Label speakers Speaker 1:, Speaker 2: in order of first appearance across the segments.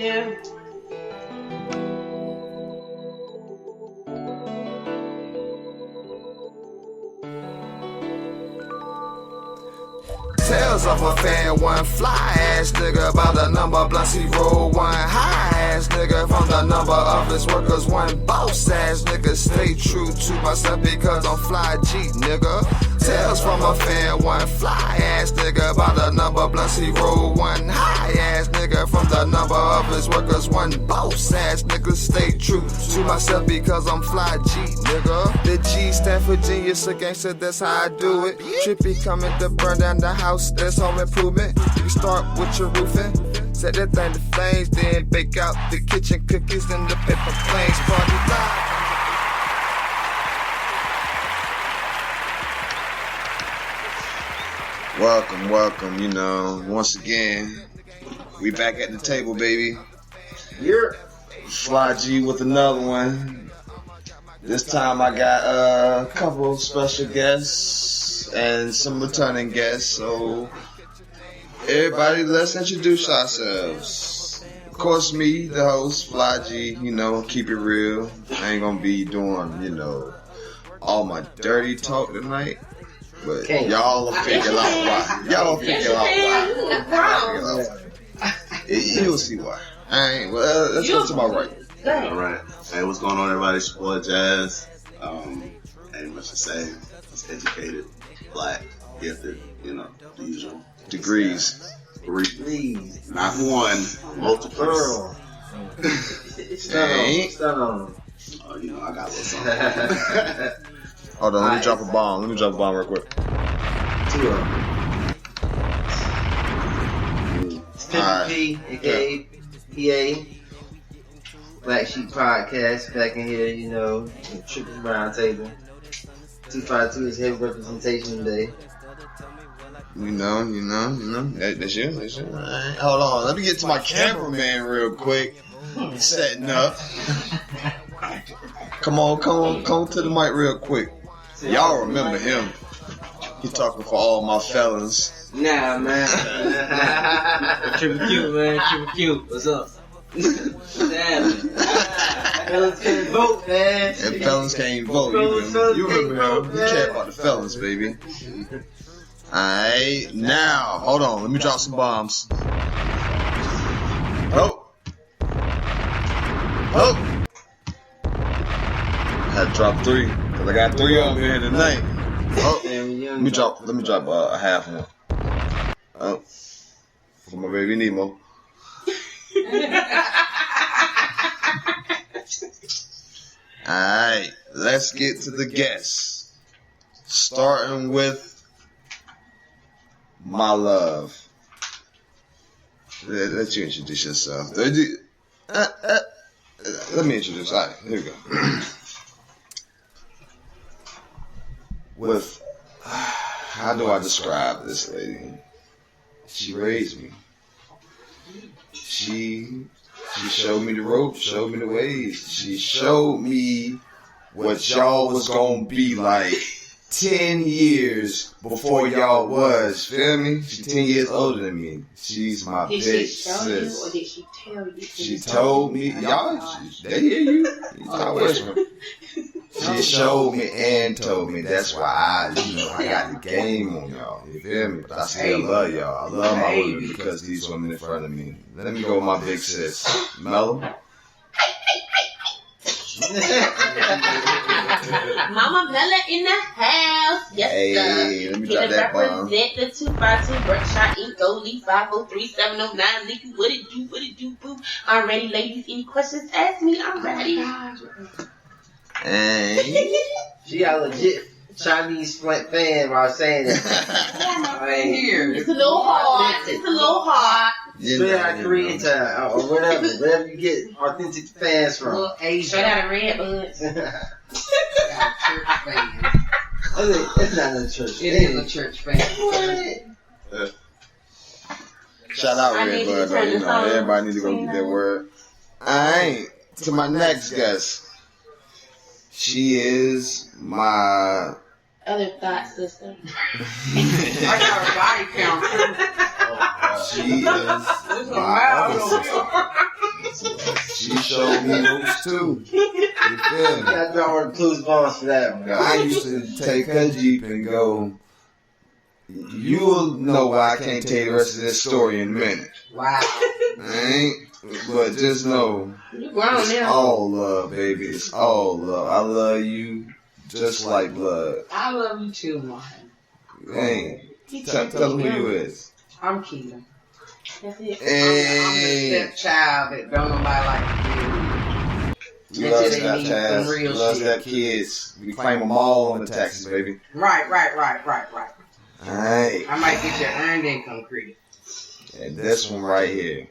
Speaker 1: Yeah.
Speaker 2: Tales of a fan, one fly ass nigga about the number blunts he roll, one high ass nigga from the number of his workers, one boss ass nigga. Stay true to myself because I'm fly G nigga. Tales from a fan, one fly ass nigga about the number blunts he roll, one high ass nigga from the number of his workers, one boss ass nigga. Stay true to myself because I'm fly G nigga. The G stand for genius, a gangster, that's how I do it. TrHippy coming to burn down the house, that's home improvement. You start with your roofing, set that thing to flames, then bake out the kitchen cookies and the paper planes. Party live. Welcome, you know, once again, we back at the table, baby.
Speaker 3: You're
Speaker 2: Fly G with another one. This time I got a couple of special guests and some returning guests, so everybody, let's introduce ourselves. Of course, me, the host, Fly G, you know, keep it real. I ain't gonna be doing, you know, all my dirty talk tonight. But y'all will figure out why. Y'all will figure out why. You'll see why. Alright, well, let's go to my right.
Speaker 4: Alright. Hey, what's going on, everybody? It's your boy Jazz. Ain't much to say. Just educated, black, gifted, you know, the usual.
Speaker 2: Degrees.
Speaker 4: Not one, multiple.
Speaker 3: girl. Stun on.
Speaker 4: Oh, you know, I got a little something.
Speaker 2: Hold on, let me drop a bomb real quick.
Speaker 3: Two of them. TrHippy, aka PA, Black Sheep Podcast, back in here, you know, tripping round table. 252 is heavy representation today.
Speaker 2: You know. That's you. Alright, hold on. Let me get to my cameraman real quick. Setting up. Come on to the mic real quick. Y'all remember him. He talking for all my fellas.
Speaker 3: Nah, man. TrHippy, man. TrHippy. What's up? Damn. Fellas can't vote, man.
Speaker 2: And fellas can't vote. You remember him. You care about the fellas, baby. Alright, now, hold on. Let me drop some bombs. Oh. I had to drop 3. Cause I got 3 of them here tonight. Oh. Let me drop a half one. Oh. For my baby Nemo. Alright, let's get to the guests. Starting with my love. Let you introduce yourself. Let me introduce. Alright, here we go. With, how do I describe this lady? She raised me. She showed me the ropes, showed me the ways. She showed me what y'all was gonna be like 10 years before y'all was. Feel me? She's 10 years older than me. She's my big sis.
Speaker 1: Did she tell you?
Speaker 2: She told me, y'all, they hear you. Y'all whispering. She showed me and told me. That's why I got the game on y'all. You feel me? But I still love y'all. I love my women because these women in front of me. Let me go with my big sis. Mellow.
Speaker 1: Mama Mella in the house. Yes,
Speaker 2: Hey,
Speaker 1: sir.
Speaker 2: let me drop that bomb.
Speaker 1: Represent the 252 Berkshire Inc. Goldie 503-709. Leaky, what it do, boo. I'm ready, ladies. Any questions? Ask me. I'm ready.
Speaker 2: Hey.
Speaker 3: She got a legit Chinese fan while saying that.
Speaker 1: It's a little hard.
Speaker 3: Straight out of Koreatown or wherever you get authentic fans from.
Speaker 1: Well, straight out of Red Buds.
Speaker 3: It's not a church.
Speaker 5: It is a church fan.
Speaker 2: Shout out Red Bud, though. You know, everybody need to go get that word. Alright, to my next guest. She is my
Speaker 1: Other thought sister.
Speaker 5: I got a body count.
Speaker 2: She is my other sister. she showed me ropes too. You feel me?
Speaker 3: Got draw the clues bonds for that one.
Speaker 2: I used to take her Jeep and go. You'll know why I can't tell you the rest of this story in a minute.
Speaker 5: Wow.
Speaker 2: Ain't, but just know
Speaker 1: You grown
Speaker 2: it's
Speaker 1: now.
Speaker 2: all love, baby. It's all love. I love you just like blood.
Speaker 5: I love you too, Martin.
Speaker 2: Ain't. Tell them who you is.
Speaker 5: I'm Keita.
Speaker 1: That's it.
Speaker 5: I'm the
Speaker 2: Hey.
Speaker 5: stepchild that don't nobody like to
Speaker 2: We love
Speaker 5: Until they need some
Speaker 2: stepchild.
Speaker 5: real
Speaker 2: We love
Speaker 5: shit.
Speaker 2: step kids. We claim them all on the taxes, baby.
Speaker 5: do. Right.
Speaker 2: Alright.
Speaker 5: I might get your earned income credit.
Speaker 2: And this one right here.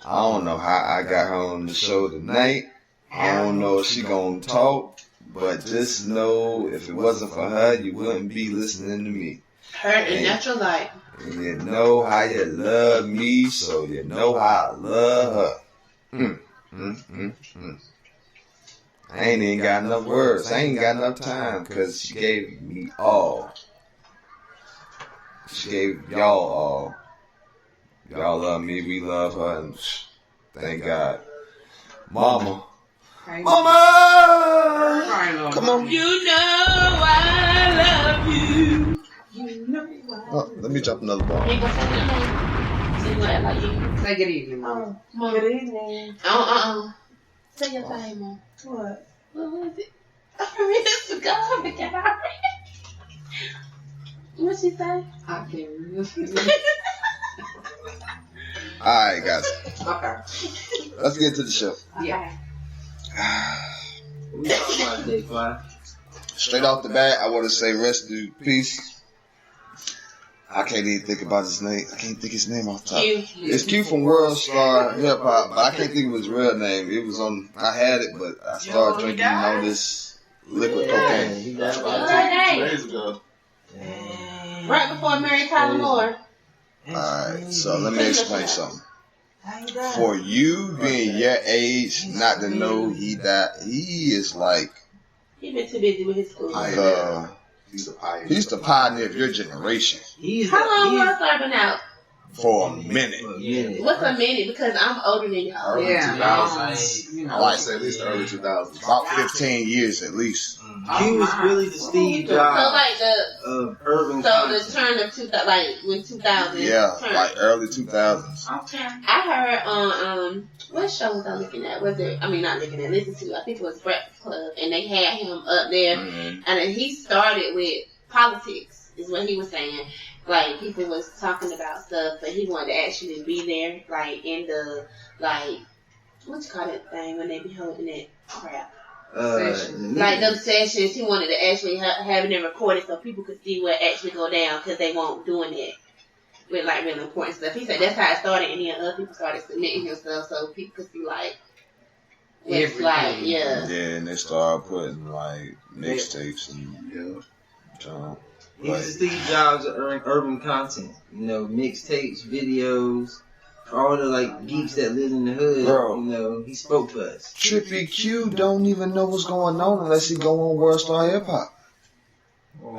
Speaker 2: I don't know how I got her on the show tonight. I don't know if she gonna talk, but just know if it wasn't for her, you wouldn't be listening to me.
Speaker 1: Her and natural light.
Speaker 2: And you know how you love me, so you know how I love her. I ain't even got enough words. I ain't got enough time, cause she gave me all. She gave y'all all. Y'all love me, we love her, and thank God. Mama. Mama! Come on.
Speaker 1: You know I love you. You know I
Speaker 2: Oh, let me drop another ball.
Speaker 1: You ain't gonna say your name. So you gonna act like you.
Speaker 5: Say good evening, Mom.
Speaker 1: Good evening. Say your thing, Mom. What was it? I missed the God. What she say?
Speaker 5: I can't remember.
Speaker 2: Alright, guys.
Speaker 5: Okay.
Speaker 2: Let's get to the show.
Speaker 5: Yeah.
Speaker 3: We talking about Day 5.
Speaker 2: Straight off the bat, I want to say rest in peace. I can't even think about his name. I can't think his name off the top.
Speaker 1: Q.
Speaker 2: It's Q from World Star Hip Hop, but I can't think of his real name. It was on. I had it, but I started drinking, this liquid cocaine.
Speaker 3: He got
Speaker 1: Right.
Speaker 4: 2 days ago.
Speaker 1: Right before Mary Tyler Moore.
Speaker 2: Alright, so let me explain something. For you being your age, not to know he died, he is like
Speaker 1: He been too busy with his school.
Speaker 2: the
Speaker 4: He's a pioneer.
Speaker 2: he's the pioneer of your generation
Speaker 1: How long was I been out?
Speaker 2: for a minute.
Speaker 1: What's a minute? Because I'm older than y'all.
Speaker 4: Early
Speaker 5: Yeah.
Speaker 4: 2000s.
Speaker 5: You
Speaker 4: I
Speaker 5: know.
Speaker 4: like to say at least the early 2000s.
Speaker 2: About 15 years at least.
Speaker 3: He was really the Steve
Speaker 1: So
Speaker 3: Jobs
Speaker 1: like the
Speaker 3: of urban
Speaker 1: so the
Speaker 3: content.
Speaker 1: turn of 2000, like when 2000.
Speaker 2: Yeah,
Speaker 1: turned.
Speaker 2: like early 2000s.
Speaker 1: Okay. I heard on what show was I looking at? Was it? I mean, not looking at. Listen to. I think it was Breakfast Club, and they had him up there,
Speaker 2: Mhm.
Speaker 1: and then he started with politics. Is what he was saying. Like people was talking about stuff, but he wanted to actually be there, like in the like what you call that thing when they be holding that crap. Like them sessions, he wanted to actually have it recorded so people could see what actually go down because they weren't doing it with like really important stuff. He said that's how it started, and then other people started submitting him stuff so people could see like what's
Speaker 5: Everything.
Speaker 1: like, yeah.
Speaker 2: Yeah, and they started putting like mixtapes and junk.
Speaker 3: He's the Steve Jobs of urban content. You know, mixtapes, videos, all the like geeks that live in the hood.
Speaker 2: Bro.
Speaker 3: You know, he spoke for us.
Speaker 2: TrHippy Q don't even know what's going on unless he go on World Star Hip Hop.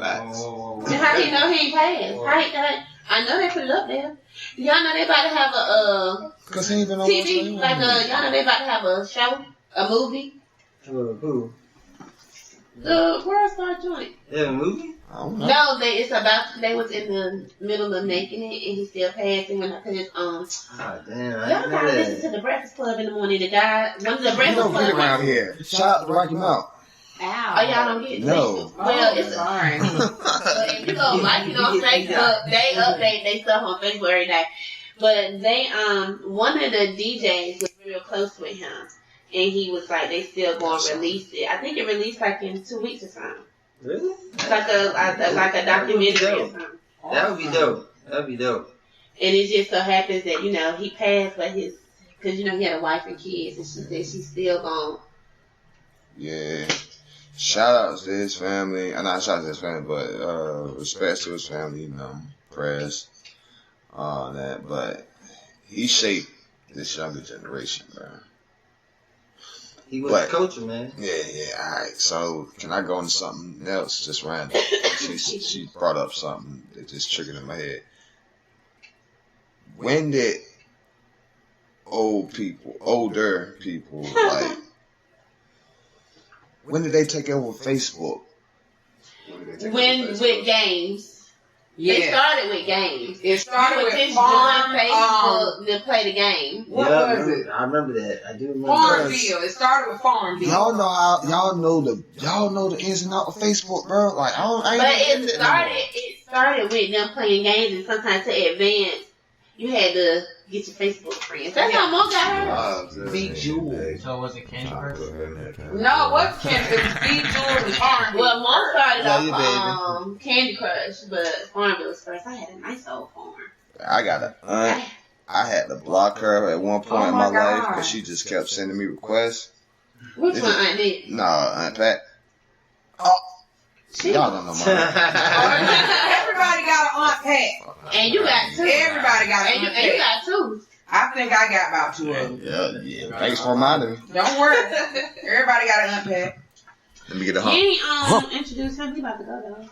Speaker 4: Facts.
Speaker 1: And how he know he ain't passed? I know they put it up there. Y'all know they about to have a
Speaker 2: Cause he ain't even on World Star
Speaker 1: TV,
Speaker 2: Hip
Speaker 1: like
Speaker 2: Hop.
Speaker 1: y'all know they about to have a show, a movie.
Speaker 3: Who?
Speaker 1: The World Star joint.
Speaker 3: They have a movie?
Speaker 2: I don't know.
Speaker 1: No, they was in the middle of making it, and he still passed. And when I cause
Speaker 3: Ah, damn, I
Speaker 1: y'all
Speaker 3: didn't know
Speaker 1: gotta listen
Speaker 3: that.
Speaker 1: to the Breakfast Club in the morning. The guy, one of the
Speaker 2: You
Speaker 1: Breakfast
Speaker 2: don't
Speaker 1: Club.
Speaker 2: get around here. Shout out to Rocky Mount.
Speaker 5: Ow.
Speaker 1: Oh, y'all don't get it?
Speaker 2: No.
Speaker 1: Well, it's
Speaker 5: sorry.
Speaker 1: but if you go like it on Facebook, they update they stuff on Facebook every day. But they one of the DJs was real close with him, and he was like they still going to release it. I think it released like in 2 weeks or something.
Speaker 3: Really?
Speaker 1: Like a documentary or something.
Speaker 3: That would be dope. That'd be dope.
Speaker 1: And it just so happens that, you know, he passed, but because, you know, he had a wife and kids, and she said she's still gone.
Speaker 2: Yeah. Shout outs to his family. Not shout out to his family, but respects to his family, you know, prayers, all that. But he shaped this younger generation, bro.
Speaker 3: He was
Speaker 2: But-
Speaker 3: a coach, man.
Speaker 2: Yeah, alright. So, can I go into something else, just random? She brought up something that just triggered in my head. When did older people, like, when did they take over Facebook?
Speaker 1: With games.
Speaker 5: Yeah.
Speaker 1: They started with games.
Speaker 5: It started
Speaker 1: You would
Speaker 5: with
Speaker 1: just
Speaker 5: farm.
Speaker 1: join Facebook to play the game.
Speaker 5: What was it?
Speaker 3: I remember that. I do remember.
Speaker 5: Farmville. It started with Farmville.
Speaker 2: Y'all know the ins and outs of Facebook, bro. Like I ain't
Speaker 1: But
Speaker 2: even in
Speaker 1: it started with them playing games, and sometimes to advance, you had to get your Facebook friends. That's how Mo got her.
Speaker 3: Be Jewel.
Speaker 6: So was it Candy Crush?
Speaker 5: No, what Candy? It was Steve Jewell and Farmville.
Speaker 1: Well, Mo started
Speaker 3: Yeah,
Speaker 1: off Candy Crush, but Farmville was first. I had a nice old farm.
Speaker 2: I got a aunt. I had to block her at one point in my life because she just kept sending me requests.
Speaker 1: Which one, Aunt Nick?
Speaker 2: Nah, Aunt Pat.
Speaker 1: She-
Speaker 2: Y'all don't know my
Speaker 5: Everybody got an Aunt Pat.
Speaker 1: And you got two.
Speaker 5: Everybody got an
Speaker 1: And
Speaker 5: Aunt
Speaker 1: you
Speaker 5: Pat.
Speaker 1: got two.
Speaker 5: I think I got about 2 of them.
Speaker 2: Yeah. Thanks for reminding me.
Speaker 5: Don't worry. Everybody got an Aunt Pat.
Speaker 2: Let me get a
Speaker 1: He
Speaker 2: hug.
Speaker 1: ain't introduced him. He about to go though.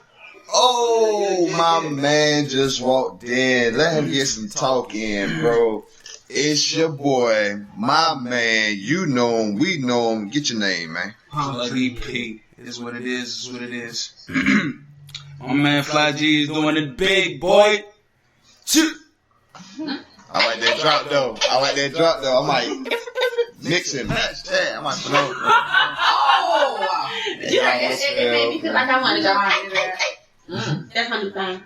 Speaker 2: Oh, my man just walked in. Let him get some talk in, bro. It's your boy, my man. You know him. We know him. Get your name, man.
Speaker 7: TrHippy is what it is. Is what it is. My man Fly G is doing it big, boy.
Speaker 2: I like that drop though. I might mix and match that. I might blow.
Speaker 5: Oh!
Speaker 1: You heard that? It made me feel like I want to go. That's my new thing.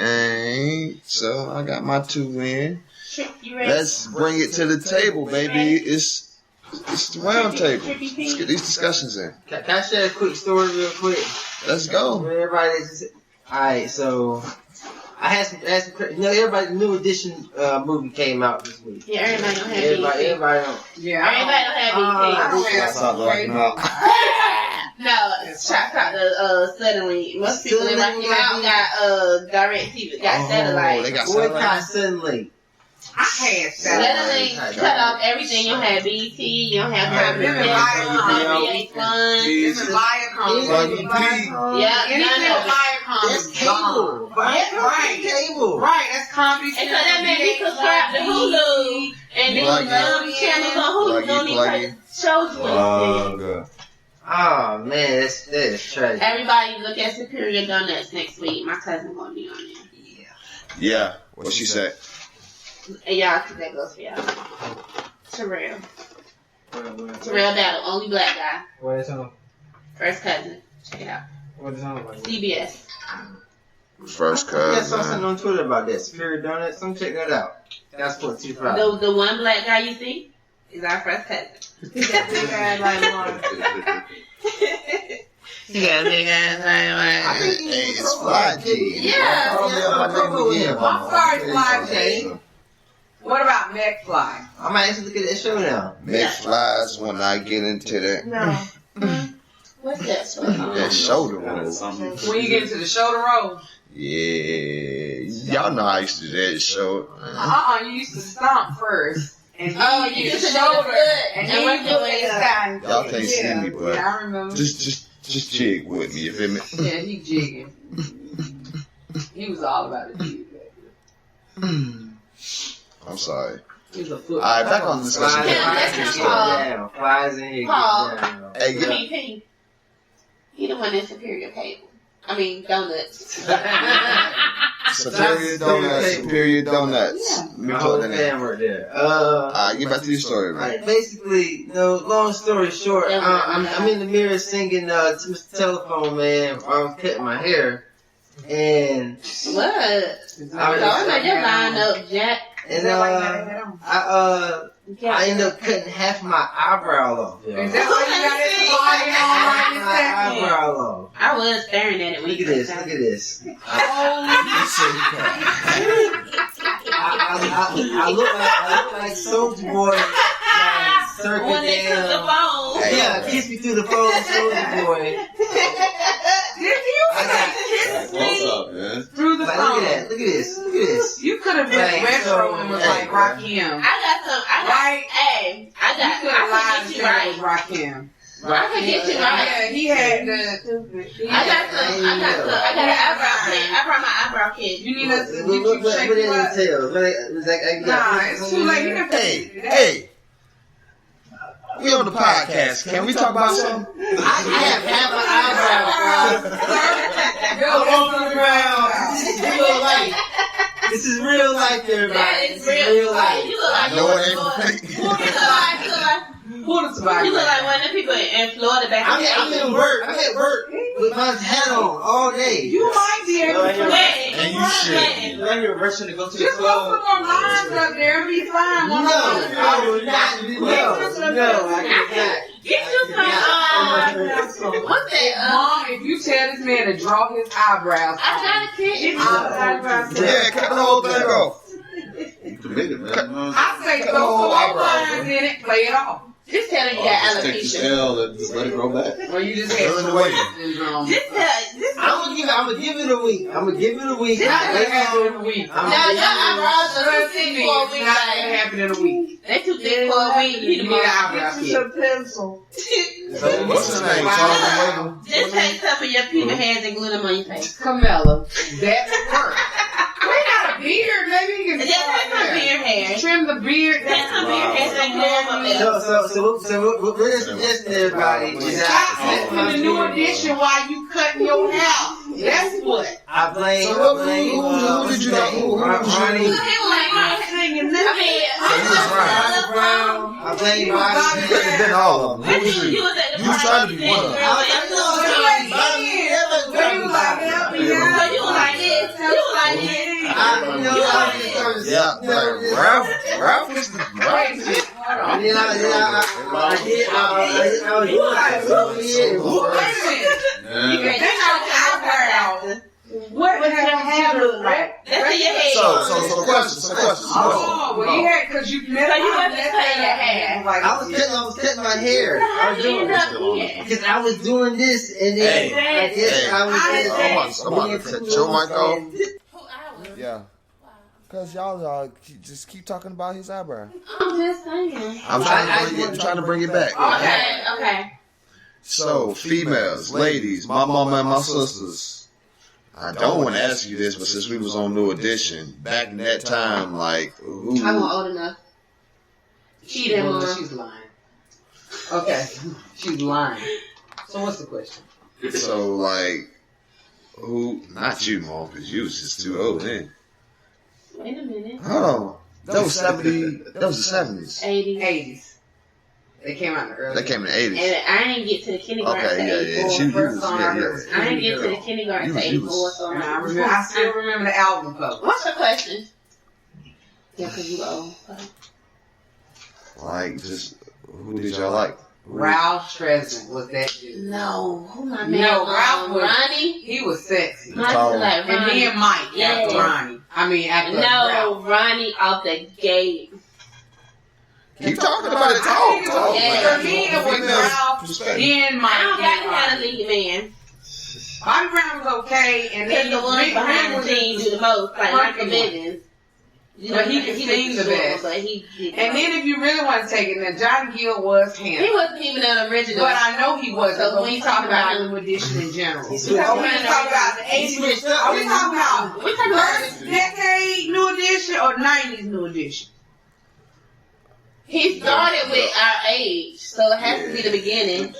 Speaker 2: Ain't. So I got my 2 in.
Speaker 1: You ready?
Speaker 2: Let's bring it to the table, baby. It's the round table. Let's get these discussions in.
Speaker 3: Can I share a quick story real quick?
Speaker 2: Let's go.
Speaker 3: Alright, so I had some everybody, the new edition movie came out this week.
Speaker 1: Yeah, everybody don't have BT.
Speaker 3: Everybody don't.
Speaker 5: Yeah,
Speaker 1: Everybody don't have
Speaker 5: I don't
Speaker 1: BT.
Speaker 5: have some
Speaker 1: No, shout out to suddenly. Most people in Rocky Mountain got direct TV, got satellite.
Speaker 2: They got
Speaker 3: Boycott
Speaker 2: satellite.
Speaker 3: suddenly.
Speaker 5: I had satellite.
Speaker 1: Suddenly cut off everything. You don't have BT. You don't have
Speaker 5: Yeah,
Speaker 1: Caribbean.
Speaker 5: Viacom.
Speaker 1: Fun.
Speaker 5: This is Viacom.
Speaker 1: Yeah,
Speaker 5: Anything
Speaker 1: none
Speaker 5: with
Speaker 1: of it.
Speaker 5: Viacom
Speaker 3: That's
Speaker 5: is
Speaker 3: cable.
Speaker 5: gone.
Speaker 3: Right. Cable.
Speaker 5: Right, that's Comedy
Speaker 1: And so
Speaker 5: Central.
Speaker 1: that made me subscribe to Hulu. And then
Speaker 2: Pluggy.
Speaker 1: channels on Hulu don't even play shows you want to see.
Speaker 3: Oh man, that's tragic.
Speaker 1: Everybody look at Superior Donuts next week. My cousin gonna be on there.
Speaker 2: Yeah. What she said?
Speaker 1: And y'all, that goes for y'all. Terrell. Terrell Battle, only black guy.
Speaker 6: What is on?
Speaker 1: First cousin. Check it out.
Speaker 6: What is on?
Speaker 1: CBS.
Speaker 2: First
Speaker 3: I saw something
Speaker 2: cousin.
Speaker 3: on Twitter about that. Superior Donuts. Come check that out. That's what 2
Speaker 1: The one black guy you see is our first cousin. He got big eyes like one. He got big eyes like one.
Speaker 2: Hey, it's Fly G.
Speaker 1: Yeah.
Speaker 2: Call me up my name again.
Speaker 5: I'm sorry, Fly G. What about McFly?
Speaker 3: I might actually look at that show now.
Speaker 2: McFlies when I get into that
Speaker 1: No. What's that show?
Speaker 2: that shoulder roll.
Speaker 5: When you get into the shoulder roll.
Speaker 2: Yeah, y'all know I used to do that show.
Speaker 5: You used to stomp first. And then
Speaker 1: You
Speaker 5: you
Speaker 1: just
Speaker 5: get
Speaker 1: shoulder
Speaker 5: shoulder.
Speaker 1: and
Speaker 5: And
Speaker 1: then
Speaker 5: then
Speaker 1: we
Speaker 5: you
Speaker 1: do
Speaker 5: do
Speaker 1: it.
Speaker 5: it time.
Speaker 2: Y'all can't see me, but
Speaker 5: Yeah, I remember.
Speaker 2: just jig with me, you feel me?
Speaker 5: Yeah, he jigging. He was all about the jig.
Speaker 2: I'm sorry.
Speaker 5: He was a foot.
Speaker 2: Alright, back on the discussion.
Speaker 3: Flies in here.
Speaker 1: Paul.
Speaker 3: Get down.
Speaker 2: Hey, get
Speaker 1: PP. He the one in Superior Cable. I mean, Donuts.
Speaker 2: Superior Donuts. Superior Donuts.
Speaker 1: Yeah.
Speaker 2: Let me
Speaker 3: My
Speaker 2: plug
Speaker 3: whole
Speaker 2: that in.
Speaker 3: fam right there.
Speaker 2: Alright, get back to your story, man.
Speaker 3: Right, basically, long story short, I'm in the mirror singing to Mr. Telephone Man while I was cutting my hair, and
Speaker 1: What? I know you're lying up, Jack.
Speaker 3: and I ended up cutting half my eyebrow off. Yo.
Speaker 5: Is that why you got this body on right this second?
Speaker 3: Eyebrow off.
Speaker 1: I was staring at it when
Speaker 3: Look
Speaker 1: you
Speaker 3: at this.
Speaker 1: first
Speaker 3: Look at this. I look like Soulja Boy, like circling
Speaker 1: when they took the
Speaker 3: down.
Speaker 1: phone.
Speaker 3: Yeah, kiss me through the phone, Soulja Boy.
Speaker 5: Did you
Speaker 3: I
Speaker 5: kiss
Speaker 2: What's
Speaker 5: me
Speaker 2: up, man?
Speaker 5: through the
Speaker 3: Like,
Speaker 5: phone?
Speaker 3: look at that. Look at this. Look at this.
Speaker 5: You could have been
Speaker 3: Like,
Speaker 5: retro
Speaker 3: so-
Speaker 5: and was
Speaker 3: hey,
Speaker 5: like Rakim.
Speaker 1: I got some.
Speaker 5: Right?
Speaker 1: Hey, I
Speaker 5: You could have
Speaker 1: got.
Speaker 5: lied
Speaker 1: I
Speaker 5: and
Speaker 1: get
Speaker 5: said
Speaker 1: you
Speaker 5: it was
Speaker 1: right.
Speaker 5: Rakim.
Speaker 1: I can get you right.
Speaker 5: Yeah, he had the.
Speaker 1: I got an eyebrow kit. I brought my eyebrow kit.
Speaker 5: You need us to get
Speaker 3: What
Speaker 5: you
Speaker 3: did
Speaker 5: shake
Speaker 3: it
Speaker 5: you up.
Speaker 3: entail?
Speaker 5: Nah, it's too late. You can
Speaker 6: Hey, we on the podcast. Can we talk about something?
Speaker 3: I have half an eyebrow, bro. I'm on the ground. This is real life. This is real life, everybody.
Speaker 1: That
Speaker 3: This
Speaker 1: is
Speaker 3: is
Speaker 1: real.
Speaker 3: life.
Speaker 1: You look like
Speaker 6: I know it ain't fake.
Speaker 1: you look like
Speaker 5: pull the tobacco.
Speaker 1: you look like one of the people in Florida back in the
Speaker 3: I'm
Speaker 1: 80s.
Speaker 3: at work. I'm at work with my hat on all day.
Speaker 5: You might be able to
Speaker 1: Sweating.
Speaker 6: And you should.
Speaker 3: Let me rushing to go to the
Speaker 5: just put some
Speaker 3: club.
Speaker 5: more lines up there and be fine.
Speaker 3: No, I will not. No, I cannot.
Speaker 1: Get you some, what's that?
Speaker 5: Mom, if you tell this man to draw his eyebrows,
Speaker 1: I got a kid.
Speaker 6: Yeah, cut the whole thing off.
Speaker 4: You committed, man.
Speaker 5: I say throw some more lines in it, play it off.
Speaker 1: Just tell her you got
Speaker 4: Just take the
Speaker 1: alopecia.
Speaker 4: shell and just let it grow back.
Speaker 5: Or you just had
Speaker 6: Fill in the way.
Speaker 5: syndrome.
Speaker 1: Just
Speaker 3: I'm gonna give it a week. I'm gonna give it a week.
Speaker 5: Not gonna happen in a week.
Speaker 1: now your eyebrows are too thick for a
Speaker 5: Not
Speaker 1: week.
Speaker 5: gonna happen in a week.
Speaker 1: They too thick for a week. You need
Speaker 5: You
Speaker 1: to
Speaker 5: need an
Speaker 1: buy
Speaker 5: eyebrow
Speaker 8: This is
Speaker 5: kit.
Speaker 8: a pencil.
Speaker 6: What's his name? Charles Wagon?
Speaker 1: Just take some of your pubic hairs and glue them on your face.
Speaker 5: Camilla, that would work. We got a beard, maybe you can
Speaker 1: Just take some beard hair.
Speaker 5: trim the beard.
Speaker 1: Take some beard hairs and glue them up there.
Speaker 3: So what we're suggesting, everybody, is
Speaker 5: Stop listening to New Edition while you cutting your hair. That's what.
Speaker 3: I blame.
Speaker 6: So who did you know? Who was you?
Speaker 3: Ronnie.
Speaker 1: He was like,
Speaker 5: Singing
Speaker 1: I mean,
Speaker 6: So
Speaker 3: Brown. I blame
Speaker 6: It
Speaker 3: Ronnie.
Speaker 6: could have been all of them. Who was you?
Speaker 1: You was at the
Speaker 6: You was trying to be one of them.
Speaker 1: So you was like this. You was like this.
Speaker 6: Yeah, like Ralph was the right.
Speaker 3: And then I was doing
Speaker 5: What would your hair look like?
Speaker 1: That's in your head.
Speaker 6: So question.
Speaker 5: Oh, well, you had, because you met
Speaker 1: So you have to cut your hair.
Speaker 3: I was cutting my hair. I was doing because I was doing this and then I guess I was
Speaker 6: I'm about to cut your mic off. Yeah. Cause y'all just keep talking about his eyebrow.
Speaker 1: I'm just saying.
Speaker 6: I'm trying to bring it back.
Speaker 1: Okay.
Speaker 6: So, females, ladies, my mama and my sisters. I don't want to ask you this, but since we was on New Edition, back in that time, like, who?
Speaker 1: I wasn't old enough. She didn't want.
Speaker 5: She's lying. Okay, she's lying. So what's the question?
Speaker 6: So, like, who? Not you, Mom, because you was just too old then.
Speaker 1: Wait a minute.
Speaker 6: Hold on. That was 70. That was the 70s.
Speaker 1: 80s.
Speaker 5: 80s. They came out in the early.
Speaker 6: That came in the 80s.
Speaker 1: And I didn't get to the kindergarten
Speaker 6: Okay,
Speaker 1: to
Speaker 6: yeah.
Speaker 1: 84.
Speaker 6: She was,
Speaker 5: First song I heard.
Speaker 1: I didn't get to the kindergarten to 84, so
Speaker 5: And
Speaker 1: I'm
Speaker 5: I still remember the album cover.
Speaker 1: What's your question? Yeah, because you old.
Speaker 6: Like, just, who did y'all like?
Speaker 5: Ralph Tresvant was that dude.
Speaker 1: No. Who my man?
Speaker 5: No, Ralph was.
Speaker 1: Ronnie?
Speaker 5: He was sexy.
Speaker 1: Ronnie was like
Speaker 5: And
Speaker 1: Ronnie.
Speaker 5: me and Mike after
Speaker 1: Yeah.
Speaker 5: Ronnie. I mean, after
Speaker 1: No,
Speaker 5: Ralph.
Speaker 1: Ronnie off the gate.
Speaker 6: Keep talking about it. Talk.
Speaker 1: Yeah.
Speaker 5: For me, it was Ralph, then Mike.
Speaker 1: I don't got to
Speaker 5: then
Speaker 1: have a
Speaker 5: Ronnie.
Speaker 1: lead man.
Speaker 5: Bobby Brown was okay, and
Speaker 1: Because
Speaker 5: then
Speaker 1: the ones
Speaker 5: Big
Speaker 1: behind
Speaker 5: Man
Speaker 1: the
Speaker 5: was
Speaker 1: scenes do the most, like Michael Bivins. You
Speaker 5: But he could sing the best.
Speaker 1: But he did
Speaker 5: And then if you really want to take it, then John Gill was
Speaker 1: he
Speaker 5: him.
Speaker 1: wasn't even an original.
Speaker 5: But I know he wasn't.
Speaker 1: So
Speaker 5: But
Speaker 1: we
Speaker 5: we talking about
Speaker 1: talking
Speaker 5: New Edition in general.
Speaker 3: He's
Speaker 5: We talking
Speaker 3: switched
Speaker 5: about the 80s. Are we talking about
Speaker 1: we talking about
Speaker 5: first decade New Edition or 90s New Edition?
Speaker 1: he started with our age, so it has to be the beginning.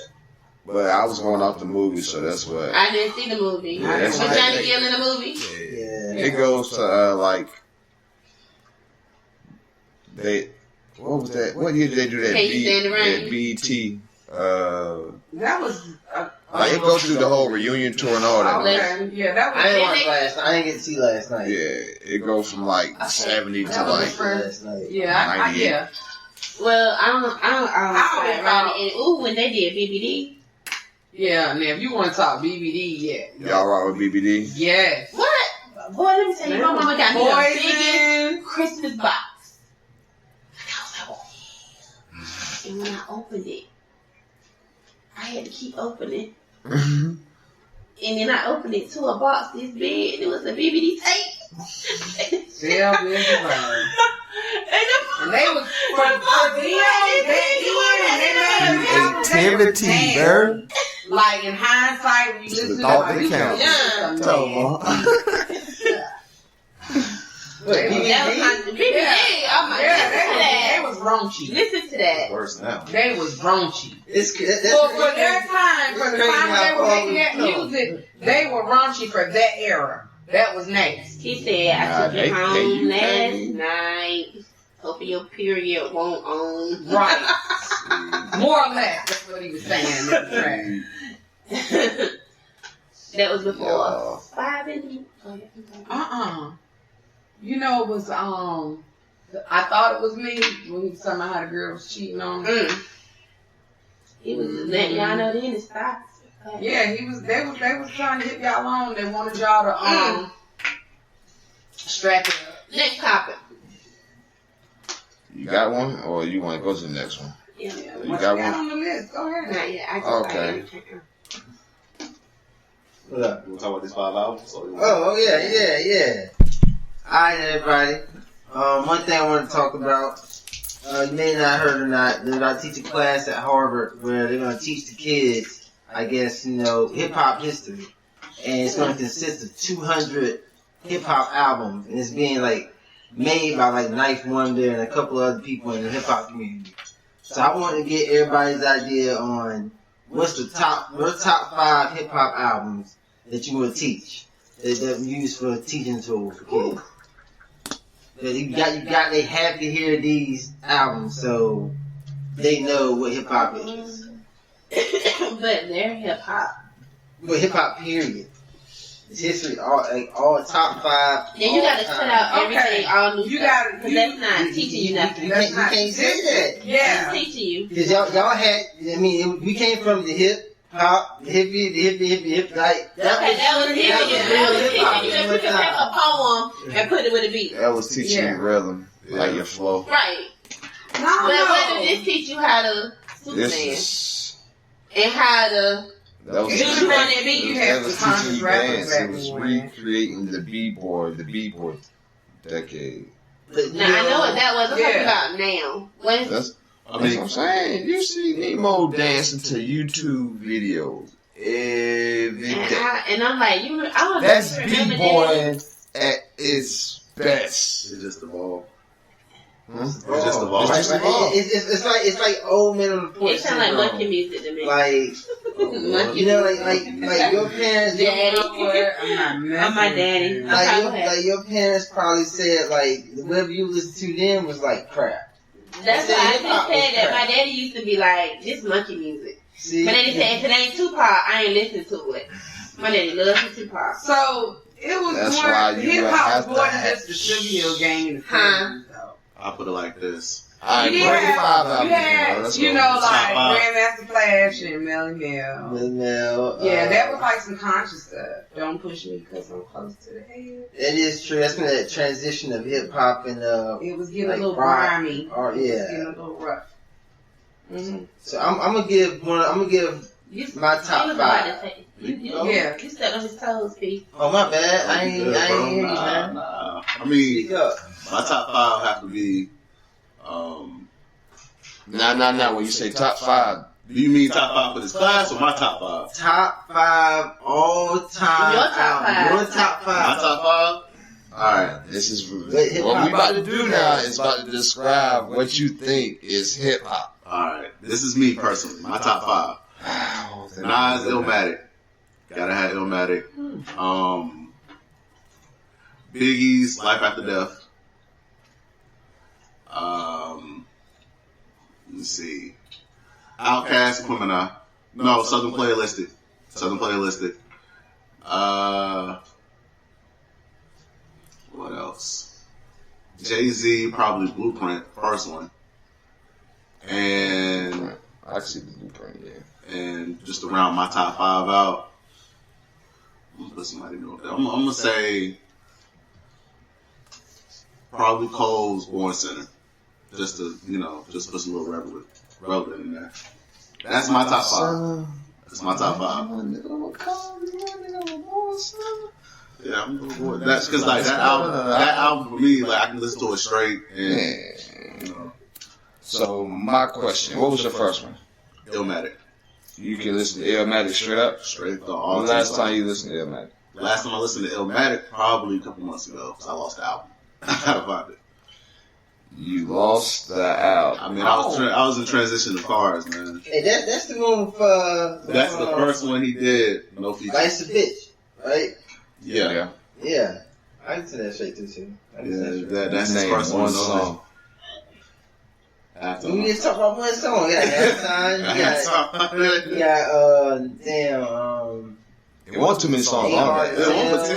Speaker 6: But I was going off the movie, so that's what.
Speaker 1: I didn't see the movie.
Speaker 6: Yeah, that's
Speaker 1: Was
Speaker 6: what
Speaker 1: Johnny
Speaker 6: they-
Speaker 1: Gill in the movie?
Speaker 3: Yeah.
Speaker 6: It goes to, like, what was that? What year did they do that?
Speaker 1: Can You Stand the Rain?
Speaker 6: That BET.
Speaker 5: That was.
Speaker 6: Like, it goes through the whole reunion tour and all that.
Speaker 5: Okay. Yeah, that was.
Speaker 3: I didn't watch last night. I didn't get to see last night.
Speaker 6: Yeah, it goes from like 70 to
Speaker 5: That was
Speaker 6: like.
Speaker 5: the first.
Speaker 3: Last night.
Speaker 5: Yeah, yeah.
Speaker 1: Well, I don't
Speaker 5: I don't
Speaker 1: Ronnie. And ooh, when they did BBD.
Speaker 5: Yeah, now if you want to talk BBD, yeah.
Speaker 6: Y'all rock with BBD?
Speaker 5: Yes.
Speaker 1: What? Boy, let me tell you, my mama got me the
Speaker 5: Poison.
Speaker 1: biggest Christmas box. I was like, oh. And when I opened it, I had to keep opening. And then I opened it to a box this big, and it was a BBD tape.
Speaker 5: Sell this around.
Speaker 1: And
Speaker 5: And they was from they made an album. They
Speaker 6: creativity, bro.
Speaker 5: Like in hindsight, when you listen to it,
Speaker 6: thought
Speaker 5: like,
Speaker 6: that counts.
Speaker 5: They
Speaker 1: That was my BBA. Oh my God.
Speaker 5: they was raunchy.
Speaker 1: Listen to that.
Speaker 4: Worse now.
Speaker 5: They was raunchy.
Speaker 3: It's
Speaker 5: For their time, for the
Speaker 3: crazy
Speaker 5: time when they
Speaker 3: how
Speaker 5: were
Speaker 3: far
Speaker 5: making that
Speaker 3: we've come.
Speaker 5: music, they were raunchy for that era. That was next.
Speaker 1: He said, I took you
Speaker 6: they
Speaker 1: home last
Speaker 6: crazy.
Speaker 1: night. Hoping your period won't own.
Speaker 5: Right. More or less. That's what he was saying in the track.
Speaker 1: That was before
Speaker 6: Yeah.
Speaker 1: 5 in the
Speaker 5: You know, it was, I thought it was me when he was talking about how the girl was cheating on him.
Speaker 1: He was letting y'all know then it stopped.
Speaker 5: Yeah, they was trying to hit y'all on. They wanted y'all to, strap it up.
Speaker 1: Next topic.
Speaker 6: You got one, or you want to go to the next one?
Speaker 1: Yeah.
Speaker 5: What
Speaker 6: You got one?
Speaker 5: on the list? Go ahead.
Speaker 1: Not yet. I just
Speaker 6: Okay.
Speaker 3: What up?
Speaker 4: You want to talk about these 5 albums?
Speaker 3: Oh yeah. Alright, everybody. One thing I want to talk about. You may not have heard or not. They're about to teach a class at Harvard where they're going to teach the kids, I guess, hip hop history, and it's going to consist of 200 hip hop albums, and it's being made by Knife Wonder and a couple other people in the hip hop community. So I want to get everybody's idea on what's your top 5 hip hop albums that you would teach, that you use for a teaching tool for kids. They have to hear these albums so they know what hip hop is.
Speaker 1: But they're hip hop.
Speaker 3: But hip hop, period. It's history, all top 5.
Speaker 1: Then you gotta cut out everything, all new
Speaker 5: You
Speaker 1: stuff.
Speaker 5: gotta-
Speaker 1: Because that's not teaching you nothing.
Speaker 3: You can't say that.
Speaker 5: Yeah.
Speaker 1: It's teaching you.
Speaker 3: Because y'all had, we came from the hip hop, the hippie, like,
Speaker 1: That was teaching you. That was teaching you that you can make a poem and put it with a beat.
Speaker 6: That was teaching you rhythm, like your flow.
Speaker 1: Right.
Speaker 5: No,
Speaker 1: But what did this teach you how to
Speaker 6: This
Speaker 1: Superman?
Speaker 6: is
Speaker 1: And how to
Speaker 6: that was
Speaker 1: do the run that beat?
Speaker 5: You
Speaker 6: that
Speaker 5: had
Speaker 6: was
Speaker 5: some conscious
Speaker 6: teaching you
Speaker 5: rappers
Speaker 6: dance.
Speaker 5: back
Speaker 6: It was
Speaker 5: then.
Speaker 6: recreating the b-boy decade.
Speaker 1: Now I know what that was. I'm talking
Speaker 5: Yeah.
Speaker 1: about now. What is
Speaker 6: That's what I'm saying. You see Nemo dancing to YouTube videos every day.
Speaker 1: and I'm like, I don't
Speaker 6: That's
Speaker 1: remember
Speaker 6: b-boy at its best.
Speaker 4: It's just evolved.
Speaker 3: It's
Speaker 4: just evolved.
Speaker 6: It's just evolved.
Speaker 3: It's like old men on the
Speaker 1: that.
Speaker 3: porch.
Speaker 1: It sound like
Speaker 3: syndrome.
Speaker 1: monkey music to me.
Speaker 3: Like,
Speaker 1: Monkey
Speaker 3: like your parents,
Speaker 1: Daddy.
Speaker 5: I'm not
Speaker 1: I'm my daddy.
Speaker 3: like your parents probably said whatever you listened to then was like crap.
Speaker 1: That's
Speaker 3: They
Speaker 1: why I
Speaker 3: said hip-hop
Speaker 1: just said
Speaker 3: was
Speaker 1: that
Speaker 3: crap.
Speaker 1: my daddy used to be like, this monkey music.
Speaker 3: See,
Speaker 1: But then he said, if it ain't Tupac, I ain't listening to it. My daddy loves his Tupac.
Speaker 5: So it was
Speaker 6: That's why
Speaker 5: more
Speaker 6: you
Speaker 5: hip
Speaker 6: would
Speaker 5: hop
Speaker 6: have
Speaker 5: was more
Speaker 6: to
Speaker 5: than just the trivial game in the
Speaker 1: Huh?
Speaker 5: film. So.
Speaker 4: I put it like this.
Speaker 6: Alright,
Speaker 5: You
Speaker 6: bring
Speaker 5: had-
Speaker 6: 5
Speaker 5: You
Speaker 6: albums.
Speaker 5: had,
Speaker 6: Let's
Speaker 5: you
Speaker 6: go.
Speaker 5: know,
Speaker 4: Top
Speaker 5: like
Speaker 4: 5.
Speaker 5: Grandmaster Flash and Melly Mel. Yeah, that was like some conscious stuff. Don't push me because I'm close to the head.
Speaker 3: That is true. That's been that transition of hip hop and
Speaker 5: It was getting
Speaker 3: like
Speaker 5: a little
Speaker 3: rock,
Speaker 5: grimy.
Speaker 3: or
Speaker 5: It was
Speaker 3: yeah.
Speaker 5: getting a little rough. Mm-hmm.
Speaker 3: So I'm gonna give my top 5.
Speaker 5: Yeah.
Speaker 1: You stepped on his toes, P.
Speaker 3: Oh my bad, I ain't hear you,
Speaker 4: Nah,
Speaker 3: man.
Speaker 4: nah. I mean,
Speaker 3: Speak up.
Speaker 4: my top 5 have to be.
Speaker 6: Nah. When you say top 5,
Speaker 4: Do you mean top 5 for this class or my top 5?
Speaker 3: Top 5 all time
Speaker 1: Your top
Speaker 3: albums.
Speaker 1: 5.
Speaker 3: Your top 5.
Speaker 4: My top 5. All right.
Speaker 6: this is
Speaker 3: hip-hop
Speaker 6: what we about to do now. Is about to describe what you think is hip hop.
Speaker 4: All right. This is me personally. My top 5. Nas, Illmatic. Gotta have Illmatic. Biggie's Life After Death. Let's see. Outkast, Aquemini. No, Southern Playalistic. What else? Jay-Z, probably Blueprint, first one. And
Speaker 6: I see the blueprint, yeah.
Speaker 4: and just to round my top 5 out, I'm gonna put somebody new up there. I'm gonna say probably Cole's Born Center, just to just put some little relevant in there. That's my top 5. That's my top 5. Yeah, I'm gonna go with that's because like that album for me, like I can listen to it straight and
Speaker 6: So my question, what was your first one?
Speaker 4: Illmatic.
Speaker 6: You can listen to Illmatic straight up.
Speaker 4: Straight through
Speaker 6: When the last time you listened to Illmatic?
Speaker 4: Last time I listened to Illmatic, probably a couple months ago, because I lost the album. I gotta find it.
Speaker 6: You lost the album.
Speaker 4: I mean, I was in transition to cars, man.
Speaker 3: Hey, that's the one with,
Speaker 4: that's the first one he did. No features.
Speaker 3: Life's a Bitch, right?
Speaker 4: Yeah.
Speaker 3: Yeah. I can see that straight through too.
Speaker 4: That's his first
Speaker 6: one song.
Speaker 3: We just talk about one song. You got Halftime. You got
Speaker 6: It wasn't too many songs on there.
Speaker 4: It was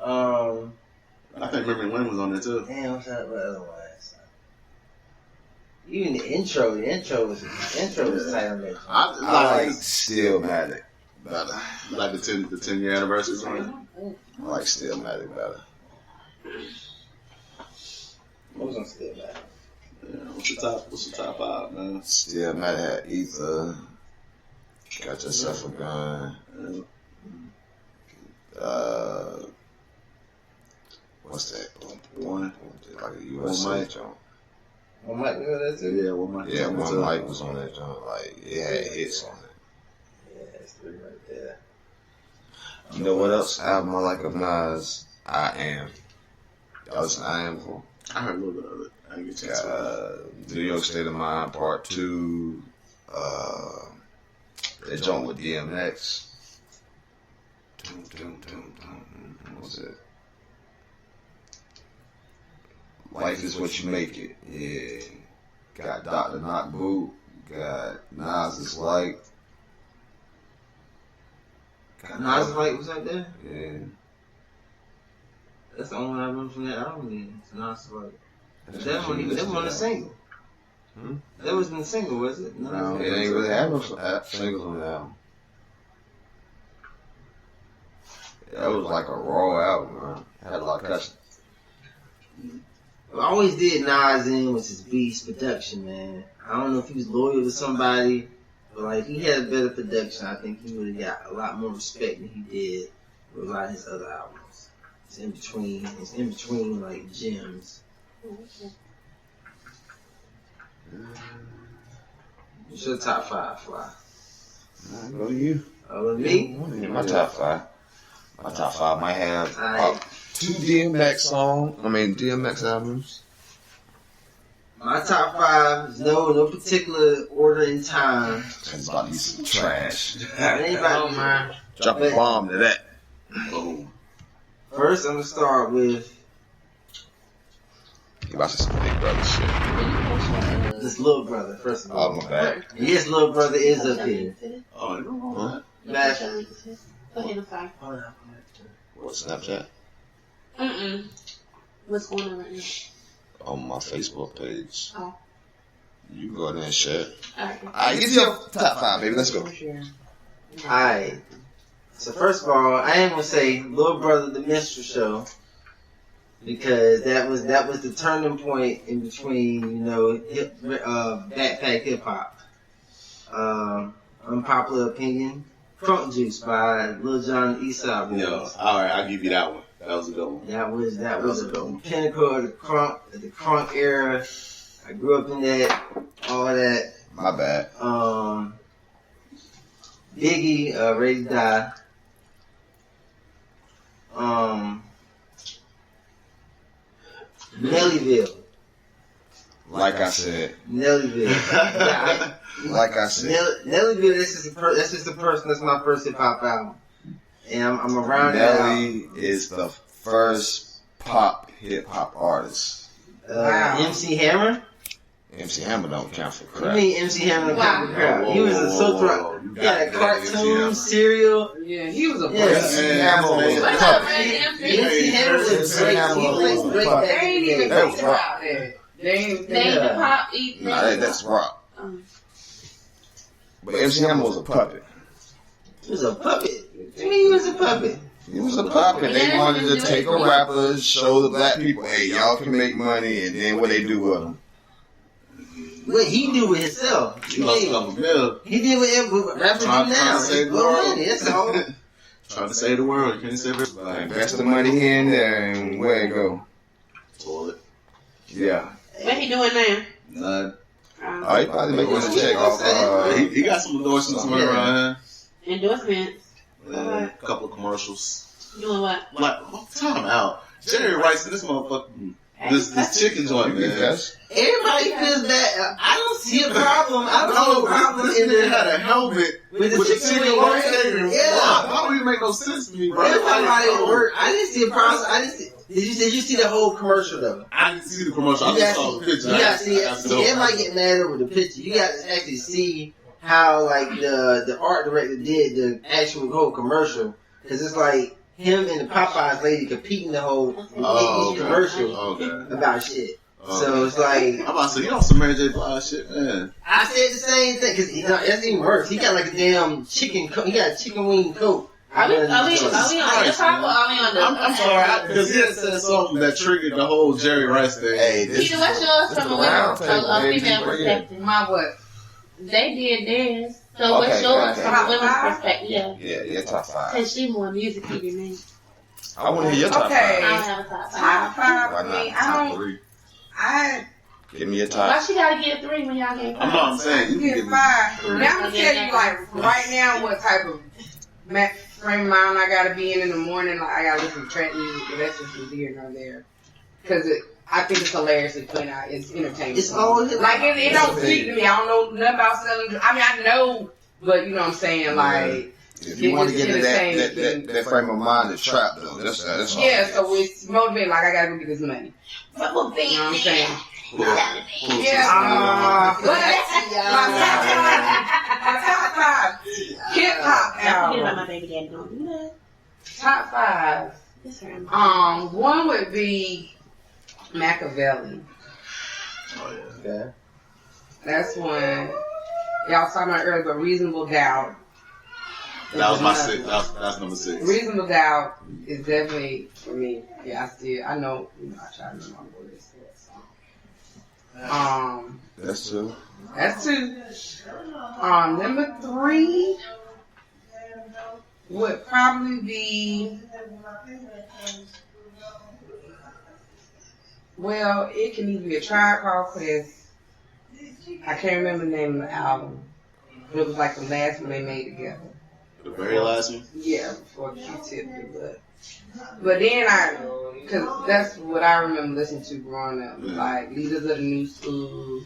Speaker 4: 10. I think Memory Lane was on there too.
Speaker 3: Damn, what's that other one? Even the intro was tight on that.
Speaker 6: I like Stillmatic better.
Speaker 4: Like the 10-year anniversary song.
Speaker 6: I like Stillmatic better.
Speaker 3: What was on Stillmatic?
Speaker 4: Yeah, what's the top 5, man?
Speaker 6: Stillmatic had Ether. Got Yourself a Gun. What's that?
Speaker 4: One.
Speaker 6: Like a USA joint.
Speaker 3: One mic was on that too?
Speaker 4: Yeah, one mic.
Speaker 6: Yeah, one mic was on that joint. Like, it had hits on it.
Speaker 3: Yeah, that's 3 right there.
Speaker 6: You know what else album I like of Nas? I Am. Y'all listen to I Am before?
Speaker 4: I heard a little bit of it. I didn't get a chance to
Speaker 6: New York State of Mind Part 2. That joint with DMX. What's it? Life is What You Make It. Yeah. Got Dr. Knock Boot. Got Nas's Light.
Speaker 3: Nas's Light was out there?
Speaker 6: Yeah.
Speaker 3: That's the only one I remember from that album then. It's Nas's Light. That was on the single. That wasn't the single, was it?
Speaker 6: No, it ain't really have no singles on the album. That was like a raw album, man. Had a lot of cussing.
Speaker 3: I always did Nas in with his beats production, man. I don't know if he was loyal to somebody, but like if he had a better production, I think he would have got a lot more respect than he did with a lot of his other albums. It's in between like gems. What's your top 5, Fly?
Speaker 6: Go to you.
Speaker 3: Me?
Speaker 6: My top 5. My top 5 might have 2 DMX albums.
Speaker 3: My top 5 is no particular order in time.
Speaker 6: It's about to be some trash.
Speaker 3: Anybody mind?
Speaker 6: Drop a bomb to that.
Speaker 4: Boom.
Speaker 3: First, I'm gonna start with.
Speaker 6: You about to say some Big Brother shit.
Speaker 3: This Little Brother, first of all.
Speaker 6: Oh, my bad.
Speaker 3: Yes, Little Brother is up here.
Speaker 4: Oh,
Speaker 3: Matt.
Speaker 1: Go ahead, I'm sorry.
Speaker 6: What, Snapchat?
Speaker 1: What's going on right now?
Speaker 6: On my Facebook page.
Speaker 1: Oh.
Speaker 6: You can go there and share.
Speaker 1: Alright.
Speaker 6: Get your top 5, baby. Let's go.
Speaker 3: Alright. So first of all, I am gonna say Little Brother the Minstrel Show. Because that was the turning point in between, backpack hip hop. Unpopular Opinion, Crunk Juice by Lil Jon and Eastside Boys.
Speaker 4: Yo, alright, I'll give you that one. That was a good one.
Speaker 3: That was the pinnacle of the crunk era. I grew up in that, all that.
Speaker 6: My bad.
Speaker 3: Biggie, Ready to Die. Nellyville.
Speaker 6: Like I said.
Speaker 3: Nellyville.
Speaker 6: Like I said.
Speaker 3: Nellyville, that's just the person, that's my first hip hop album. And I'm around
Speaker 6: Nelly is the first pop hip hop artist.
Speaker 3: MC Hammer?
Speaker 6: MC Hammer don't count for
Speaker 3: You
Speaker 6: crap.
Speaker 3: mean MC Hammer don't count for crap? He was a social. He had a cartoon, cereal.
Speaker 5: Yeah, he was a
Speaker 6: MC Hammer was a puppet.
Speaker 3: MC Hammer was great. He was great back
Speaker 5: They ain't
Speaker 3: in the
Speaker 5: even
Speaker 3: day.
Speaker 5: talking about that. They ain't
Speaker 1: Name the pop, eat.
Speaker 6: Nah, that's rock. But MC Hammer was a puppet.
Speaker 3: He was a puppet. What do you mean he was a puppet?
Speaker 6: He was a puppet. They wanted to take a rapper, show the black people, hey, y'all can make money, and then what they do with them.
Speaker 3: What he do with himself?
Speaker 4: He lost a bill.
Speaker 3: He did what rappers do now. It's money. That's all.
Speaker 4: Trying to save the world. You can't save everybody.
Speaker 6: Invest the money here and there, and where it go?
Speaker 4: Toilet.
Speaker 6: Yeah.
Speaker 1: What he doing now?
Speaker 4: None.
Speaker 6: Oh, he probably making a check off.
Speaker 4: He got some endorsements around
Speaker 1: here. Endorsements?
Speaker 4: A couple of commercials.
Speaker 1: Doing what?
Speaker 4: Like, time out. Jerry Rice and this motherfucker. This chicken joint, man.
Speaker 3: Everybody feels that. I don't see a problem. I don't see a problem
Speaker 4: This
Speaker 3: in
Speaker 4: nigga
Speaker 3: the
Speaker 4: had a helmet with the chicken rotating.
Speaker 3: Yeah.
Speaker 4: That don't even make no sense to me, bro.
Speaker 3: Everybody at work. I didn't see a problem. Did you see the whole commercial though?
Speaker 4: I didn't see the commercial. I just saw the picture.
Speaker 3: You got to see. Everybody get mad over the picture. You got to actually see how like the art director did the actual whole commercial, because it's like him and the Popeyes lady competing the whole commercial about shit. So it's like
Speaker 4: I'm about to say, you know some Mary J. Blige shit, man.
Speaker 3: I said the same thing because that's even worse. He got like a damn chicken coat. He got a chicken wing coat.
Speaker 1: Are we on the top or are we on the?
Speaker 4: I'm sorry, because he had said something that triggered the whole Jerry Rice thing.
Speaker 6: Hey,
Speaker 1: Peter, what's yours from a female perspective?
Speaker 5: My what?
Speaker 1: They did theirs. So what's yours from a women's perspective?
Speaker 6: Yeah, top 5.
Speaker 1: Because she more music-y than me.
Speaker 6: I want to hear your top 5.
Speaker 1: I don't have a top 5.
Speaker 5: Top 5
Speaker 6: Why
Speaker 5: for
Speaker 6: not?
Speaker 5: me.
Speaker 6: Top 3. Give me a top.
Speaker 1: Why she gotta get 3 when y'all get 5?
Speaker 4: I'm saying you
Speaker 5: get
Speaker 4: can
Speaker 5: 5. Now I'm gonna tell you like right now what type of frame of mind I gotta be in the morning. Like I gotta listen to trap music, but that's just neither here nor there. Because I think it's hilarious to point out. It's entertainment.
Speaker 3: It's all
Speaker 5: like it don't speak to me. I don't know nothing about selling. I mean, I know, but you know what I'm saying. Like
Speaker 6: if you want to get into that frame of mind, it's trap though. That's all.
Speaker 5: Yeah, so it's motivated. Like I gotta go get this money. You know what I'm saying? Yeah. My top 5 hip hop album.
Speaker 1: My baby daddy don't do that.
Speaker 5: Top 5. One would be Machiavelli.
Speaker 4: Oh yeah.
Speaker 3: Okay.
Speaker 5: That's one. Y'all was talking about earlier, but Reasonable Doubt.
Speaker 4: That was my 6. That's number 6.
Speaker 5: Reasonable Doubt is definitely for me. Yeah, I know. I try to remember what it says.
Speaker 6: That's 2.
Speaker 5: That's 2. Number 3 would probably be. Well, it can either be a Tribe Called Quest. I can't remember the name of the album, but it was like the last one they made together.
Speaker 4: The very last one?
Speaker 5: Yeah, before Q-Tip. But then because that's what I remember listening to growing up. Like Leaders of the New School,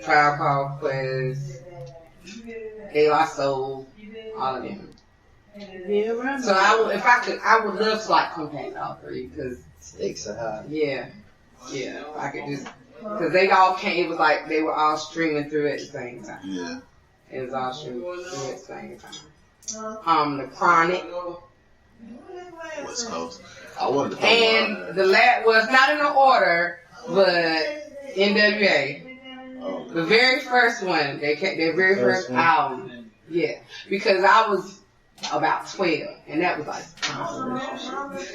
Speaker 5: Tribe Called Quest, De La Soul, all of them. So I would love to like contact all 3 because
Speaker 3: stakes are high.
Speaker 5: Yeah, I could just because they all came. It was like they were all streaming through at the same time.
Speaker 4: Yeah,
Speaker 5: it was all streaming through at the same time. The Chronic.
Speaker 4: West Coast.
Speaker 3: I wanted to
Speaker 5: and the was not in the order, but NWA. The very first one, their very first album. Yeah, because I was about 12, and that was like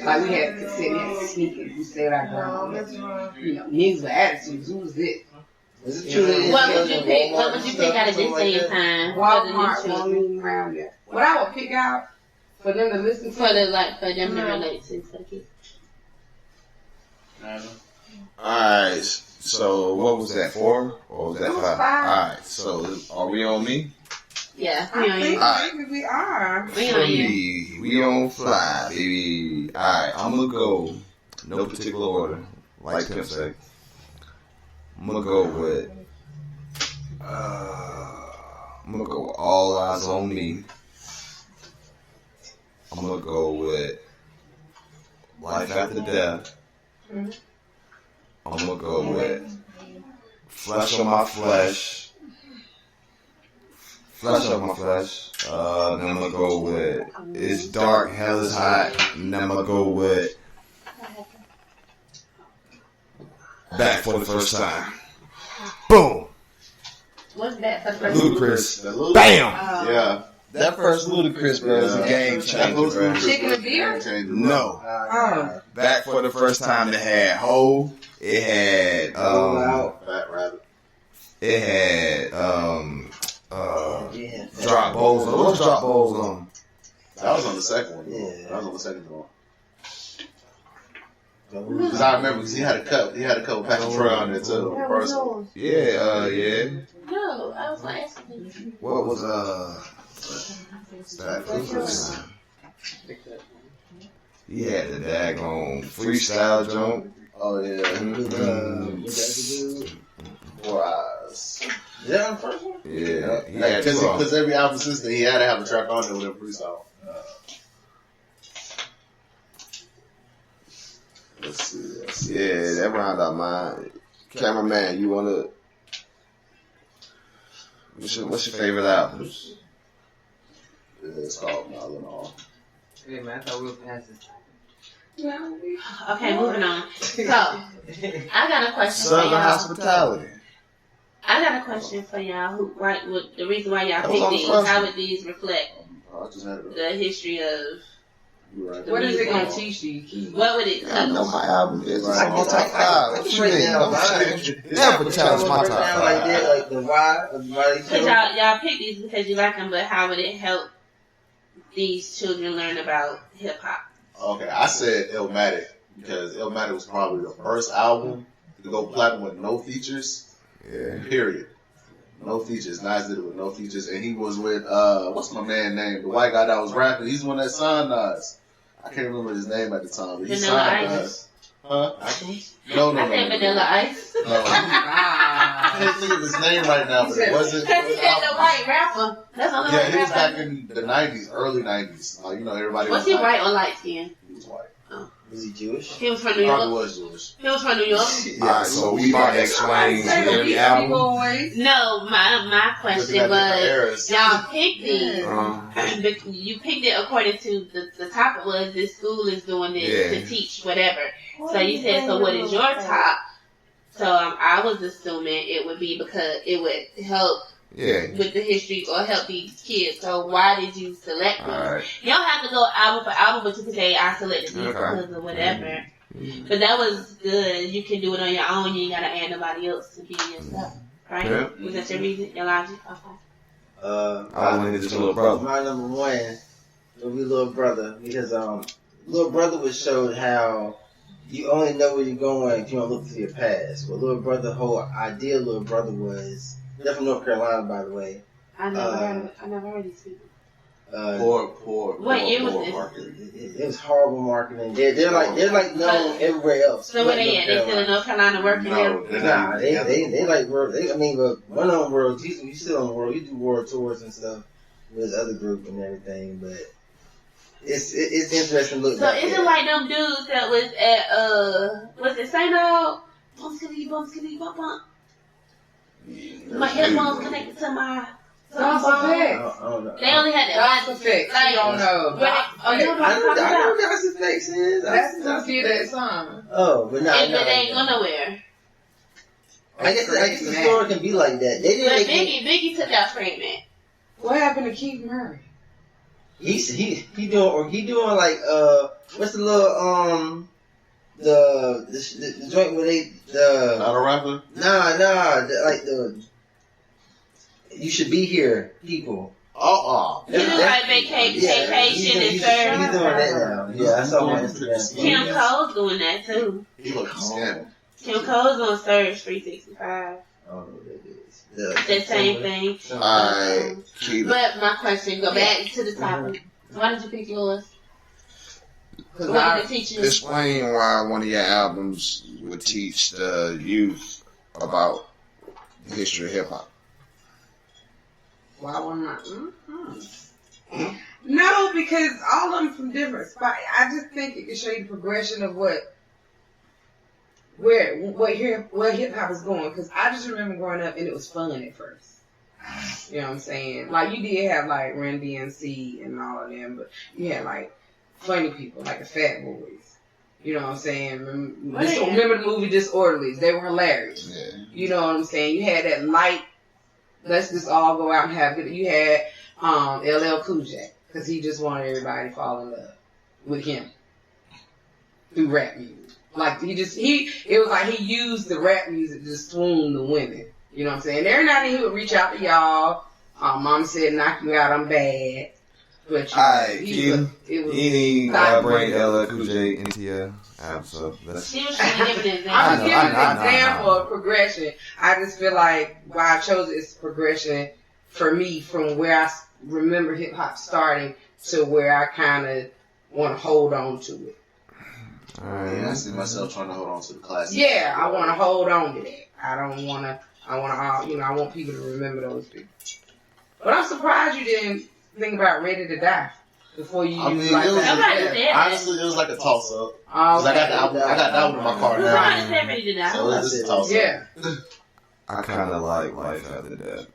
Speaker 5: like we had cassette, we had sneakers, we stayed with our grandma. You know, niggas with attitudes. Who was it?
Speaker 1: What would you pick? What would you pick out of this day and time?
Speaker 5: Walmart won't even around there. What I would pick out for them to listen to,
Speaker 1: for them to relate to for the kids.
Speaker 6: Alright, so what was that, 4 or was that 5? Alright, so are we on me?
Speaker 1: Yeah,
Speaker 5: I think we are.
Speaker 6: We on Fly, baby. Alright, I'm gonna go, no particular order, like Pimp say. I'm gonna go with, All Eyes on Me. I'm gonna go with Life After Death. I'm gonna go with Flesh on My Flesh. Flesh on My Flesh. Then I'm gonna go with It's Dark, Hell is Hot. And then I'm gonna go with Back for the First Time. Boom.
Speaker 1: What's that for the first
Speaker 6: Ludacris. Bam.
Speaker 4: Yeah.
Speaker 6: That first Ludacris, bro, was a game changer, bro.
Speaker 5: Chicken and beer?
Speaker 6: No. Back for the first time, it had Ho. It had
Speaker 4: Fat Rabbit.
Speaker 6: It had Drop Bowls. What was Drop Bowls on?
Speaker 4: That was on the second one. Yeah. That was on the second one. Because I remember, because he had a couple packs of Troy on there too. Personal.
Speaker 6: Yeah, yeah.
Speaker 1: No, I was like asking you.
Speaker 6: What was that? He had the daggone freestyle joint.
Speaker 4: Oh yeah. Four Eyes.
Speaker 3: Is that on the first one?
Speaker 6: Yeah, he had two.
Speaker 4: Because every album since then, he had to have a track on there with a freestyle. Let's see.
Speaker 6: Yeah, that round out mine. Cameraman, you wanna? What's your favorite albums?
Speaker 4: Yeah, it's called Mylanol.
Speaker 3: Yeah, man, I thought we were past this.
Speaker 1: Okay, moving on. So, I got a question for
Speaker 6: Southern
Speaker 1: y'all.
Speaker 6: Hospitality.
Speaker 1: I got a question for y'all. The reason why y'all
Speaker 6: That was
Speaker 1: picked
Speaker 6: on the
Speaker 1: these,
Speaker 6: first
Speaker 1: how
Speaker 6: one.
Speaker 1: would these reflect
Speaker 4: I just had it.
Speaker 1: the history of
Speaker 4: You're right.
Speaker 5: What is it gonna teach you?
Speaker 1: what would it
Speaker 6: I know
Speaker 1: cover?
Speaker 6: my album is. It's
Speaker 3: I
Speaker 6: on my
Speaker 3: can-
Speaker 6: top five. What you mean? Don't never challenge my top
Speaker 3: Like that,
Speaker 6: five.
Speaker 3: like the why of why they
Speaker 1: Because
Speaker 3: show.
Speaker 1: y'all picked these because you like them, but how would it help these children learn about hip hop?
Speaker 4: Okay, I said Illmatic because Illmatic was probably the first album to go platinum with no features.
Speaker 6: Yeah.
Speaker 4: Period. No features. Nas did it with no features, and he was with what's my man name? The white guy that was rapping. He's the one that signed Nas. I can't remember his name at the time, but he
Speaker 1: Vanilla
Speaker 4: signed
Speaker 1: Ice.
Speaker 4: Nas. Huh? No.
Speaker 1: I said Vanilla Ice.
Speaker 4: No. I can't think of his name right now, but it wasn't.
Speaker 1: Because he said the white rapper. That's the only
Speaker 4: Yeah,
Speaker 1: white
Speaker 4: he was
Speaker 1: rapper.
Speaker 4: back in the '90s, early '90s. Everybody.
Speaker 1: Was
Speaker 4: was
Speaker 1: he
Speaker 4: like,
Speaker 1: white or light skinned?
Speaker 4: He was white.
Speaker 3: Was he Jewish?
Speaker 1: He was from New
Speaker 4: Probably
Speaker 1: York.
Speaker 4: was Jewish.
Speaker 1: He was from New York.
Speaker 6: Alright, so we about to explain every album.
Speaker 1: No, my question
Speaker 4: Looking at different
Speaker 1: was
Speaker 4: eras.
Speaker 1: y'all picked these.
Speaker 6: Uh,
Speaker 1: But you picked it according to the topic was this school is doing this
Speaker 6: Yeah.
Speaker 1: to teach whatever. So you said, so what is your top? So I was assuming it would be because it would help
Speaker 6: yeah.
Speaker 1: with the history or help these kids. So why did you select them?
Speaker 6: Alright.
Speaker 1: You don't have to go album for album, but you can say I selected these
Speaker 6: Okay.
Speaker 1: because of whatever. But that was good. You can do it on your own. You ain't gotta add nobody else to be yourself, right?
Speaker 6: Yeah.
Speaker 1: Was that your reason, your logic? Okay.
Speaker 6: I wanted his little brother.
Speaker 3: My number one would be Little Brother because Little Brother was showed how you only know where you're going if you don't look to your past. Well, Little Brother, whole idea of Little Brother was they're from North Carolina, by the way.
Speaker 1: I never heard these people.
Speaker 4: Poor
Speaker 1: What year was this?
Speaker 4: marketing.
Speaker 3: It was horrible marketing. They're like known everywhere else.
Speaker 1: So where they at? They still in North Carolina working there?
Speaker 4: No, they're
Speaker 3: Nah,
Speaker 4: not.
Speaker 3: they like world. But one of them world. You still on world. You do world tours and stuff with this other group and everything. But it's interesting to look
Speaker 1: So
Speaker 3: back
Speaker 1: is
Speaker 3: at.
Speaker 1: it like them dudes that was at was it St. Aug? Bump skitty bump. My headphones connected to my
Speaker 5: That's a
Speaker 3: I
Speaker 5: fact.
Speaker 3: don't know.
Speaker 1: They only had that
Speaker 5: That's a
Speaker 1: one.
Speaker 5: fact. You don't know.
Speaker 1: Oh, you know what I'm talking
Speaker 3: I know
Speaker 1: about?
Speaker 3: that's the fix is.
Speaker 5: That's the kid that song.
Speaker 3: Oh, but not.
Speaker 1: But they ain't go nowhere.
Speaker 3: I guess the story can be like that. They
Speaker 1: But
Speaker 3: didn't make it.
Speaker 1: Biggie took out treatment.
Speaker 5: What happened to Keith Murray?
Speaker 3: He doing like what's the little the joint where they
Speaker 4: Not a rapper?
Speaker 3: like the you should be here people.
Speaker 1: He do like vacation and
Speaker 3: he's
Speaker 1: serve.
Speaker 3: doing that now. Yeah, I saw him on Instagram.
Speaker 1: Kim Cole's doing that too.
Speaker 4: He looked scamming.
Speaker 1: Kim Cole's on Surge 365.
Speaker 3: I don't know what that is.
Speaker 1: The same thing.
Speaker 6: Alright, keep it.
Speaker 1: But my question, go back to the topic. Why did you pick yours?
Speaker 5: Because
Speaker 1: What
Speaker 5: I
Speaker 1: did the teacher?
Speaker 6: Explain why one of your albums would teach the youth about the history of hip hop.
Speaker 5: why wouldn't I? No, because all of them from different spots. I just think it can show you the progression of what hip hop is going. Because I just remember growing up and it was fun at first. You know what I'm saying? Like you did have like Run DMC and all of them, but you had like funny people like the Fat Boys. You know what I'm saying? Remember the movie Disorderlies? They were hilarious.
Speaker 6: Yeah.
Speaker 5: You know what I'm saying? You had that light. Let's just all go out and have good. You had LL Cool J because he just wanted everybody to fall in love with him through rap music. Like it was like he used the rap music to swoon the women. You know what I'm saying? Every now and then he would reach out to y'all. Mama said, "Knock you out, I'm bad." But
Speaker 6: you ain't bring LL Cool J into your album, so that's.
Speaker 1: She was trying to give an example.
Speaker 5: I'm just giving an example of progression. I just feel like why I chose it is progression for me from where I remember hip hop starting to where I kind of want to hold on to it.
Speaker 4: Yeah, I see myself trying to hold on to the classics.
Speaker 5: Yeah, I want to hold on to that. I don't want to. I want people to remember those people. But I'm surprised you didn't think about Ready to Die before you.
Speaker 4: I mean,
Speaker 5: like
Speaker 4: it was
Speaker 1: that.
Speaker 4: honestly, it was like a toss up.
Speaker 5: Okay.
Speaker 4: I got that one in my car now.
Speaker 1: Somebody said Ready to Die.
Speaker 4: So it was just a toss up.
Speaker 5: Yeah.
Speaker 6: I kind of like Life After Death.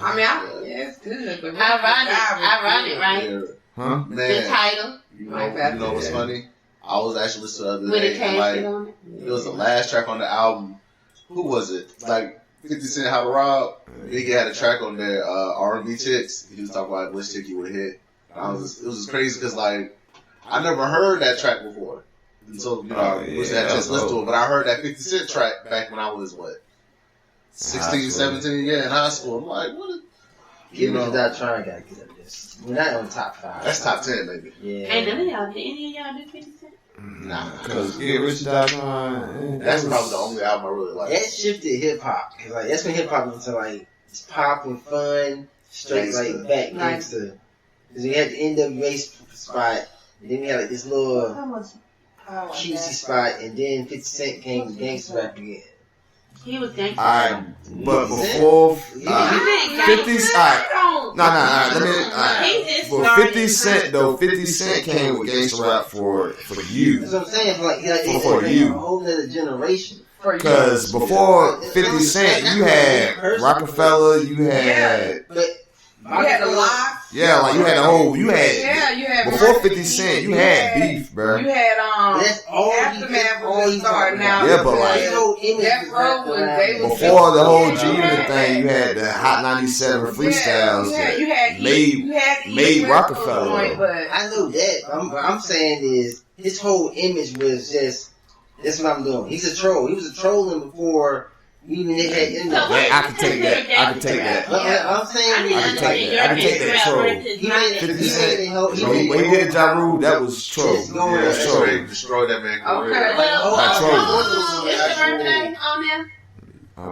Speaker 5: I mean, it's good. But
Speaker 1: Ironic, right?
Speaker 4: Yeah.
Speaker 6: Huh?
Speaker 1: The
Speaker 4: Man,
Speaker 1: title.
Speaker 4: you know what's funny? I was actually listening the other
Speaker 1: With a
Speaker 4: day, and
Speaker 1: casket on it.
Speaker 4: it was the last track on the album. Who was it? Like 50 Cent, How to Rob. Biggie had a track on there, R&B Chicks. He was talking about which chick he would hit. It was just crazy because like I never heard that track before. And so I just listened to it, but I heard that 50 Cent track back when I was 16, 17, in high school. I'm like, what?
Speaker 3: Give me that try, I gotta get up this. We're not on top 5.
Speaker 4: That's top 10, baby.
Speaker 3: Yeah.
Speaker 1: And none of y'all, did any of y'all do 50 Cent?
Speaker 4: Nah,
Speaker 6: Because Get Rich or Die Trying.
Speaker 4: that's probably the only album I really like.
Speaker 3: That shifted hip hop. Like that's when hip hop went to like it's pop and fun, straight
Speaker 4: Gangsta.
Speaker 3: like back gangster. Because we had the NWA spot, and then we had like this little cutesy spot, and then 50 Cent came with gangster rap again.
Speaker 1: He was gangster.
Speaker 6: Alright, but before 50 alright. Nah, let me but 50 Cent though, 50 Cent came with gangster rap for you.
Speaker 3: That's what I'm saying.
Speaker 6: For you.
Speaker 3: A whole nother generation.
Speaker 6: Because before 50 Cent, you had Rockefeller, you had
Speaker 5: You had the Lox.
Speaker 6: yeah, like you had the whole you had
Speaker 5: You had
Speaker 6: before 50 Cent, you had beef, bro.
Speaker 5: You had
Speaker 3: That's all
Speaker 5: Aftermath
Speaker 3: all
Speaker 5: was
Speaker 3: he
Speaker 5: starting
Speaker 3: talking
Speaker 5: out.
Speaker 3: about.
Speaker 6: Yeah, but like
Speaker 5: Death Row was they was
Speaker 6: before the whole G-Unit thing, you had the Hot 97 freestyles that made Rockefeller.
Speaker 3: I know that. What I'm saying is his whole image was just that's what I'm doing. He's a troll. He was a trolling before even they had internet.
Speaker 6: I can take that.
Speaker 3: I'm saying
Speaker 6: I can take that troll.
Speaker 3: He made
Speaker 6: 50 Cent. When he did Ja Rule, that was troll.
Speaker 3: Yeah,
Speaker 6: That's troll.
Speaker 4: Destroyed that man.
Speaker 5: Okay.
Speaker 1: Well, it's your birthday on there.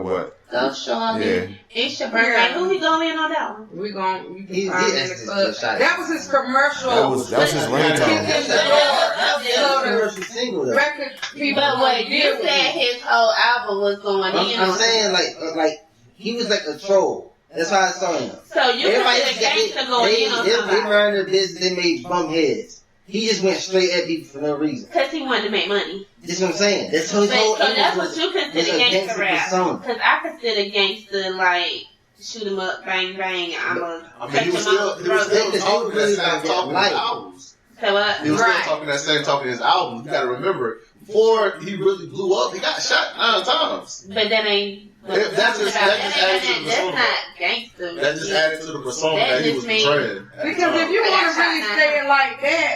Speaker 6: What?
Speaker 1: Go show up.
Speaker 6: Yeah.
Speaker 1: It's your birthday. Who we going in on that one?
Speaker 5: We gon' you
Speaker 3: He
Speaker 5: can find
Speaker 3: did
Speaker 5: in the
Speaker 3: ask
Speaker 5: club.
Speaker 3: this shot.
Speaker 5: That was his commercial.
Speaker 6: That was his ringtone.
Speaker 3: commercial single though.
Speaker 5: Record people.
Speaker 1: But what you said his whole album was going in
Speaker 3: I'm
Speaker 1: on.
Speaker 3: saying like he was like a troll. That's how I saw him.
Speaker 1: So you consider gangster going in on
Speaker 3: they
Speaker 1: somebody.
Speaker 3: learned their business. They made bump heads. He just went straight at people for no reason.
Speaker 1: Because he wanted to make money.
Speaker 3: That's what I'm saying. That's his
Speaker 1: So
Speaker 3: whole
Speaker 1: that's
Speaker 3: image
Speaker 1: what
Speaker 3: was-
Speaker 1: you
Speaker 3: was
Speaker 1: consider
Speaker 3: a
Speaker 1: gangster rap.
Speaker 3: persona.
Speaker 1: Because I consider gangster like shoot 'em up, bang bang.
Speaker 4: I mean, he was still talking that same talk in his albums.
Speaker 1: So what?
Speaker 4: He was still talking that same talk in his album. You gotta remember, before he really blew up, he got shot 9 times.
Speaker 1: But that ain't.
Speaker 4: That just added to the
Speaker 1: That's
Speaker 4: persona.
Speaker 1: not gangster.
Speaker 4: That just added to the persona that he was portraying.
Speaker 5: Because if you want to really say it like that,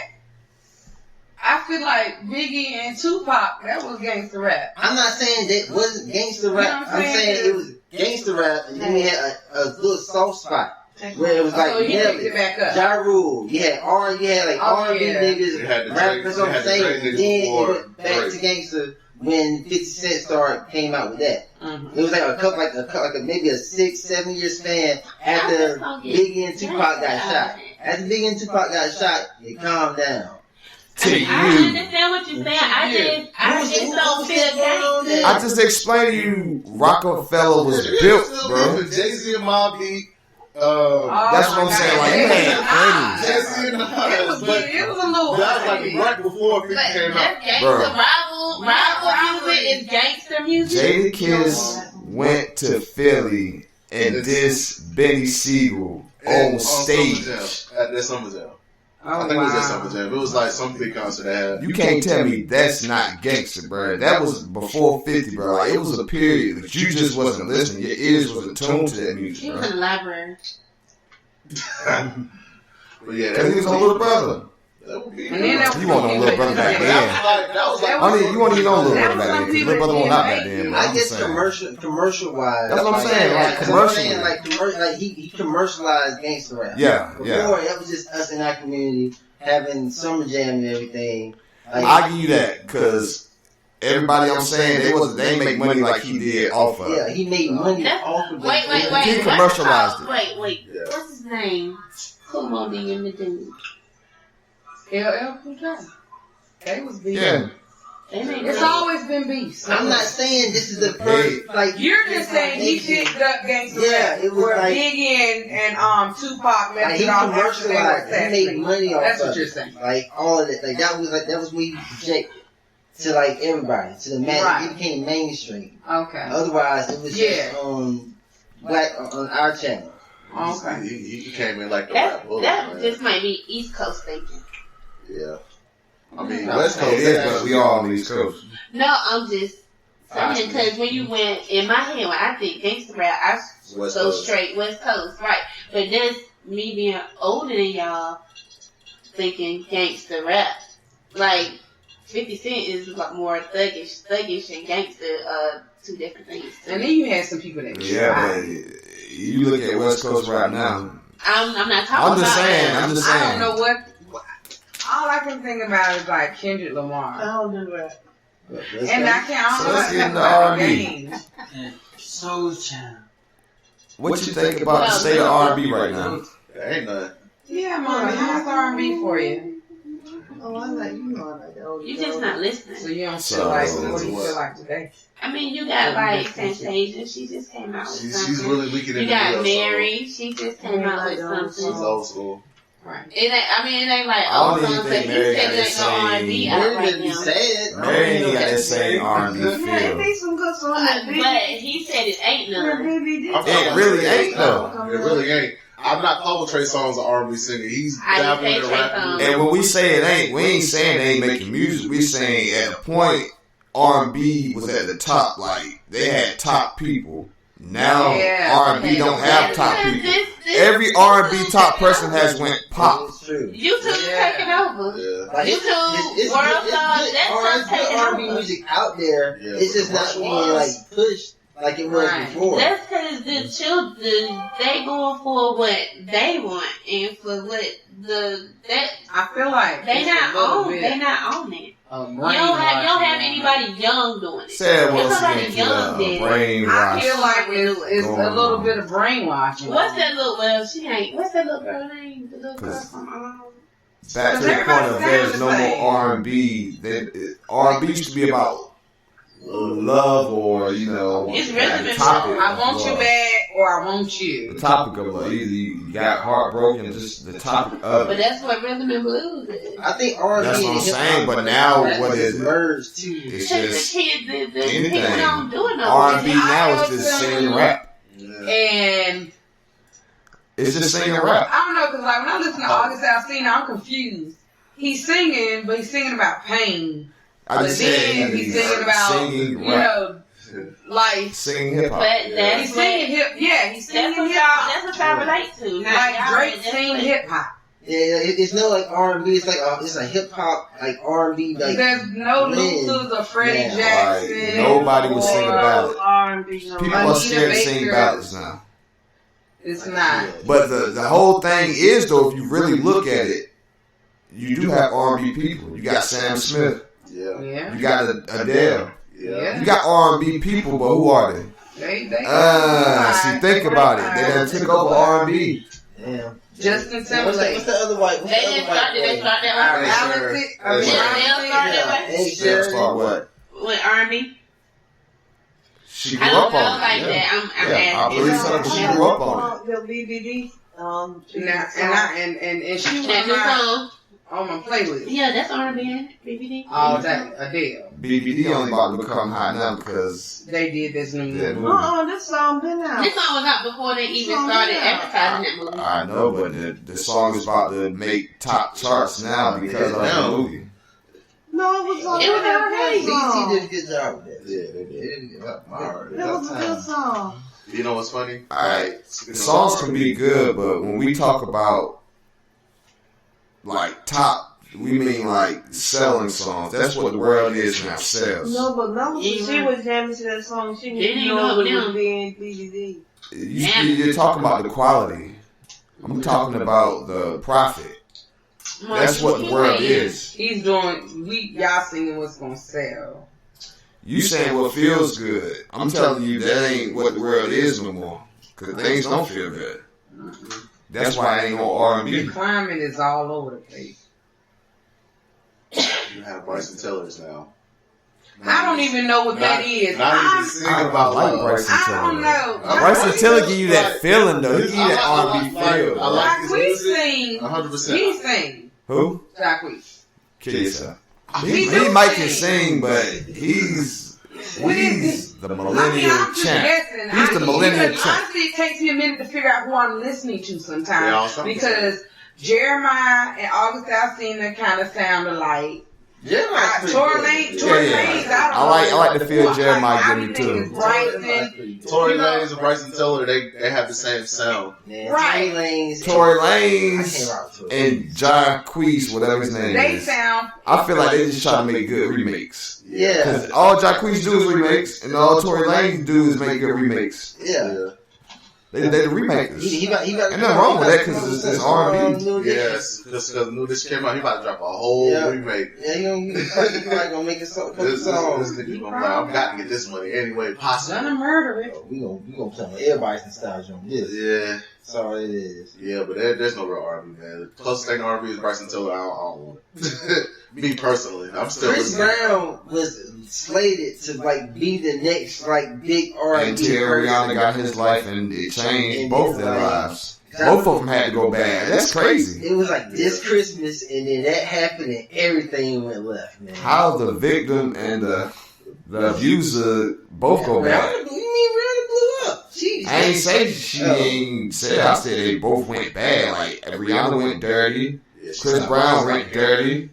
Speaker 5: I feel like Biggie and Tupac, that was gangster rap.
Speaker 3: I'm not saying that wasn't gangster rap.
Speaker 5: You know what I'm
Speaker 3: I'm saying
Speaker 5: saying?
Speaker 3: it was gangster rap, and then we had a little soft spot where it was like
Speaker 5: So you picked it back up.
Speaker 3: Ja Rule. You had R&B
Speaker 5: yeah.
Speaker 3: niggas,
Speaker 4: You had the
Speaker 3: rap.
Speaker 4: Drake-
Speaker 3: That's what
Speaker 4: you
Speaker 3: I'm
Speaker 4: had the
Speaker 3: saying.
Speaker 4: Drake
Speaker 3: Then
Speaker 4: niggas
Speaker 3: it
Speaker 4: before
Speaker 3: went back
Speaker 4: Drake.
Speaker 3: to gangster when 50 Cent came out with that.
Speaker 5: Mm-hmm.
Speaker 3: It was like a couple, maybe a 6-7 year span after Biggie and Tupac got shot. After Biggie and Tupac got shot, it calmed down.
Speaker 6: To you.
Speaker 1: I understand what you're saying. I just don't feel gangster.
Speaker 6: I just explained to you Rockefeller was built, bro.
Speaker 4: Jay-Z and Mobb Deep.
Speaker 6: That's what I'm saying. Like you had plenty.
Speaker 4: Jay-Z and Nas, but
Speaker 5: It was a little.
Speaker 4: that was like right before 50
Speaker 1: But
Speaker 4: came out.
Speaker 1: that's gangster.
Speaker 6: Bro.
Speaker 1: Rival music is gangster music.
Speaker 6: Jadakiss went to Philly and dissed Benny Siegel on stage.
Speaker 4: At that Summer Jam.
Speaker 5: Oh,
Speaker 4: I think it was at Summer Jam. It was like some big concert they had.
Speaker 6: You can't tell me that's not gangster, bro. That was before 50, bro. Like, it was a period that you just wasn't listening. Your ears was attuned to that music,
Speaker 1: He
Speaker 6: bro.
Speaker 1: was in the library.
Speaker 4: But yeah,
Speaker 6: Because he was a little brother.
Speaker 5: And then
Speaker 6: You want no little brother back then. You want to know little brother back then. Little brother won't not back then.
Speaker 3: I guess commercial wise.
Speaker 6: That's what I'm saying. Like commercially.
Speaker 3: Like he commercialized gangster rap.
Speaker 6: Yeah,
Speaker 3: Before that was just us in our community having summer jam and everything. Like,
Speaker 6: I give you that because everybody I'm saying they ain't make money like he did off of.
Speaker 3: Yeah, he made money off of it.
Speaker 1: Wait.
Speaker 6: He commercialized it.
Speaker 1: Wait.
Speaker 6: Yeah.
Speaker 1: What's his name? Come on, the in the dude.
Speaker 5: LL Cool J. They was beef.
Speaker 6: Yeah.
Speaker 5: It's always been beef. So.
Speaker 3: I'm not saying this is the first. Like
Speaker 5: you're just saying he picked up gangster rap.
Speaker 3: Yeah, it was
Speaker 5: where
Speaker 3: like
Speaker 5: Biggie and Tupac left
Speaker 3: he
Speaker 5: it off.
Speaker 3: commercialized. He made money off.
Speaker 5: That's
Speaker 3: of
Speaker 5: what you're
Speaker 3: it.
Speaker 5: saying.
Speaker 3: Like all of it. Like that was when he projected to like everybody to the mass.
Speaker 5: Right.
Speaker 3: It became mainstream.
Speaker 5: Okay.
Speaker 3: Otherwise, it was just black on our channel.
Speaker 5: Okay.
Speaker 4: He came in like the rap bullet,
Speaker 1: that just might be East Coast thinking.
Speaker 4: Yeah. I mean, West Coast,
Speaker 6: but we all on the East Coast.
Speaker 1: No, I'm just saying because when you went in my head, when I think gangster rap, I go straight West Coast, right? But that's me being older than y'all thinking gangster rap. Like 50 Cent is a lot more thuggish and gangster, two different things.
Speaker 5: And then you had some people that
Speaker 6: but you look at West Coast right now.
Speaker 1: I'm not talking
Speaker 6: I'm just
Speaker 1: about
Speaker 6: saying.
Speaker 1: that.
Speaker 6: I'm just saying.
Speaker 5: I don't know what. All I can think about is like Kendrick Lamar.
Speaker 3: I don't know that.
Speaker 5: And I can't.
Speaker 6: So let's get into R&B.
Speaker 8: Soul Child.
Speaker 6: What you think about the state of R&B right now?
Speaker 4: There ain't none.
Speaker 5: Yeah, Mama, how's R&B for you?
Speaker 3: Oh, I like you.
Speaker 1: You just not listening.
Speaker 5: So you don't feel like what do you feel like today?
Speaker 1: I mean, you got like Fantasia. She just came out with something.
Speaker 4: She's really weak in the
Speaker 1: You got
Speaker 4: video,
Speaker 1: Mary. She just came out with something.
Speaker 4: She's old school.
Speaker 5: Right.
Speaker 1: It ain't like
Speaker 6: I don't
Speaker 1: old
Speaker 6: even
Speaker 1: songs
Speaker 6: think
Speaker 1: that you
Speaker 6: Mary
Speaker 1: said
Speaker 6: got
Speaker 1: like
Speaker 6: the
Speaker 1: no R&B
Speaker 6: same.
Speaker 1: out right now.
Speaker 6: Mary ain't got that same R&B feel.
Speaker 8: Some good songs.
Speaker 1: But he said it ain't none.
Speaker 6: It really ain't though.
Speaker 4: It really ain't. I'm not calling Trey Songz an R&B singer. He's
Speaker 1: I
Speaker 4: dabbling in
Speaker 1: didn't
Speaker 4: the
Speaker 1: say
Speaker 4: rap
Speaker 1: Trey
Speaker 4: music.
Speaker 6: And when we say it ain't, we ain't saying they ain't making music. We saying at a point R&B was at the top. Like they had top people. Now R&B don't have top people. Every R&B top person has went pop.
Speaker 1: YouTube's taking over.
Speaker 4: Yeah.
Speaker 1: YouTube, World Star, that's what's taking
Speaker 3: R&B
Speaker 1: over.
Speaker 3: music out there.
Speaker 4: Yeah,
Speaker 3: It's just not being like pushed like it was before.
Speaker 1: That's because the children, they going for what they want and for what
Speaker 5: I feel like
Speaker 1: they not on it. You don't have anybody young doing it.
Speaker 6: Said
Speaker 1: There's
Speaker 6: once
Speaker 1: somebody
Speaker 6: again,
Speaker 1: young did.
Speaker 6: brainwash.
Speaker 5: I feel like it's a little bit of brainwashing.
Speaker 1: What's that little? Well, she ain't. What's that little girl name? The little girl from.
Speaker 6: Back to the point of there's no more R&B. R&B used to be about love or,
Speaker 1: It's rhythm
Speaker 6: the
Speaker 1: and
Speaker 6: topic.
Speaker 1: soul.
Speaker 5: I want you bad or I want you.
Speaker 6: The topic of love. Either you got heartbroken, just the topic of
Speaker 1: But
Speaker 6: it.
Speaker 1: that's what rhythm and blues is.
Speaker 3: I think R&B
Speaker 6: That's what I'm
Speaker 3: and hip-hop
Speaker 6: saying, but now what is it?
Speaker 3: merged too.
Speaker 6: It's
Speaker 1: Because
Speaker 6: just
Speaker 1: the kids, the
Speaker 6: anything.
Speaker 1: people don't do it no
Speaker 6: R&B
Speaker 1: more.
Speaker 6: now is just singing rap.
Speaker 5: And
Speaker 6: It's just singing rap.
Speaker 5: I don't know, because like when I listen to August Alsina, I'm confused. He's singing, but he's singing about pain.
Speaker 6: I just said
Speaker 5: He's singing about,
Speaker 6: singing rap.
Speaker 5: like
Speaker 6: Singing hip hop.
Speaker 1: But
Speaker 5: he's
Speaker 1: that's
Speaker 5: singing hip. Yeah, he's singing hip hop.
Speaker 1: That's what y'all relate to. Now,
Speaker 5: Like
Speaker 1: y'all
Speaker 5: Drake
Speaker 1: that's
Speaker 5: sing
Speaker 1: what-
Speaker 5: hip hop.
Speaker 3: Yeah, it's no like R&B. It's like it's a hip hop like R&B. Like
Speaker 5: There's no
Speaker 3: man.
Speaker 5: Luthers or Freddie
Speaker 3: Yeah.
Speaker 5: Jackson.
Speaker 6: Like, nobody was singing
Speaker 5: or-
Speaker 6: ballad.
Speaker 8: R&B.
Speaker 6: People are scared to sing ballads now.
Speaker 5: It's not.
Speaker 6: But the whole thing is, though, if you really look at it, you do have R&B people. You got Sam Smith.
Speaker 4: Yeah.
Speaker 5: Yeah.
Speaker 6: You got Adele.
Speaker 5: Yeah.
Speaker 6: You got R&B people, but who are they? See, think about it. They done took over R&B.
Speaker 3: damn.
Speaker 5: Justin
Speaker 3: What's
Speaker 5: Timberlake.
Speaker 3: the other white? What's the
Speaker 1: They
Speaker 3: other
Speaker 1: just
Speaker 3: white
Speaker 1: started. They
Speaker 3: boy?
Speaker 1: started that
Speaker 3: Hey,
Speaker 6: They'll start what?
Speaker 1: with R&B.
Speaker 6: She grew
Speaker 1: I don't
Speaker 6: up
Speaker 1: know
Speaker 6: on
Speaker 1: like
Speaker 6: it.
Speaker 1: that. I'm
Speaker 6: Yeah, I
Speaker 1: asking.
Speaker 6: believe so. She grew up on it.
Speaker 8: The BBD.
Speaker 5: And she was
Speaker 1: That new song.
Speaker 5: on my playlist
Speaker 1: Yeah, that's R&B. BBD.
Speaker 5: all day. Adele.
Speaker 6: BBD only about to become hot now because
Speaker 5: They did this new
Speaker 6: that
Speaker 5: movie.
Speaker 6: movie.
Speaker 8: This song been out.
Speaker 1: This song was out before they even started advertising that movie.
Speaker 6: I know, but the song is about to make top charts now because of the movie.
Speaker 8: No, it was on.
Speaker 1: It was already.
Speaker 3: BT did a good job with that.
Speaker 4: Yeah, they did.
Speaker 8: It was a good song.
Speaker 4: You know what's funny?
Speaker 6: Alright, the songs can be good, but when we talk about like top we mean like selling songs. That's what the world is now, sales.
Speaker 8: No, but no, she was jamming to that song. She didn't know it was being DVD.
Speaker 6: You're talking about the quality. I'm talking about the profit. That's what the world is.
Speaker 5: He's doing, y'all singing what's gonna sell.
Speaker 6: You saying what feels good. I'm telling you that ain't what the world is no more. Cause things don't feel good. That's why I ain't no R&B.
Speaker 5: The climate is all over the place.
Speaker 4: You have Bryson Tillers now.
Speaker 5: I don't even know what that is.
Speaker 4: Not even singing about
Speaker 6: like Bryson Tiller.
Speaker 5: I don't know.
Speaker 6: Bryson Tiller give you that feeling though. He give you that R&B feel.
Speaker 4: I like his
Speaker 5: Jacquees
Speaker 4: music.
Speaker 5: sing.
Speaker 4: 100%.
Speaker 5: He sing.
Speaker 6: Who?
Speaker 5: Jacquees.
Speaker 6: Kisa.
Speaker 5: He
Speaker 6: He might can sing, but he's the millennial
Speaker 5: I'm just
Speaker 6: champ.
Speaker 5: guessing.
Speaker 6: He's the millennial
Speaker 5: because
Speaker 6: champ.
Speaker 5: honestly, it takes me a minute to figure out who I'm listening to sometimes.
Speaker 4: Yeah, sometimes.
Speaker 5: Because Jeremiah and August Alsina kind of sound alike.
Speaker 3: Jeremiah's
Speaker 5: Tory Lanez, I
Speaker 6: I like to feel Jeremiah give me too.
Speaker 4: Tory Lanez and Bryson Tiller, they have the same sound.
Speaker 5: Right.
Speaker 6: Tory Lanez and Jacquees, whatever his name
Speaker 5: They
Speaker 6: is.
Speaker 5: sound.
Speaker 6: I feel like they just try to make good remakes.
Speaker 3: Yeah.
Speaker 6: Because all Jacquees do is remakes, and all Tory Lanez do is make good remakes.
Speaker 3: Yeah.
Speaker 6: They the remakers.
Speaker 3: He got
Speaker 6: Ain't nothing wrong with that because it's R&B.
Speaker 4: Yes, because New Dish came out, he about to drop a whole remake.
Speaker 3: Yeah, he probably gonna make a couple
Speaker 4: This
Speaker 3: songs.
Speaker 4: nigga gonna be like, I've got to get this money anyway possible.
Speaker 5: Gonna murder it.
Speaker 3: We gonna play on everybody's nostalgia on this.
Speaker 4: Yeah.
Speaker 3: That's all it is.
Speaker 4: Yeah, but there's no real R&B, man. The closest thing to R&B is Bryson Tiller. I don't want it. Me personally, I'm still
Speaker 3: Chris
Speaker 4: listening.
Speaker 3: Brown was slated to like be the next like big R&B
Speaker 6: Until Rihanna got his life and it changed both their lives. Both of them had to go bad. That's crazy.
Speaker 3: It was like this Christmas, and then that happened, and everything went left, man.
Speaker 6: How the victim and the abuser both go bad.
Speaker 3: You mean Rihanna blew up?
Speaker 6: I ain't say she ain't said. I said they both went bad. Like Rihanna went dirty. Chris Brown went dirty.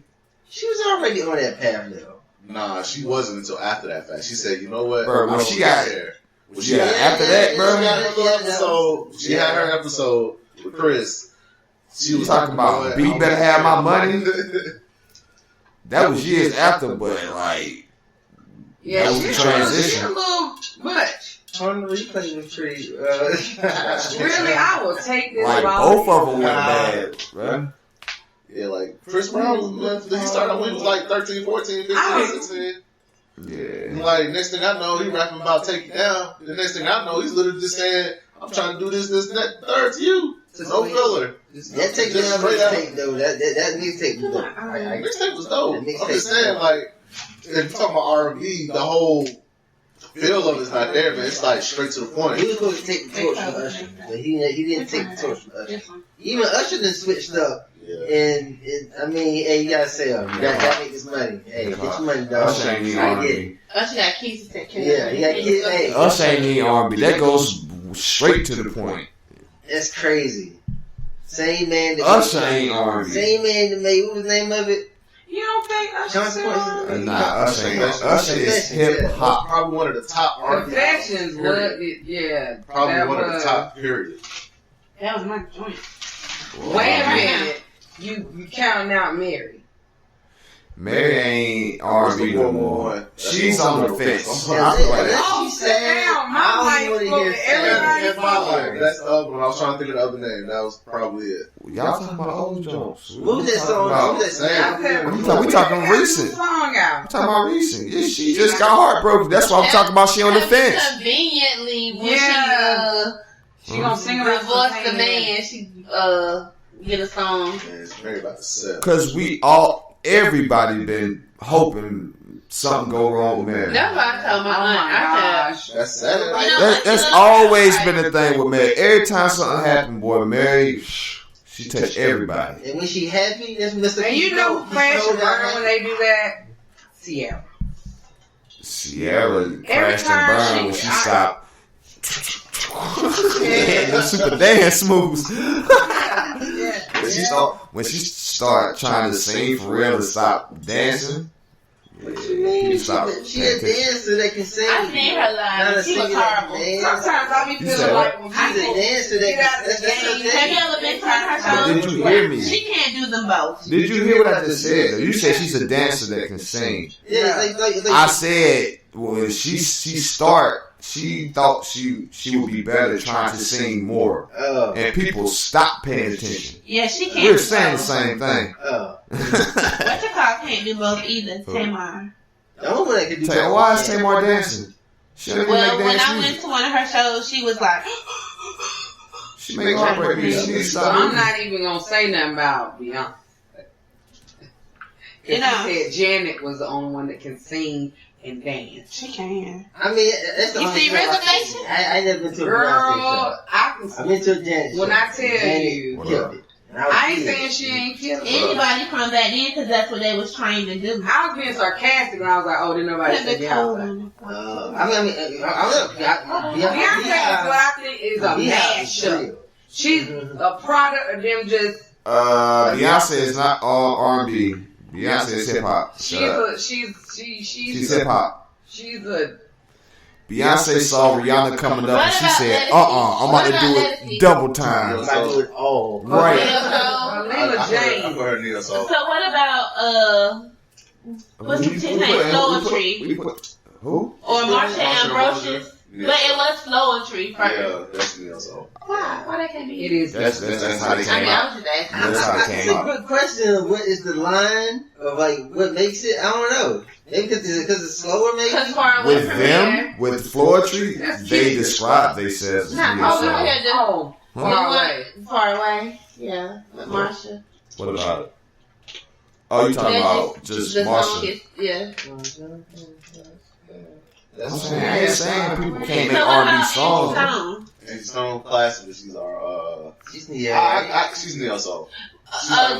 Speaker 3: She was already on that path, though.
Speaker 4: Nah, she wasn't until after that fact. She said, you know what?
Speaker 6: Bro, when she got
Speaker 4: there.
Speaker 6: after that, bro.
Speaker 4: She had her episode with Chris. She was
Speaker 6: talking about, "B better have my money." That was years after, but like,
Speaker 5: Yeah,
Speaker 6: that was
Speaker 5: she's
Speaker 6: a transition.
Speaker 5: a little much.
Speaker 3: On the replay was pretty.
Speaker 5: Really, I will take this.
Speaker 6: Like both of them went bad, bro.
Speaker 4: Yeah, like Chris Brown was, he started when he was like 13, 14, 15, 16.
Speaker 6: Yeah.
Speaker 4: And like, next thing I know, he rapping about take it down. The next thing I know, he's literally just saying, I'm trying to do this, and that, third to you. No filler.
Speaker 3: That take down mixtape though. That mixtape was dope.
Speaker 4: Mixtape was dope. I'm just saying, like, if you're talking about R&B, the whole feel of it's not there, man. It's like straight to the point.
Speaker 3: He was supposed to take the torch from Usher, but he didn't take the torch from Usher. Even Usher done switched up.
Speaker 4: Yeah.
Speaker 3: And I mean, hey, you gotta sell. You gotta make this money. Hey, get your money, dog.
Speaker 6: Usher ain't need R&B.
Speaker 1: Usher got keys to take care of.
Speaker 3: Yeah, he got kids. Hey,
Speaker 6: Usher ain't need R&B. That goes straight to the point.
Speaker 3: that's crazy. Same man.
Speaker 6: Usher ain't R&B.
Speaker 3: Same man that made, what was the name of it?
Speaker 5: You don't think Usher's
Speaker 3: Consequences.
Speaker 6: Nah, Usher ain't. Usher is hip hop.
Speaker 4: Probably one of the top R&B.
Speaker 5: Confessions? What? Yeah.
Speaker 4: Probably
Speaker 5: that
Speaker 4: one of the
Speaker 5: was-
Speaker 4: top, period.
Speaker 1: That was my joint.
Speaker 5: Wait a minute. You counting out Mary?
Speaker 6: Mary ain't R&B no more. She's on the fence. I
Speaker 3: Yeah,
Speaker 6: feel like
Speaker 3: unless
Speaker 6: that.
Speaker 3: she sad,
Speaker 5: Damn, my
Speaker 3: I don't
Speaker 5: life
Speaker 3: want to
Speaker 5: for
Speaker 3: hear
Speaker 5: everybody.
Speaker 4: In my life, that's the other one. I was trying to think of the other name. That was probably it.
Speaker 6: Y'all talking about old jokes.
Speaker 3: What was that song? What was that song?
Speaker 6: We talking recent.
Speaker 5: Song out.
Speaker 6: I'm talking about recent. Yeah, she just got heartbroken. That's why I'm talking about she on the fence.
Speaker 1: Conveniently, when
Speaker 5: She gonna sing
Speaker 1: she
Speaker 5: about
Speaker 1: divorced the
Speaker 5: something.
Speaker 1: man, she get a song.
Speaker 4: Man, it's very about to sell.
Speaker 6: Cause everybody been hoping something go wrong with Mary.
Speaker 1: That's why I told my
Speaker 5: Oh
Speaker 1: aunt.
Speaker 5: my
Speaker 1: I
Speaker 5: gosh.
Speaker 4: That's sad.
Speaker 6: That's always been the thing with Mary. Every time something happened, boy, Mary, she touched everybody.
Speaker 3: And when she happy, that's Mr.
Speaker 5: And you know who crash and burn when they do that? Sierra.
Speaker 6: Sierra crashed and burned when she stopped. The super dance moves. When she started trying to sing for real and stop dancing.
Speaker 3: What you mean? She a dancer that can sing.
Speaker 1: I seen her live.
Speaker 3: Not a
Speaker 1: She was
Speaker 3: singer that
Speaker 1: horrible.
Speaker 3: can dance.
Speaker 5: Sometimes I be
Speaker 6: You
Speaker 5: feeling
Speaker 6: said
Speaker 5: like when
Speaker 3: She's a
Speaker 5: people
Speaker 3: dancer that
Speaker 5: get out of
Speaker 3: that's
Speaker 5: the
Speaker 3: her
Speaker 5: game.
Speaker 3: thing.
Speaker 1: Have you ever been to her
Speaker 6: But
Speaker 1: show?
Speaker 6: did you hear me?
Speaker 1: She can't do
Speaker 8: them both.
Speaker 6: Did you hear what I just said? Though? You said she's a dancer that can sing.
Speaker 3: Yeah,
Speaker 6: I said when she she thought she would be better trying to sing more, and people stopped paying attention.
Speaker 1: Yeah, she can't.
Speaker 6: We're saying the same thing.
Speaker 1: What you call can't do both either. Tamar.
Speaker 3: The only one that can do that.
Speaker 6: Why is Tamar dancing?
Speaker 1: Well, when I went to one of her shows, she was like,
Speaker 6: she made heartbreak music.
Speaker 5: I'm not even gonna say nothing about Beyonce. You said Janet was the only one that can sing and dance.
Speaker 1: She can.
Speaker 3: I mean, that's the
Speaker 1: you
Speaker 3: only
Speaker 1: see Reservation?
Speaker 3: I never been to a
Speaker 5: Girl,
Speaker 3: Beyonce show.
Speaker 5: I can see.
Speaker 3: I've been to a Janet show.
Speaker 5: When I tell you,
Speaker 3: killed it.
Speaker 5: I ain't saying she ain't killed it.
Speaker 1: Anybody from back then, because that's what they was trying to do.
Speaker 5: I was being sarcastic when I was like, oh, didn't nobody say Beyonce. Beyonce is what I think is a mashup. She's a product of them just.
Speaker 6: Beyonce is not all R&B. Beyonce is hip hop.
Speaker 5: She's
Speaker 6: hip hop.
Speaker 5: She's a.
Speaker 6: Beyonce saw Rihanna coming up and she said, I'm about to do it double time.
Speaker 3: I'm about to do it all.
Speaker 6: Right.
Speaker 5: Lila Jane.
Speaker 4: I've heard Neo Soul.
Speaker 1: So what about, what's the chick name? Poetry.
Speaker 6: Who?
Speaker 1: Or Marsha Ambrosius.
Speaker 4: Yeah.
Speaker 1: But it was Poetry first.
Speaker 4: Yeah, that's Neo Soul.
Speaker 1: Why that can't be?
Speaker 5: It is.
Speaker 6: That's how they came
Speaker 1: I
Speaker 6: out.
Speaker 1: was just asking.
Speaker 6: That's how it
Speaker 3: That's
Speaker 6: came
Speaker 3: a
Speaker 6: out.
Speaker 3: good question of what is the line of like what makes it. I don't know. Maybe because it's slower, maybe.
Speaker 6: With them, with Floetry, they describe themselves as
Speaker 1: Not
Speaker 6: Neo Soul.
Speaker 5: Far away.
Speaker 1: Far away. Yeah, with Marsha.
Speaker 6: What about it? Oh, you talking about just Marsha?
Speaker 1: Yeah.
Speaker 6: I'm saying, I ain't saying people can't make R&B songs.
Speaker 4: And Stone classic, she's our
Speaker 3: She's
Speaker 4: she's Neo Soul.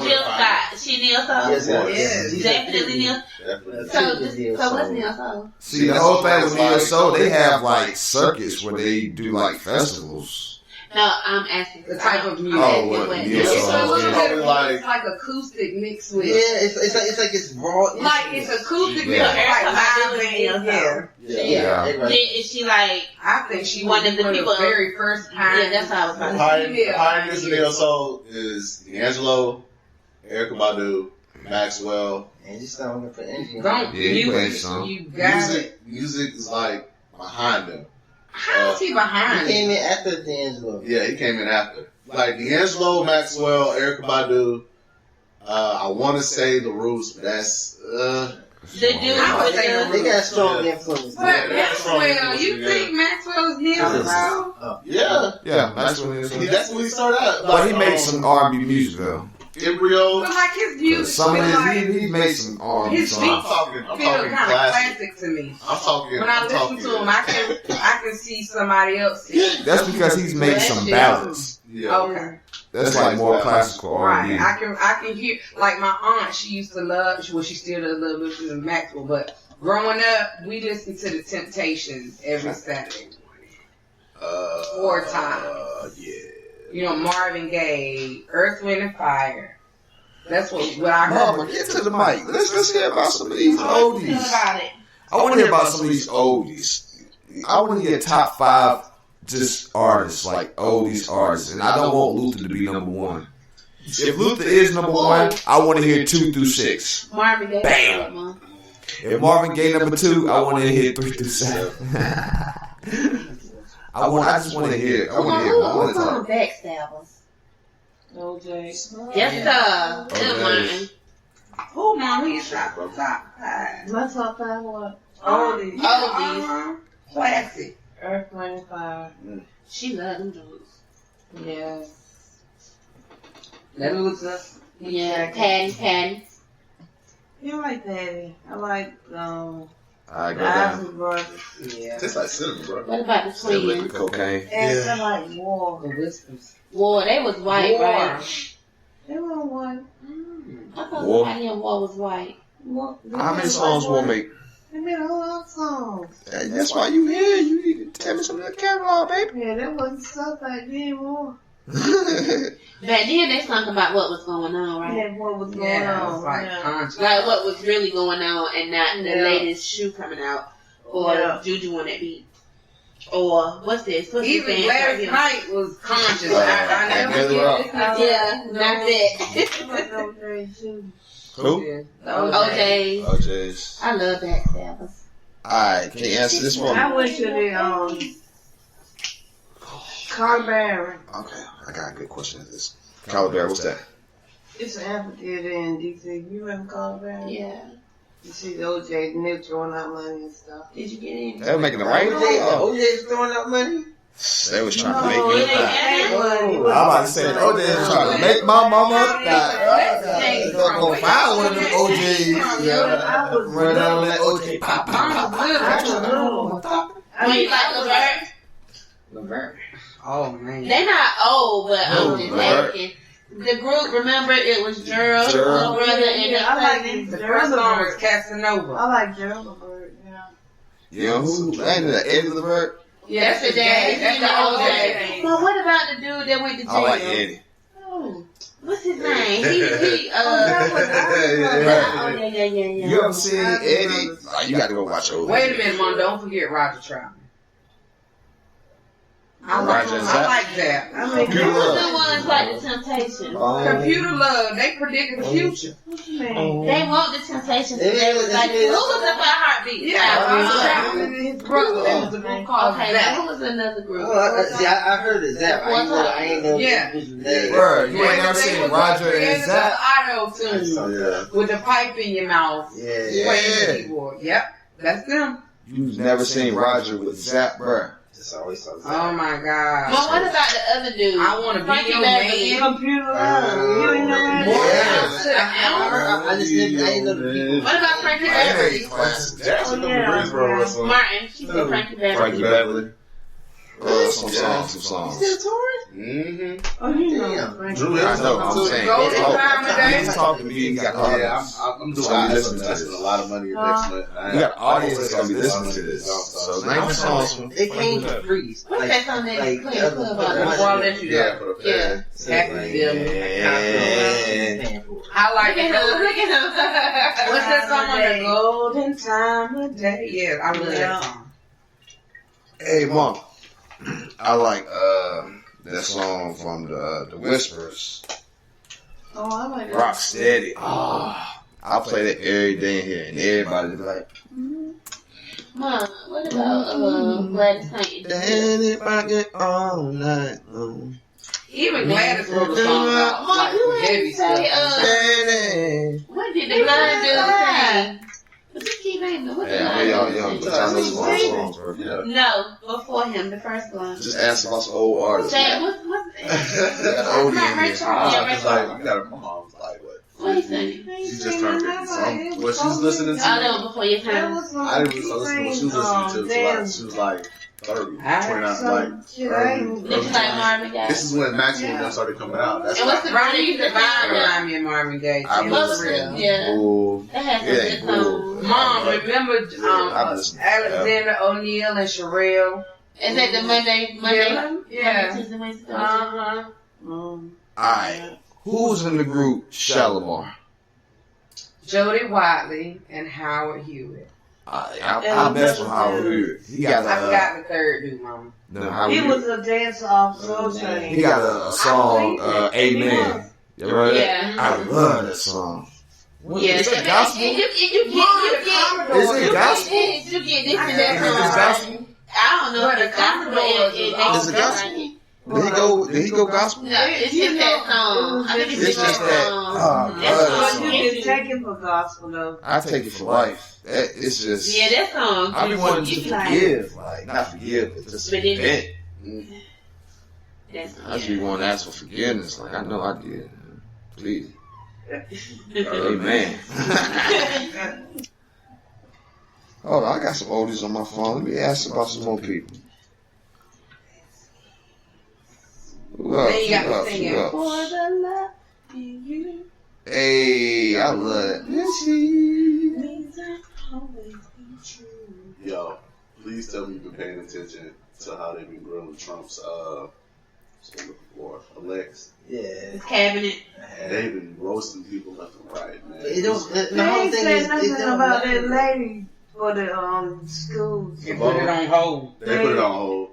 Speaker 1: Jill Scott. She Neo Soul?
Speaker 3: Yes.
Speaker 1: Definitely Neo. So what's Neo Soul?
Speaker 6: See, the whole thing with Neo Soul, they have like circuits where they do like festivals.
Speaker 1: No, I'm asking
Speaker 5: the type of music.
Speaker 6: Oh, what? Neo Soul.
Speaker 5: It's like acoustic mixed with.
Speaker 3: Yeah, it's like it's raw.
Speaker 5: Like it's acoustic mixed
Speaker 1: with
Speaker 3: Yeah.
Speaker 1: Is she like?
Speaker 5: I think she
Speaker 1: one of the people.
Speaker 5: Very first time.
Speaker 1: Yeah, that's how I was about to say.
Speaker 4: Pioneers of Neo Soul is D'Angelo, Erykah Badu, Maxwell.
Speaker 3: And just don't put anything.
Speaker 5: You got it.
Speaker 4: Music is like behind them.
Speaker 5: How is he behind?
Speaker 3: He came in after D'Angelo.
Speaker 4: Yeah, he came in after. Like D'Angelo, Maxwell, Erykah Badu. I want to say the Roots, but that's
Speaker 1: they
Speaker 3: got strong influence.
Speaker 5: But Maxwell, you think Maxwell is Neo Soul?
Speaker 6: Yeah, that's when
Speaker 4: that's when he started out.
Speaker 6: But he made some R&B music though.
Speaker 4: Embryo.
Speaker 5: But like his music,
Speaker 6: some of his, he made some R&B
Speaker 5: his
Speaker 6: songs.
Speaker 5: beats
Speaker 4: I'm
Speaker 5: feel
Speaker 4: talking
Speaker 5: kind of classic to me.
Speaker 4: I'm talking.
Speaker 5: When I listen to him, I can see somebody else.
Speaker 6: That's because he's made some ballads.
Speaker 4: Yeah.
Speaker 5: Okay.
Speaker 6: That's like more classical R&B.
Speaker 5: Right. I can hear, like my aunt, she used to love, well she still does love listening to Maxwell, but growing up, we listened to the Temptations every Saturday morning. 4 times.
Speaker 4: Yeah.
Speaker 5: You know, Marvin Gaye, Earth, Wind and Fire. That's what I heard.
Speaker 6: Mama, get to the mic. Let's hear about some of these oldies. I want to hear about some of these oldies. I want to hear top 5 just artists, like oldies artists, and I don't want Luther to be number 1. If Luther is number 1, I want to hear 2 through 6.
Speaker 1: Marvin Gaye.
Speaker 6: Bam. If Marvin Gaye number 2, I want to hear 3 through 7. I just want to hear. I want to hear.
Speaker 1: Who's on Backstabbers?
Speaker 8: OJ.
Speaker 1: Yes, sir. Good one.
Speaker 5: Who, Mom? He's top 5.
Speaker 8: My top 5 what?
Speaker 1: Oldies.
Speaker 5: Classic.
Speaker 8: Earth, Wind and Fire.
Speaker 1: She loved them dudes.
Speaker 8: Yeah.
Speaker 5: That Luther.
Speaker 1: Yeah. Patty.
Speaker 8: You like Patty. I like
Speaker 6: I go
Speaker 8: the
Speaker 6: down.
Speaker 8: Isley Brothers.
Speaker 5: Yeah.
Speaker 4: Tastes like cinnamon, bro.
Speaker 1: What about the twins?
Speaker 6: Cocaine.
Speaker 8: And I like War.
Speaker 5: The Whispers.
Speaker 1: War. They was white, right?
Speaker 8: They were white.
Speaker 1: I thought
Speaker 6: War.
Speaker 1: somebody in War was white.
Speaker 6: How many songs will make?
Speaker 8: They made a whole lot of songs.
Speaker 6: That's why you here. You need to tell me some of the catalog, baby.
Speaker 8: Yeah, that wasn't stuff like then more.
Speaker 1: Back then they sung about what was going on, right?
Speaker 8: Yeah, what was going
Speaker 5: Yeah,
Speaker 8: on.
Speaker 5: it's like
Speaker 8: Yeah.
Speaker 5: conscious.
Speaker 1: Like what was really going on and not the
Speaker 8: Yeah.
Speaker 1: latest shoe coming out or
Speaker 8: Yeah.
Speaker 1: Juju on that beat. Or what's this? What's
Speaker 5: Even
Speaker 1: this
Speaker 5: last night was conscious. I never
Speaker 1: not that.
Speaker 6: Who?
Speaker 1: OJ's. I love that Sabbath.
Speaker 6: Alright, can you answer this one?
Speaker 8: I went to the Carberry.
Speaker 6: Okay, I got a good question at this. Calabar, what's that?
Speaker 8: It's an amphitheater in D.C. You remember Carberry?
Speaker 1: Yeah.
Speaker 8: You see the OJ and they're throwing out money and stuff.
Speaker 1: Did you get in?
Speaker 6: They were making it right?
Speaker 3: OJ's throwing out money?
Speaker 6: They was trying to make
Speaker 1: it
Speaker 6: me
Speaker 1: ain't
Speaker 6: I'm about to say, OJ is trying to make my mama go find one of them OJs. Run down and let OJ pop.
Speaker 1: When you like
Speaker 5: Levert. Oh man.
Speaker 1: They're not old, but I'm just asking. The group, remember, it was Gerald, little brother, and
Speaker 5: the first song was Casanova.
Speaker 8: I like Gerald Levert,
Speaker 6: Yeah, who? Ain't it Eddie Levert?
Speaker 1: Yeah, that's the dad. That's the old dad. But what about the dude that went to jail?
Speaker 6: I like Eddie.
Speaker 1: Oh, what's his name?
Speaker 6: You ever seen Eddie? Oh, you got to go watch old.
Speaker 5: Wait a minute, Mom. Don't forget Roger Troutman. I like that.
Speaker 1: I mean, who's the ones like the Temptations?
Speaker 5: Computer Love. They predicted the future.
Speaker 1: They want the Temptations. They was like, who was the Heartbeat?
Speaker 5: Yeah, Roger Troutman and his brother. There was a group called
Speaker 1: Okay,
Speaker 5: Zap.
Speaker 1: who was another group?
Speaker 3: I heard it, Zap. I ain't know.
Speaker 5: Yeah.
Speaker 6: Bro, you ain't never seen Roger and Zap?
Speaker 5: Auto-tune with the pipe in your mouth.
Speaker 3: Yeah.
Speaker 5: Playing the keyboard. Yep, that's them.
Speaker 6: You've never seen Roger with Zap, bro.
Speaker 5: Oh my God.
Speaker 1: But what about the other dude?
Speaker 5: I want to be your man.
Speaker 8: Computer Love. You ain't know that?
Speaker 3: I just didn't know the people.
Speaker 1: What about Frankie Beverly?
Speaker 4: Jackson from Greensboro or something.
Speaker 1: Martin, she said Frankie Beverly.
Speaker 6: Frankie Beverly. Some songs.
Speaker 4: Mm-hmm.
Speaker 8: Oh, you know Frankie.
Speaker 4: Drew,
Speaker 6: I know, I'm saying. He's talking to me. He got
Speaker 4: I'm doing investing a lot of money next month.
Speaker 6: You got audience that's gonna be listening to this. So name the songs.
Speaker 3: It came to freeze.
Speaker 1: What's that song that you play in the club
Speaker 5: Before I
Speaker 1: about?
Speaker 5: let you
Speaker 4: Yeah,
Speaker 5: go.
Speaker 4: for the
Speaker 1: Yeah.
Speaker 5: Happy feeling. I like it. What's that song on the golden time of day? Yeah, I love that song.
Speaker 6: Hey, Mom. I like that song from the Whispers.
Speaker 8: Oh, I like that.
Speaker 6: Rock Steady. I play that every day in here, and everybody be like,
Speaker 1: Mom, what about Gladys Knight?
Speaker 6: Danny Pocket all night long.
Speaker 5: Even Gladys wrote a song about
Speaker 1: Mom,
Speaker 5: like
Speaker 1: you
Speaker 5: heavy
Speaker 1: ain't say,
Speaker 5: stuff.
Speaker 6: Danny.
Speaker 1: what did the blind dude say? But you keep naming what the
Speaker 6: Yeah,
Speaker 1: blind
Speaker 6: y'all
Speaker 1: dude
Speaker 6: young,
Speaker 1: say?
Speaker 6: but y'all know some old songs, bro.
Speaker 1: No, before him, the first one.
Speaker 6: Just ask about some old artists.
Speaker 1: Say, what's
Speaker 6: They got old in
Speaker 1: Ray
Speaker 6: here.
Speaker 1: Charles. Yeah, Ray
Speaker 4: Like,
Speaker 1: Charles.
Speaker 4: you got my mom's like, what?
Speaker 1: What he saying?
Speaker 4: She just turned 50. So what she's listening to.
Speaker 1: I know, before your
Speaker 8: That
Speaker 1: time.
Speaker 8: was
Speaker 4: I didn't really listen to what she was listening to. She was like 30, 29, like
Speaker 8: shit, I
Speaker 4: early.
Speaker 8: ain't-
Speaker 1: Did you like Marvin Gaye?
Speaker 4: This is when Maxwell and them started coming out. That's
Speaker 1: And what's the
Speaker 5: Ronnie
Speaker 1: brother
Speaker 5: used to remind me of Marvin Gaye.
Speaker 6: I
Speaker 5: It
Speaker 1: What
Speaker 5: was
Speaker 1: was
Speaker 5: real.
Speaker 1: the, yeah.
Speaker 6: Ooh.
Speaker 1: That has
Speaker 6: It
Speaker 1: some
Speaker 6: ain't
Speaker 1: good songs.
Speaker 6: cool.
Speaker 5: Mom, remember
Speaker 6: I listen.
Speaker 5: Alexander O'Neal and Sherelle?
Speaker 1: Is that the Monday?
Speaker 5: Yeah.
Speaker 1: Tuesday, Wednesday, Thursday?
Speaker 6: Alright. Who's in the group Shalimar?
Speaker 5: Jody Watley and Howard Hewitt.
Speaker 6: I mess with Howard Hewitt. He got
Speaker 5: I forgot the third dude, Mom.
Speaker 6: no, Howard
Speaker 8: He
Speaker 6: Hewitt.
Speaker 8: was a dancer off Soul Train.
Speaker 6: He got a song, Amen. You ever heard
Speaker 1: Yeah.
Speaker 6: that? I love that song.
Speaker 1: Yeah,
Speaker 6: Is it gospel?
Speaker 1: You get,
Speaker 6: Is it gospel?
Speaker 1: you get this and
Speaker 6: Is
Speaker 1: that
Speaker 6: it
Speaker 1: song.
Speaker 6: gospel?
Speaker 1: I don't know if it's gospel, but
Speaker 6: Is it gospel? Did he go gospel?
Speaker 1: No, it's just that song. I think
Speaker 6: It's
Speaker 1: it's
Speaker 6: just
Speaker 1: that
Speaker 6: that.
Speaker 1: song.
Speaker 6: Oh,
Speaker 1: That's
Speaker 6: God.
Speaker 1: all
Speaker 8: But you can take it for gospel though.
Speaker 6: I take it for life. It's just.
Speaker 1: Yeah, that song.
Speaker 6: I be wanting to
Speaker 1: Like,
Speaker 6: forgive, like not forgive, but just
Speaker 1: But then-
Speaker 6: repent.
Speaker 1: that's-
Speaker 6: I just be wanting to ask for forgiveness. Like I know I did. Please, Amen. Hold on, I got some oldies on my phone. Let me ask about some more people. Who else?
Speaker 5: Then you got
Speaker 6: Who
Speaker 5: to
Speaker 6: else?
Speaker 5: sing
Speaker 6: Who
Speaker 5: it.
Speaker 6: else?
Speaker 1: For the love in you,
Speaker 6: Hey, I love that.
Speaker 1: means I'll always be true.
Speaker 4: Yo, please tell me you've been paying attention to how they've been grilling Trump's Alex.
Speaker 3: Yeah.
Speaker 1: His cabinet.
Speaker 4: They've been roasting people left and right, man.
Speaker 3: It don't, the
Speaker 8: They
Speaker 3: whole
Speaker 8: ain't
Speaker 3: thing
Speaker 8: said
Speaker 3: is, it
Speaker 8: nothing
Speaker 3: don't
Speaker 8: about
Speaker 3: matter.
Speaker 8: that lady for the schools.
Speaker 5: They put it on hold.
Speaker 4: They put it on hold.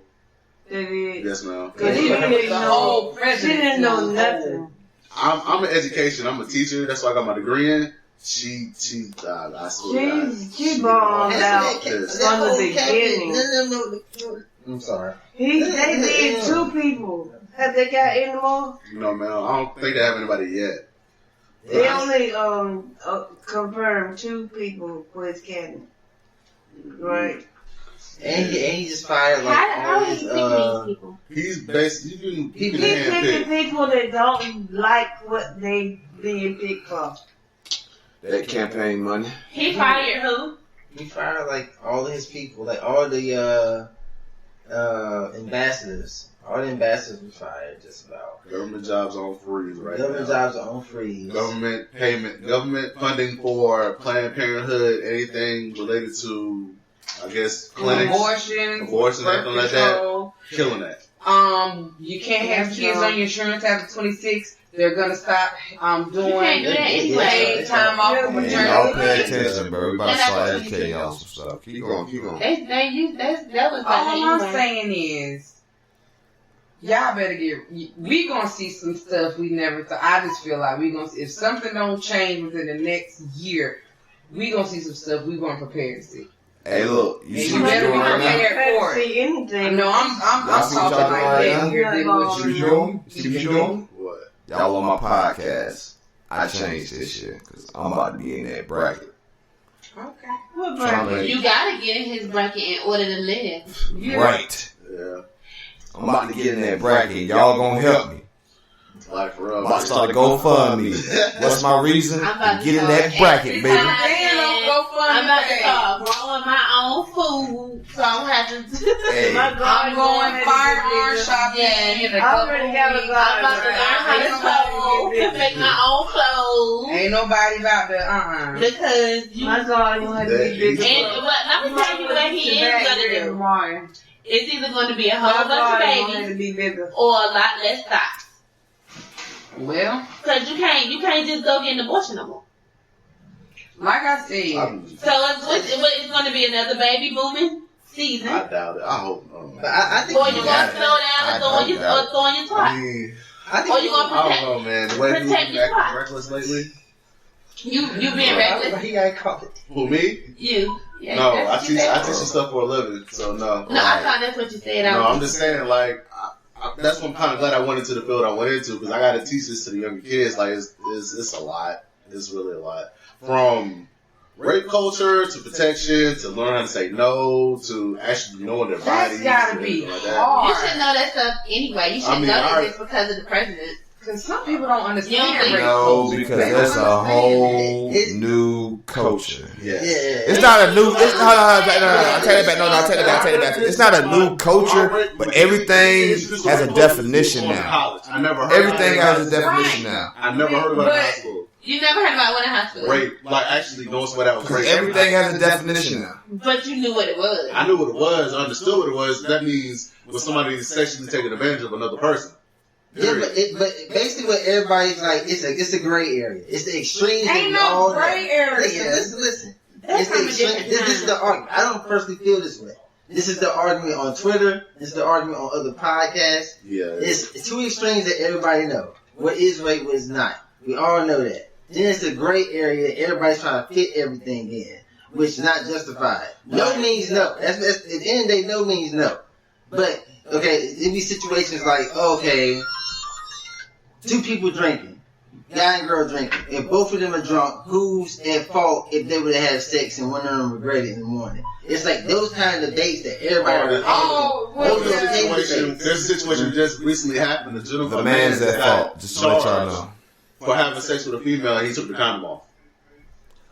Speaker 8: They did.
Speaker 4: Yes, ma'am.
Speaker 8: Cause she didn't
Speaker 5: The
Speaker 8: know.
Speaker 5: whole
Speaker 8: She
Speaker 5: president
Speaker 8: didn't know nothing.
Speaker 4: I'm in education. I'm a teacher. That's why I got my degree in. I swear to God.
Speaker 8: She bombed out
Speaker 3: That
Speaker 8: from the
Speaker 3: whole
Speaker 8: beginning.
Speaker 3: No. I'm sorry.
Speaker 8: They did 2 people. Have they got any more?
Speaker 4: No, man. I don't think they have anybody yet.
Speaker 8: They only confirmed 2 people for his cabinet. Right.
Speaker 3: And he just fired like
Speaker 1: How
Speaker 3: all
Speaker 1: are you
Speaker 3: his
Speaker 1: picking these people?
Speaker 4: He's basically
Speaker 8: He
Speaker 4: been
Speaker 8: picking
Speaker 4: handpicked.
Speaker 8: people that don't like what they being picked for.
Speaker 6: That campaign money.
Speaker 1: He fired who?
Speaker 3: He fired like all of his people, like all the ambassadors. All the ambassadors were fired, just about.
Speaker 4: Government jobs on freeze right
Speaker 3: Government
Speaker 4: now.
Speaker 3: jobs are on freeze.
Speaker 4: Government funding for Planned Parenthood, anything related to, I guess, clinics,
Speaker 5: abortion,
Speaker 4: anything like that, killing that.
Speaker 5: You can't have kids on your insurance after 26. They're gonna stop doing
Speaker 1: You can't do that anyway.
Speaker 5: paid time off from
Speaker 6: Man, y'all pay
Speaker 5: maternity.
Speaker 6: attention, bro. We about to start educating y'all some stuff. Keep going.
Speaker 1: That was
Speaker 5: All I'm
Speaker 1: anyway.
Speaker 5: saying is, y'all better we gonna see some stuff we never thought. I just feel like we gonna see, if something don't change within the next year, we gonna see some stuff we weren't prepared to see.
Speaker 6: Hey, look. You
Speaker 5: And
Speaker 6: see
Speaker 5: you
Speaker 6: what
Speaker 5: better
Speaker 6: you're
Speaker 5: be
Speaker 6: doing right now?
Speaker 5: prepared for it.
Speaker 8: See anything?
Speaker 5: No, I'm
Speaker 6: Y'all see what
Speaker 5: talking
Speaker 6: y'all
Speaker 5: like
Speaker 6: doing right
Speaker 5: that
Speaker 6: now?
Speaker 5: here than what
Speaker 6: See
Speaker 5: you
Speaker 6: what you
Speaker 5: doing.
Speaker 6: doing? See what you doing?
Speaker 4: What?
Speaker 6: Y'all on my podcast. I changed this year because I'm about to be in that bracket.
Speaker 5: Okay.
Speaker 8: What
Speaker 6: Trying
Speaker 8: bracket?
Speaker 6: to-
Speaker 1: You gotta get in his bracket in order to live.
Speaker 6: Right.
Speaker 4: Yeah.
Speaker 6: I'm about to get in that bracket. Y'all gonna help me.
Speaker 4: Like for real.
Speaker 6: I'm about to start a GoFundMe. What's my reason?
Speaker 1: I'm about
Speaker 6: To
Speaker 1: to
Speaker 6: get in
Speaker 1: start
Speaker 6: that bracket,
Speaker 1: every
Speaker 6: baby.
Speaker 1: time
Speaker 5: Man, don't go fund
Speaker 1: I'm about to
Speaker 5: page.
Speaker 1: start growing my own food, so I don't have to.
Speaker 6: Hey,
Speaker 8: My God,
Speaker 5: I'm going firearm shopping
Speaker 1: Yeah.
Speaker 5: in a
Speaker 8: I
Speaker 5: couple
Speaker 8: already got a
Speaker 5: weeks.
Speaker 8: God.
Speaker 1: I'm about to learn how to sew, make my own clothes,
Speaker 5: Ain't nobody about to
Speaker 1: because you.
Speaker 8: My God, you have to be big.
Speaker 1: And but let me tell you what he is gonna do. It's either going to be a whole bunch of
Speaker 8: have
Speaker 1: babies
Speaker 8: to be bigger.
Speaker 1: or a lot less socks.
Speaker 5: Well,
Speaker 1: Cause you can't just go get an abortion no more.
Speaker 5: like I said,
Speaker 1: So it's going to be another baby booming season.
Speaker 4: I doubt it. I hope not.
Speaker 3: But I think
Speaker 1: Or
Speaker 3: he
Speaker 1: you
Speaker 3: got
Speaker 1: gonna
Speaker 3: it.
Speaker 1: slow down and throwing your
Speaker 4: I
Speaker 1: twat.
Speaker 4: mean,
Speaker 3: I think
Speaker 1: Or you gonna
Speaker 4: I
Speaker 1: protect
Speaker 4: don't know, man. The way people
Speaker 1: Protect
Speaker 4: been
Speaker 1: your
Speaker 4: acting
Speaker 1: spot.
Speaker 4: reckless lately.
Speaker 1: you being reckless.
Speaker 3: He got caught.
Speaker 4: Who, me?
Speaker 1: You. Yeah,
Speaker 4: No,
Speaker 1: that's
Speaker 4: I
Speaker 1: what you
Speaker 4: teach
Speaker 1: said.
Speaker 4: stuff for a living, so no.
Speaker 1: No, I thought that's what you said.
Speaker 4: No, I'm just saying, like, that's what I'm kind of glad I went into the field I went into, because I got to teach this to the younger kids. Like, it's a lot. It's really a lot. From rape culture to protection to learn how to say no to actually knowing their bodies.
Speaker 5: that's gotta
Speaker 4: and
Speaker 5: be
Speaker 4: everything like that.
Speaker 1: You
Speaker 5: hard.
Speaker 1: should know that stuff anyway. You should
Speaker 4: I mean,
Speaker 1: know that
Speaker 4: I-
Speaker 1: it's because of the president.
Speaker 5: Because some people don't understand
Speaker 1: You don't think-
Speaker 5: rape
Speaker 6: no,
Speaker 5: culture.
Speaker 6: because
Speaker 5: They
Speaker 6: that's
Speaker 5: don't
Speaker 6: a
Speaker 5: understand.
Speaker 6: whole new culture.
Speaker 4: Yes.
Speaker 3: Yeah.
Speaker 6: It's not a new. It's no. I take it back. No, I take it back. It's not a new culture, but everything has a definition now.
Speaker 4: I never heard
Speaker 6: Everything
Speaker 4: about
Speaker 6: has a definition now.
Speaker 4: I never heard about it in high
Speaker 5: But-
Speaker 4: school.
Speaker 1: You never heard about one in high school.
Speaker 4: Rape, like actually knowing what that was rape.
Speaker 6: Everything has a definition now.
Speaker 1: But you knew what it was.
Speaker 4: I knew what it was, understood what it was. That means when somebody is sexually taking advantage of another person.
Speaker 3: Yeah, but basically what everybody's like, it's a gray area. It's the extremes.
Speaker 5: Ain't
Speaker 3: that we all
Speaker 5: no gray
Speaker 3: know.
Speaker 5: area.
Speaker 3: Listen.
Speaker 1: That's
Speaker 3: It's the
Speaker 1: from a
Speaker 3: extreme.
Speaker 1: different
Speaker 3: This is
Speaker 1: time.
Speaker 3: the argument. I don't personally feel this way. This is the argument on Twitter. This is the argument on other podcasts.
Speaker 4: Yeah.
Speaker 3: It's two extremes that everybody know. What is rape, what is not. We all know that. Then it's the gray area that everybody's trying to fit everything in, which is not justified. No means no. That's at the end of the day, no means no. But, okay, it be situations like, okay, two people drinking, guy and girl drinking. If both of them are drunk, who's at fault if they would have had sex and one of them regret it in the morning? It's like those kind of dates that everybody.
Speaker 4: There's a situation that just recently happened.
Speaker 6: The man's at fault. Just to let y'all know.
Speaker 4: For having sex with a female and he took the condom off.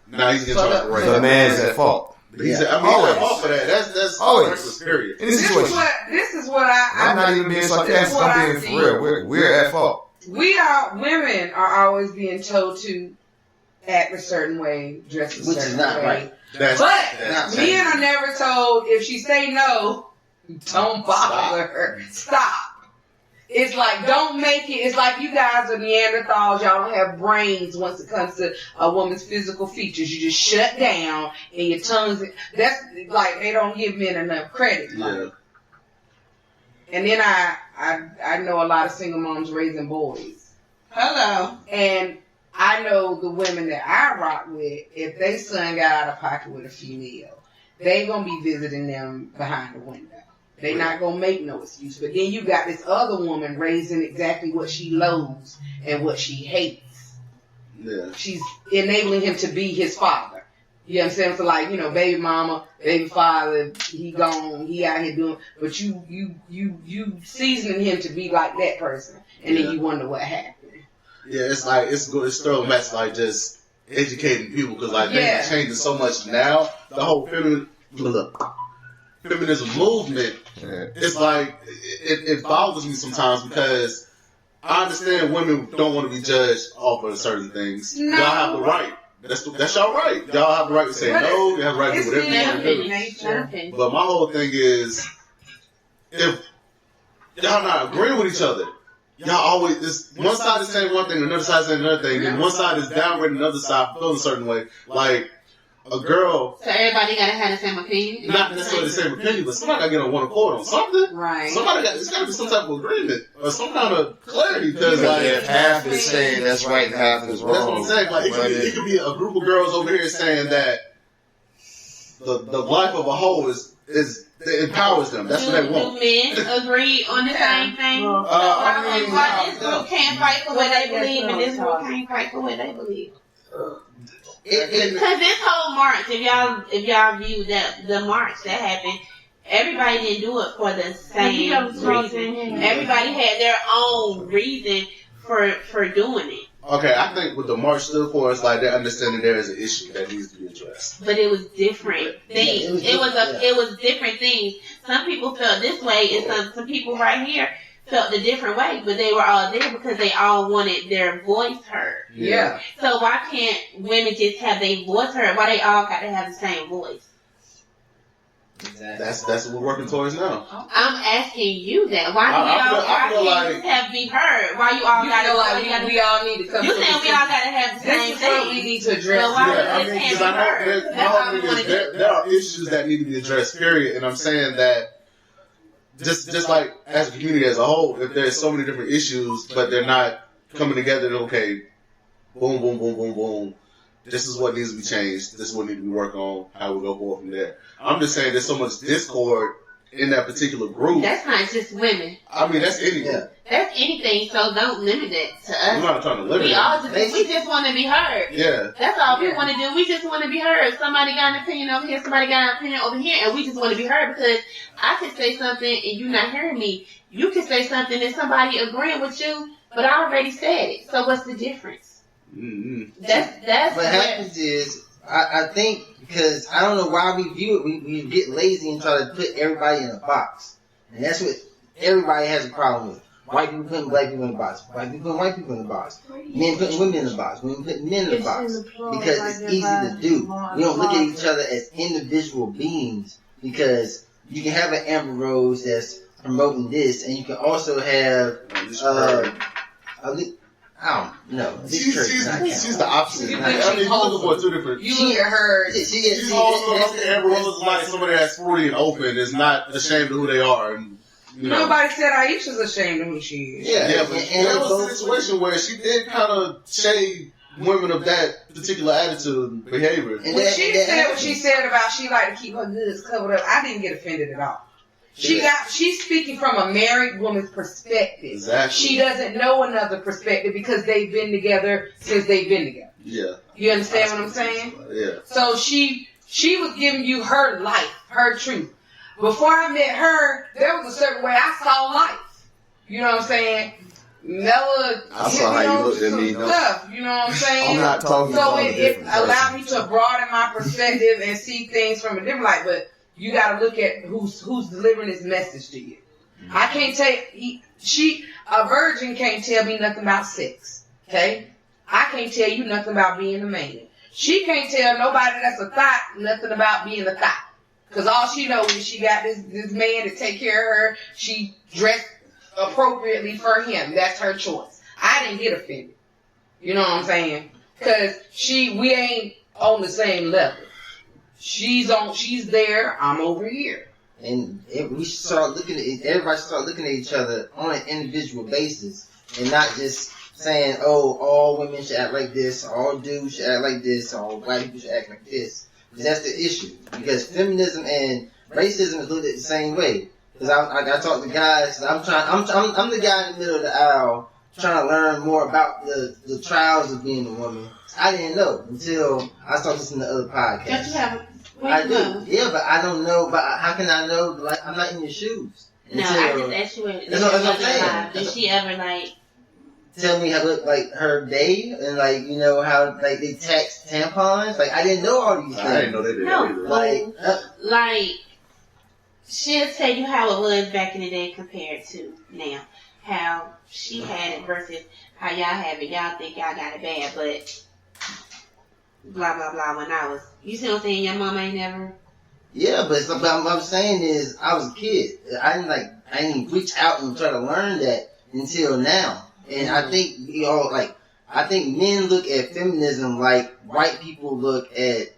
Speaker 4: Now he's getting charged for rape.
Speaker 6: The man's at fault.
Speaker 4: He's at fault for that. That's
Speaker 6: Always.
Speaker 4: reckless, period.
Speaker 6: In this
Speaker 5: This
Speaker 6: situation,
Speaker 5: is what
Speaker 6: I'm not even being sarcastic. I'm being for real. We're at fault.
Speaker 5: Women are always being told to act a certain way, dress a
Speaker 3: Which
Speaker 5: certain
Speaker 3: is not
Speaker 5: way.
Speaker 3: right.
Speaker 5: But men are never told if she say no, don't bother her. Stop. it's like, don't make it, it's like you guys are Neanderthals, y'all don't have brains once it comes to a woman's physical features. You just shut down and your tongue's, that's like, they don't give men enough credit.
Speaker 4: Yeah.
Speaker 5: And then I know a lot of single moms raising boys.
Speaker 1: Hello.
Speaker 5: And I know the women that I rock with, if they son got out of pocket with a female, they gonna be visiting them behind the window. They not gonna make no excuse. But then you got this other woman raising exactly what she loathes and what she hates.
Speaker 4: Yeah.
Speaker 5: She's enabling him to be his father. You know what I'm saying? So like, baby mama, baby father, he gone, he out here doing, but you seasoning him to be like that person, and then you wonder what happened.
Speaker 4: Yeah, it's like it's throwing back to like just educating people because like things are changing so much now. The whole feminism movement, it's like it bothers me sometimes because I understand women don't want to be judged off of certain things. No. Y'all have the right. That's y'all right. Y'all have the right to say no. You have the right to do whatever you want to do. But my whole thing is, if y'all not agreeing with each other, y'all always, one side is saying one thing, another side is saying another thing, and one side is downgrading another side feeling a certain way. Like, a girl...
Speaker 1: So everybody gotta have the same opinion?
Speaker 4: Not necessarily the same opinion, but somebody gotta get on one accord on something.
Speaker 5: Right.
Speaker 4: It's gotta be some type of agreement, or some kind of clarity, because like...
Speaker 6: If half is saying that's right and half is wrong.
Speaker 4: That's what I'm saying. Like, it could be a group of girls over here saying that the life of a hoe is it empowers them. That's what they want.
Speaker 1: Do men agree on the same thing? Why this group can't fight for what they believe, and this group can't fight for what they believe? Because this whole march, if y'all view that the march that happened, everybody didn't do it for the same reason. Everybody had their own reason for doing it.
Speaker 4: Okay, I think with the march still for us, like they're understanding there is an issue that needs to be addressed.
Speaker 1: But it was different things. It was different things. Some people felt this way, and some people right here felt a different way. But they were all there because they all wanted their voice heard.
Speaker 5: Yeah.
Speaker 1: So why can't women just have their voice heard? Why they all got to have the same voice?
Speaker 3: Exactly.
Speaker 4: That's what we're working towards now.
Speaker 1: I'm asking you that. Why can't you just be heard? Why you all got to?
Speaker 5: We all need to come.
Speaker 1: You saying we all got to have the same thing?
Speaker 5: What we need to address.
Speaker 1: So why because
Speaker 4: I know there are issues that need to be addressed. Period. And I'm saying that just like as a community as a whole, if there's so many different issues, but they're not coming together, and okay, boom, boom, boom, boom, boom. This is what needs to be changed. This is what needs to be worked on. How we go forward from there. I'm just saying there's so much discord in that particular group.
Speaker 1: That's not just women.
Speaker 4: I mean, that's anything. Yeah.
Speaker 1: That's anything, so don't limit it to us.
Speaker 4: I'm not trying to limit it.
Speaker 1: We just want to be heard.
Speaker 4: Yeah.
Speaker 1: That's all we want to do. We just want to be heard. Somebody got an opinion over here, somebody got an opinion over here, and we just want to be heard because I could say something and you not hearing me. You could say something and somebody agreeing with you, but I already said it. So what's the difference?
Speaker 4: Mm-hmm.
Speaker 1: That's
Speaker 3: what happens is, I think, because I don't know why we view it, we get lazy and try to put everybody in a box. And that's what everybody has a problem with. White people putting black people in a box. White people putting white people in a box. Men putting women in a box. Women putting men in a box. Because it's easy to do. We don't look at each other as individual beings, because you can have an Amber Rose that's promoting this, and you can also have I don't know. She's
Speaker 4: the opposite. I mean, you looking for two different.
Speaker 5: You look at her.
Speaker 4: She's also Amber Rose is like somebody that's free and open, is not ashamed of who they are. And,
Speaker 5: nobody said Aisha's ashamed of who she is.
Speaker 4: Yeah, but there was a situation where she did kind of shade women of that particular attitude and behavior.
Speaker 5: And when she said what she said about she like to keep her goods covered up, I didn't get offended at all. She's speaking from a married woman's perspective.
Speaker 4: Exactly.
Speaker 5: She doesn't know another perspective because they've been together since they've been together.
Speaker 4: Yeah.
Speaker 5: You understand what I'm saying?
Speaker 4: Yeah.
Speaker 5: So she was giving you her life, her truth. Before I met her, there was a certain way I saw life. You know what I'm saying? Never.
Speaker 6: I saw how you looked at me.
Speaker 5: Stuff, you know what I'm saying?
Speaker 6: I'm not talking
Speaker 5: so
Speaker 6: about
Speaker 5: it allowed me to broaden my perspective and see things from a different light. But you got to look at who's delivering this message to you. I can't tell a virgin can't tell me nothing about sex. Okay, I can't tell you nothing about being a man. She can't tell nobody that's a thought nothing about being a thought. Because all she knows is she got this man to take care of her. She dressed appropriately for him. That's her choice. I didn't get offended. You know what I'm saying? Because we ain't on the same level. She's there, I'm over here.
Speaker 3: And we start everybody start looking at each other on an individual basis and not just saying, oh, all women should act like this, all dudes should act like this, all white people should act like this. Because that's the issue. Because feminism and racism is looked at the same way. Because I talk to guys, I'm the guy in the middle of the aisle trying to learn more about the trials of being a woman. I didn't know until I started listening to other podcasts. I do. Yeah, but I don't know. But how can I know? Like, I'm not in your shoes.
Speaker 1: No, I just asked you did she ever like
Speaker 3: tell me how like her day and like how like they tax tampons? Like I didn't know all these things.
Speaker 4: I didn't know they did.
Speaker 1: No, like she'll tell you how it was back in the day compared to now. How she had it versus how y'all have it. Y'all think y'all got it bad, but blah blah blah. When I was, you see what I'm saying? Your mom ain't never.
Speaker 3: Yeah, but what I'm saying is, I was a kid. I didn't reach out and try to learn that until now. And I think I think men look at feminism like white people look at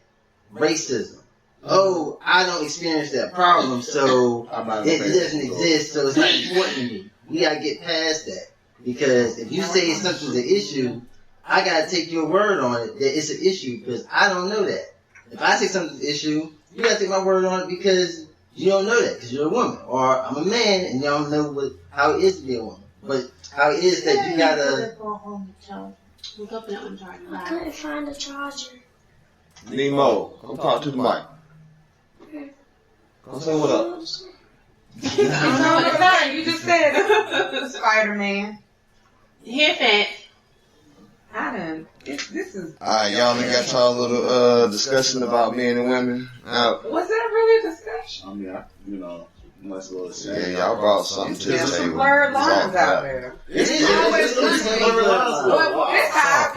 Speaker 3: racism. Oh, I don't experience that problem, so it doesn't exist, so it's not important to me. We gotta get past that. Because if you say something's an issue, I gotta take your word on it that it's an issue, because I don't know that. If I say something's an issue, you gotta take my word on it because you don't know that, because you're a woman. Or I'm a man and you don't know how it is to be a woman. But how it is that you gotta...
Speaker 9: I couldn't find a charger.
Speaker 6: Nemo, come talk to the mic. Come say what up.
Speaker 5: You just said Spider-Man.
Speaker 1: Here, Fat.
Speaker 5: I done. This is.
Speaker 6: Alright, y'all done got y'all little discussion about men and women.
Speaker 5: Was that really a discussion?
Speaker 4: I mean, much as well
Speaker 6: say. Yeah, y'all brought something to the table.
Speaker 5: There's some blurred lines out there.
Speaker 3: It's
Speaker 5: how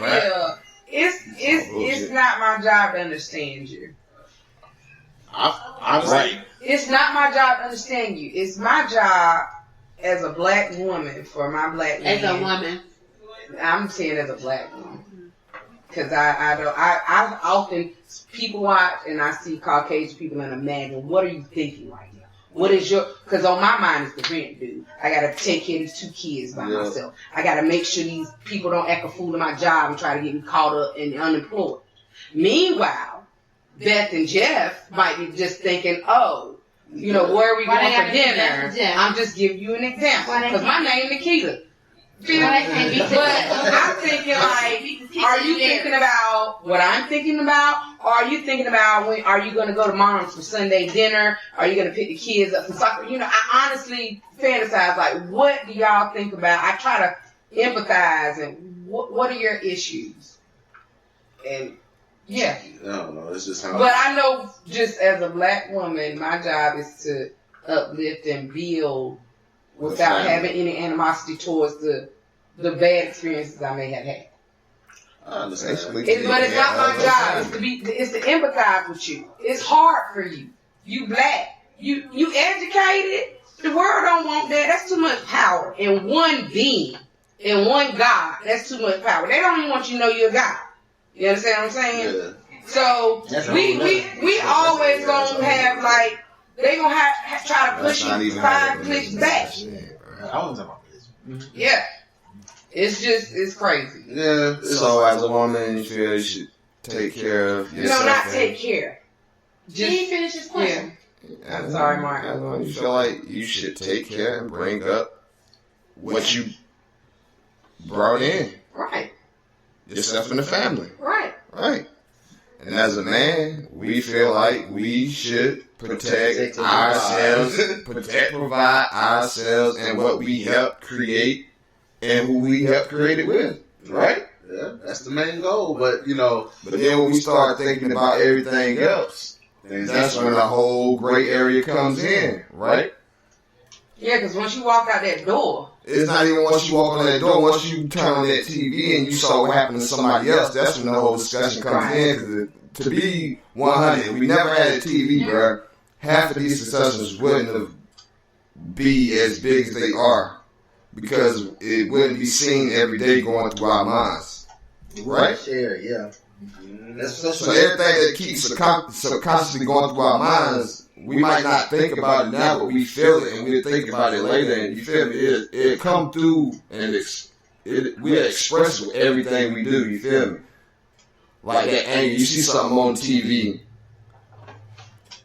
Speaker 5: I feel. It's not my job to understand you.
Speaker 4: I'm right.
Speaker 5: It's not my job to understand you. It's my job as a black woman for my black man.
Speaker 1: As a woman.
Speaker 5: I'm saying as a black woman. Because I often, people watch and I see Caucasian people and imagine, what are you thinking right now? What is because on my mind is the rent due. I got to take care of these 2 kids by myself. I got to make sure these people don't act a fool in my job and try to get me caught up and unemployed. Meanwhile, Beth and Jeff might be just thinking, oh, where are we going for dinner? I'm just giving you an example. Because my name is Nikita. But I'm thinking are you thinking about what I'm thinking about? Or are you thinking about are you going to go to mom's for Sunday dinner? Are you going to pick the kids up for soccer? I honestly fantasize, like, what do y'all think about? I try to empathize and what are your issues? And yeah.
Speaker 4: I don't know. It's just how.
Speaker 5: But I know, just as a black woman, my job is to uplift and build without having any animosity towards the bad experiences I may have had.
Speaker 4: I understand.
Speaker 5: But it's not my job. It's to empathize with you. It's hard for you. You black. You educated. The world don't want that. That's too much power in one being, in one God. That's too much power. They don't even want you to know you're God. You understand what I'm saying?
Speaker 4: Yeah.
Speaker 5: So we always gonna have like they gonna have try to push you 5 clicks back. Yeah. It's crazy.
Speaker 6: Yeah. So as a woman, you feel you should take care of yourself.
Speaker 5: No, not take care.
Speaker 1: Just he finish his question.
Speaker 5: Yeah. I'm sorry, Mark.
Speaker 6: You feel like you should take care and bring up what you brought in.
Speaker 5: Right.
Speaker 6: Yourself and the family.
Speaker 5: Right.
Speaker 6: Right. And as a man, we feel like we should protect ourselves, provide ourselves and what we help create and who we help create it with. Right?
Speaker 4: Yeah, that's the main goal. But
Speaker 6: But then when we start thinking about everything else, that's when the whole gray area comes in. Right?
Speaker 5: Yeah, because once you walk out that door,
Speaker 6: it's not even once you walk on that door. Once you turn on that TV and you saw what happened to somebody else, that's when the whole discussion comes in. Because to be 100, we never had a TV, bro. Half of these discussions wouldn't have be as big as they are because it wouldn't be seen every day going through our minds, right?
Speaker 3: Share, yeah.
Speaker 6: So everything that keeps subconsciously going through our minds, we might not think about it now, but we feel it and we'll think about it later. And you feel me? It come through and we express it with everything we do. You feel me? Like that anger. You see something on TV.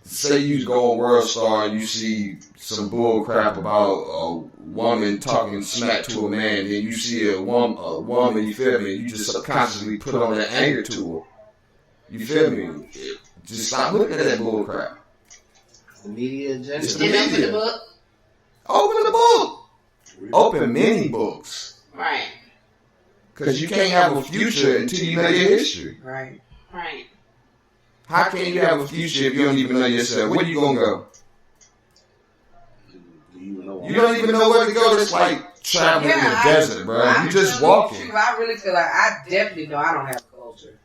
Speaker 6: Say you go on World Star and you see some bull crap about a woman talking smack to a man, then you see a woman, you feel me? You just subconsciously put on that anger to her. You feel me? Just stop looking at that bull crap.
Speaker 3: The media agenda.
Speaker 6: It's the media. Open the book. Open many books.
Speaker 1: Right.
Speaker 6: Because you can't have a future until you know your history.
Speaker 5: Right.
Speaker 1: Right.
Speaker 6: How can you have a future if you don't even know yourself? Where you gonna go? You don't even know where to go. It's like traveling in the desert, bro. You just walking.
Speaker 5: I really feel like I definitely know I don't have a culture.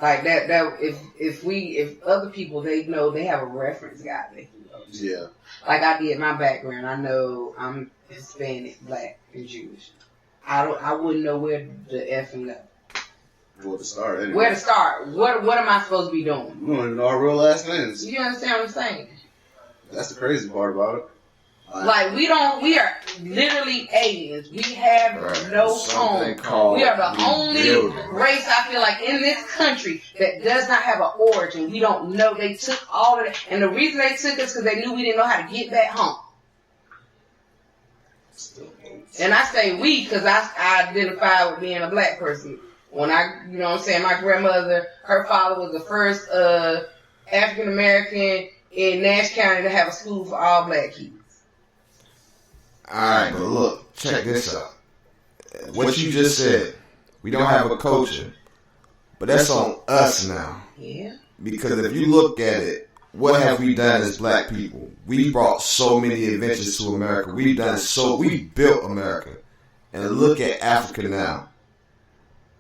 Speaker 5: Like that if other people, they know, they have a reference guide they can go to.
Speaker 4: Yeah.
Speaker 5: Like I did my background. I know I'm Hispanic, Black, and Jewish. I wouldn't know where the effing go.
Speaker 4: Where to start? Anyway.
Speaker 5: Where to start? What am I supposed to be doing?
Speaker 4: We don't even know our real last names.
Speaker 5: You understand what I'm saying?
Speaker 4: That's the crazy part about it.
Speaker 5: Like we are literally aliens. We have no home. We are the only race I feel like in this country that does not have an origin. We don't know. They took all of it, and the reason they took us because they knew we didn't know how to get back home. And I say we because I identify with being a black person. When you know what I'm saying, my grandmother, her father was the first African American in Nash County to have a school for all black kids.
Speaker 6: Alright, but look, check this out. What you just said, we don't have a culture, but that's on us now.
Speaker 5: Yeah.
Speaker 6: Because if you look at it, what have we done as black people? We brought so many adventures to America. We built America. And look at Africa now.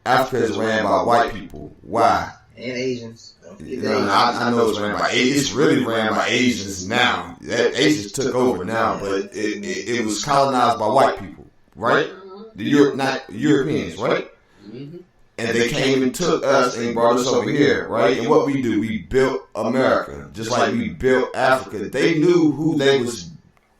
Speaker 6: Africa is ran by white people. Why?
Speaker 3: And Asians.
Speaker 6: I know it's ran by Asians. It's really ran by Asians now. Asians took over now, but it was colonized by white people, right? Not Europeans, right?
Speaker 5: Mm-hmm.
Speaker 6: And they came and took us and brought us over here, right? And what we do, we built America, just like we built Africa. They knew who they was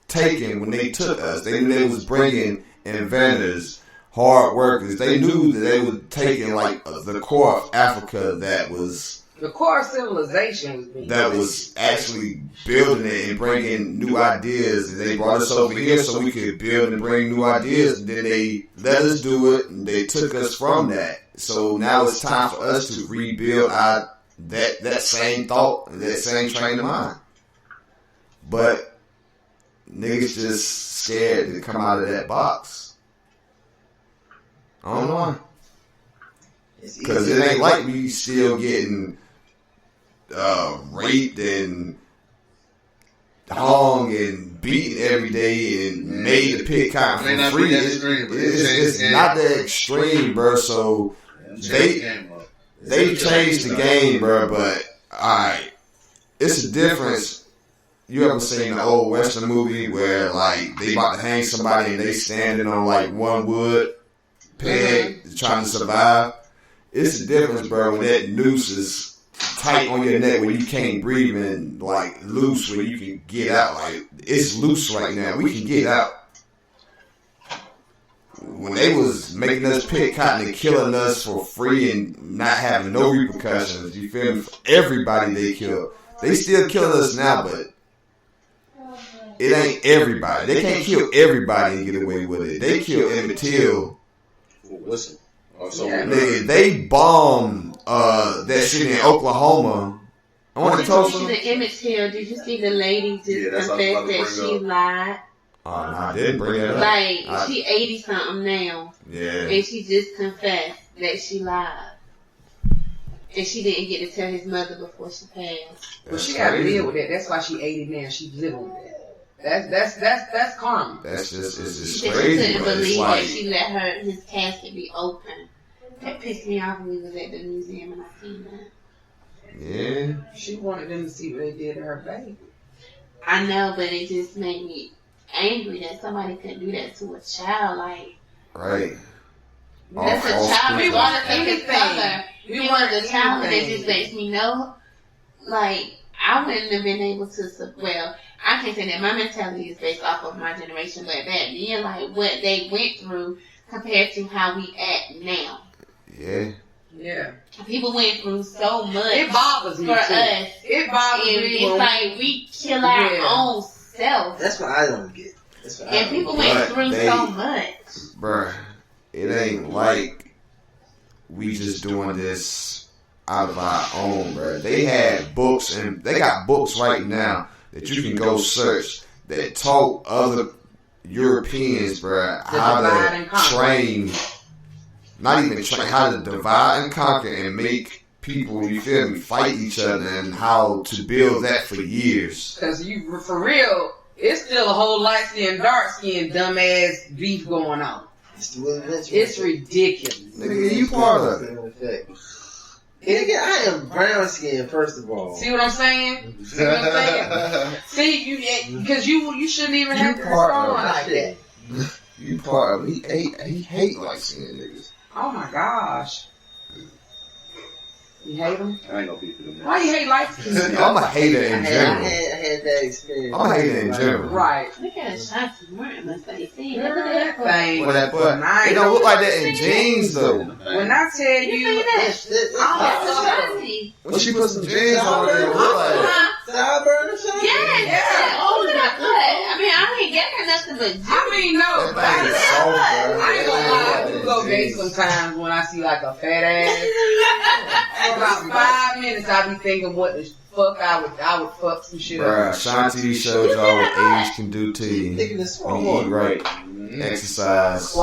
Speaker 6: taking when they took us. They knew they was bringing inventors, hard workers. They knew that they were taking like the core of Africa that was
Speaker 5: the core of civilization
Speaker 6: was actually building it and bringing new ideas. And they brought us over here so we could build and bring new ideas. And then they let us do it, and they took us from that. So now it's time for us to rebuild that same thought and that same train of mind. But niggas just scared to come out of that box. I don't know. Because it ain't like we still getting raped and hung and beaten every day and made to pick cotton for free. It's not that extreme, bro. So they changed the game, bro. But alright, it's a difference. You ever seen the old Western movie where like they about to hang somebody and they standing on like one wood peg trying to survive? It's a difference, bro, when that noose is tight on your neck where you can't breathe and like loose where you can get out. Like it's loose right now. We can get out. When they was making us pick cotton and killing us for free and not having no repercussions, you feel me? For everybody they killed. They still killing us now, but it ain't everybody. They can't kill everybody and get away with it. They kill Emmett Till.
Speaker 4: Listen.
Speaker 6: They bombed that shit in Oklahoma. I want to tell you
Speaker 1: the Emmett Till. Did you see the lady just confess that she lied?
Speaker 6: Oh, no, I didn't bring it up.
Speaker 1: Like, she 80 something now.
Speaker 6: Yeah.
Speaker 1: And she just confessed that she lied. And she didn't get to tell his mother before she passed.
Speaker 5: Well, she got to deal with that. That's why she 80 now. She's living with that. That's karma.
Speaker 6: It's just
Speaker 1: she
Speaker 6: crazy.
Speaker 1: She couldn't believe that she let his casket be open. That pissed me off when we was at the museum and I seen that.
Speaker 6: Yeah.
Speaker 5: She wanted them to see what they did to her baby.
Speaker 1: I know, but it just made me angry that somebody could do that to a child. Like,
Speaker 6: right.
Speaker 1: That's a child. We want to think his color. We want the child that just lets me know. Like, I wouldn't have been able to. Well, I can't say that my mentality is based off of my generation, but that being like what they went through compared to how we act now.
Speaker 6: Yeah.
Speaker 5: Yeah.
Speaker 1: People went through so much.
Speaker 5: It bothers me
Speaker 1: for
Speaker 5: too.
Speaker 1: us.
Speaker 5: It bothers
Speaker 1: and
Speaker 5: me.
Speaker 1: It's like we kill our own self.
Speaker 3: That's what I don't get.
Speaker 1: And people went through so much.
Speaker 6: Bruh, it ain't like we just doing this out of our own, bruh. They had books, and they got books right now that you can go search that taught other Europeans, bruh, how to train, not even train, how to divide and conquer and make people, you feel me, fight each other, and how to build that for years.
Speaker 5: Because you, for real, it's still a whole light skin, dark skin, dumbass beef going on. It's ridiculous.
Speaker 6: Nigga, you part of it.
Speaker 3: Nigga, I am brown skin, first of all.
Speaker 5: See what I'm saying? See what I'm saying? See, you, because you shouldn't even have to respond like that.
Speaker 6: You part of it. He hate light skinned niggas.
Speaker 5: Oh my gosh. You hate him?
Speaker 4: I ain't gonna beat them.
Speaker 5: Why you hate light skin?
Speaker 6: I'm a hater in general.
Speaker 3: I had that experience.
Speaker 6: I'm a hater in general.
Speaker 5: Right.
Speaker 1: Look at Ashanti wearing my face. See,
Speaker 5: look at that thing.
Speaker 6: Well, that butt. It don't look like that in jeans though.
Speaker 5: When I tell you,
Speaker 1: that's Ashanti.
Speaker 6: When she put some jeans on, it look like that.
Speaker 3: Sideburn or something?
Speaker 1: Yeah. Oh, look at that. I mean, I ain't getting nothing but juice.
Speaker 5: I mean, no.
Speaker 6: That thing is soft, bro.
Speaker 5: I ain't gonna lie. I do go gay sometimes when I see like a fat ass. For about 5 minutes, I be thinking what the fuck I would fuck some shit
Speaker 6: Bruh,
Speaker 5: up.
Speaker 6: Shanti showed y'all what age can do to you. When you eat right, exercise,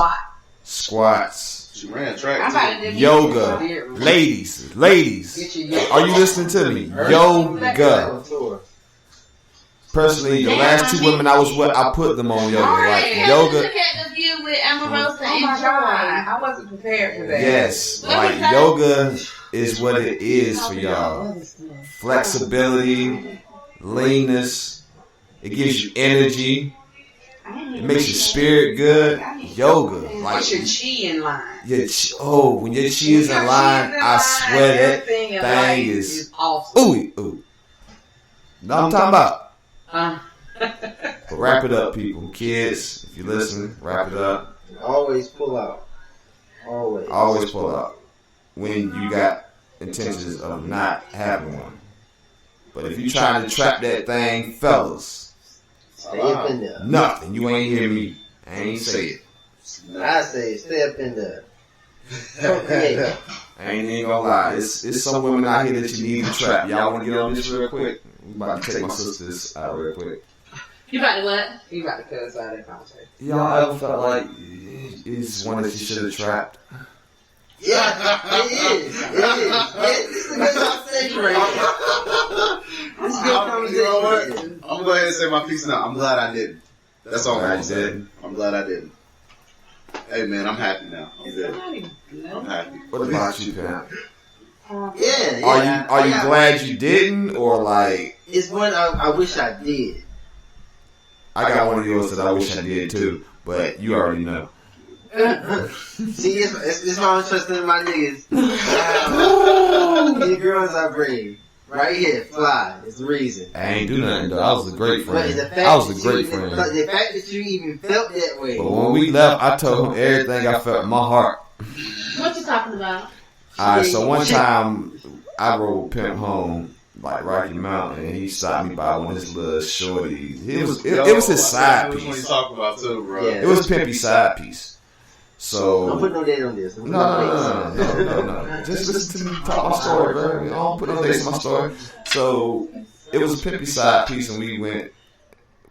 Speaker 6: squats,
Speaker 4: She ran track.
Speaker 6: yoga. Ladies, are you listening to me? Yoga. Personally, the last 2 women I was with, I put them on yoga. Like yoga.
Speaker 1: Look at the view with Amorosa
Speaker 5: Oh my God, I wasn't prepared for that.
Speaker 6: Yes, like yoga is what it is for y'all. Flexibility, leanness. It gives you energy. It makes your spirit good. Yoga, like
Speaker 5: What's your chi in line?
Speaker 6: when your chi is in line, I swear that thing is
Speaker 5: awesome.
Speaker 6: Ooh. No, I'm talking about. But wrap it up, people. Kids, if you listen, wrap it up.
Speaker 3: Always pull out.
Speaker 6: Always pull out when you got intentions of not having one. But if you trying to trap that thing, fellas,
Speaker 3: stay up in there.
Speaker 6: Nothing. You ain't hear me. I ain't say it.
Speaker 3: I say stay up in there.
Speaker 6: I ain't even gonna lie. It's some women out here that you need to trap. Y'all want to get on this real quick? I'm about to take my sisters out real quick.
Speaker 1: You about to what?
Speaker 5: You about to cut us out of that conversation.
Speaker 6: Y'all ever felt like it's one that you should have trapped?
Speaker 3: Yeah, it is. This is a good conversation right here. This is a good conversation.
Speaker 4: You know what? I'm gonna go ahead and say my piece now. I'm glad I didn't. That's all I'm gonna say. I'm glad I didn't. Hey man, I'm happy now. I'm good. I'm happy.
Speaker 6: What about you, Pam?
Speaker 3: Yeah.
Speaker 6: Are you glad you didn't, or like?
Speaker 3: It's one I wish I did.
Speaker 6: I got one of yours that I wish I did too, but you already know.
Speaker 3: See, it's why I'm trusting in my niggas. The girls I bring. Right here, fly. It's the reason.
Speaker 6: I ain't do nothing though. I was a great friend.
Speaker 3: The fact that you even felt that way.
Speaker 6: But when we left, I told him everything I felt in my heart.
Speaker 1: What you talking about?
Speaker 6: Alright, so one time I rode Pimp home, like Rocky Mountain, and he stopped me by one of his little shorties. It was his side piece.
Speaker 4: What you talking about too, bro?
Speaker 6: It was Pimpy's side piece. So
Speaker 3: don't put no date on this.
Speaker 6: No. Just listen to me talk my story, bro. I don't put no dates on my story. So it was a Pimpy side piece, and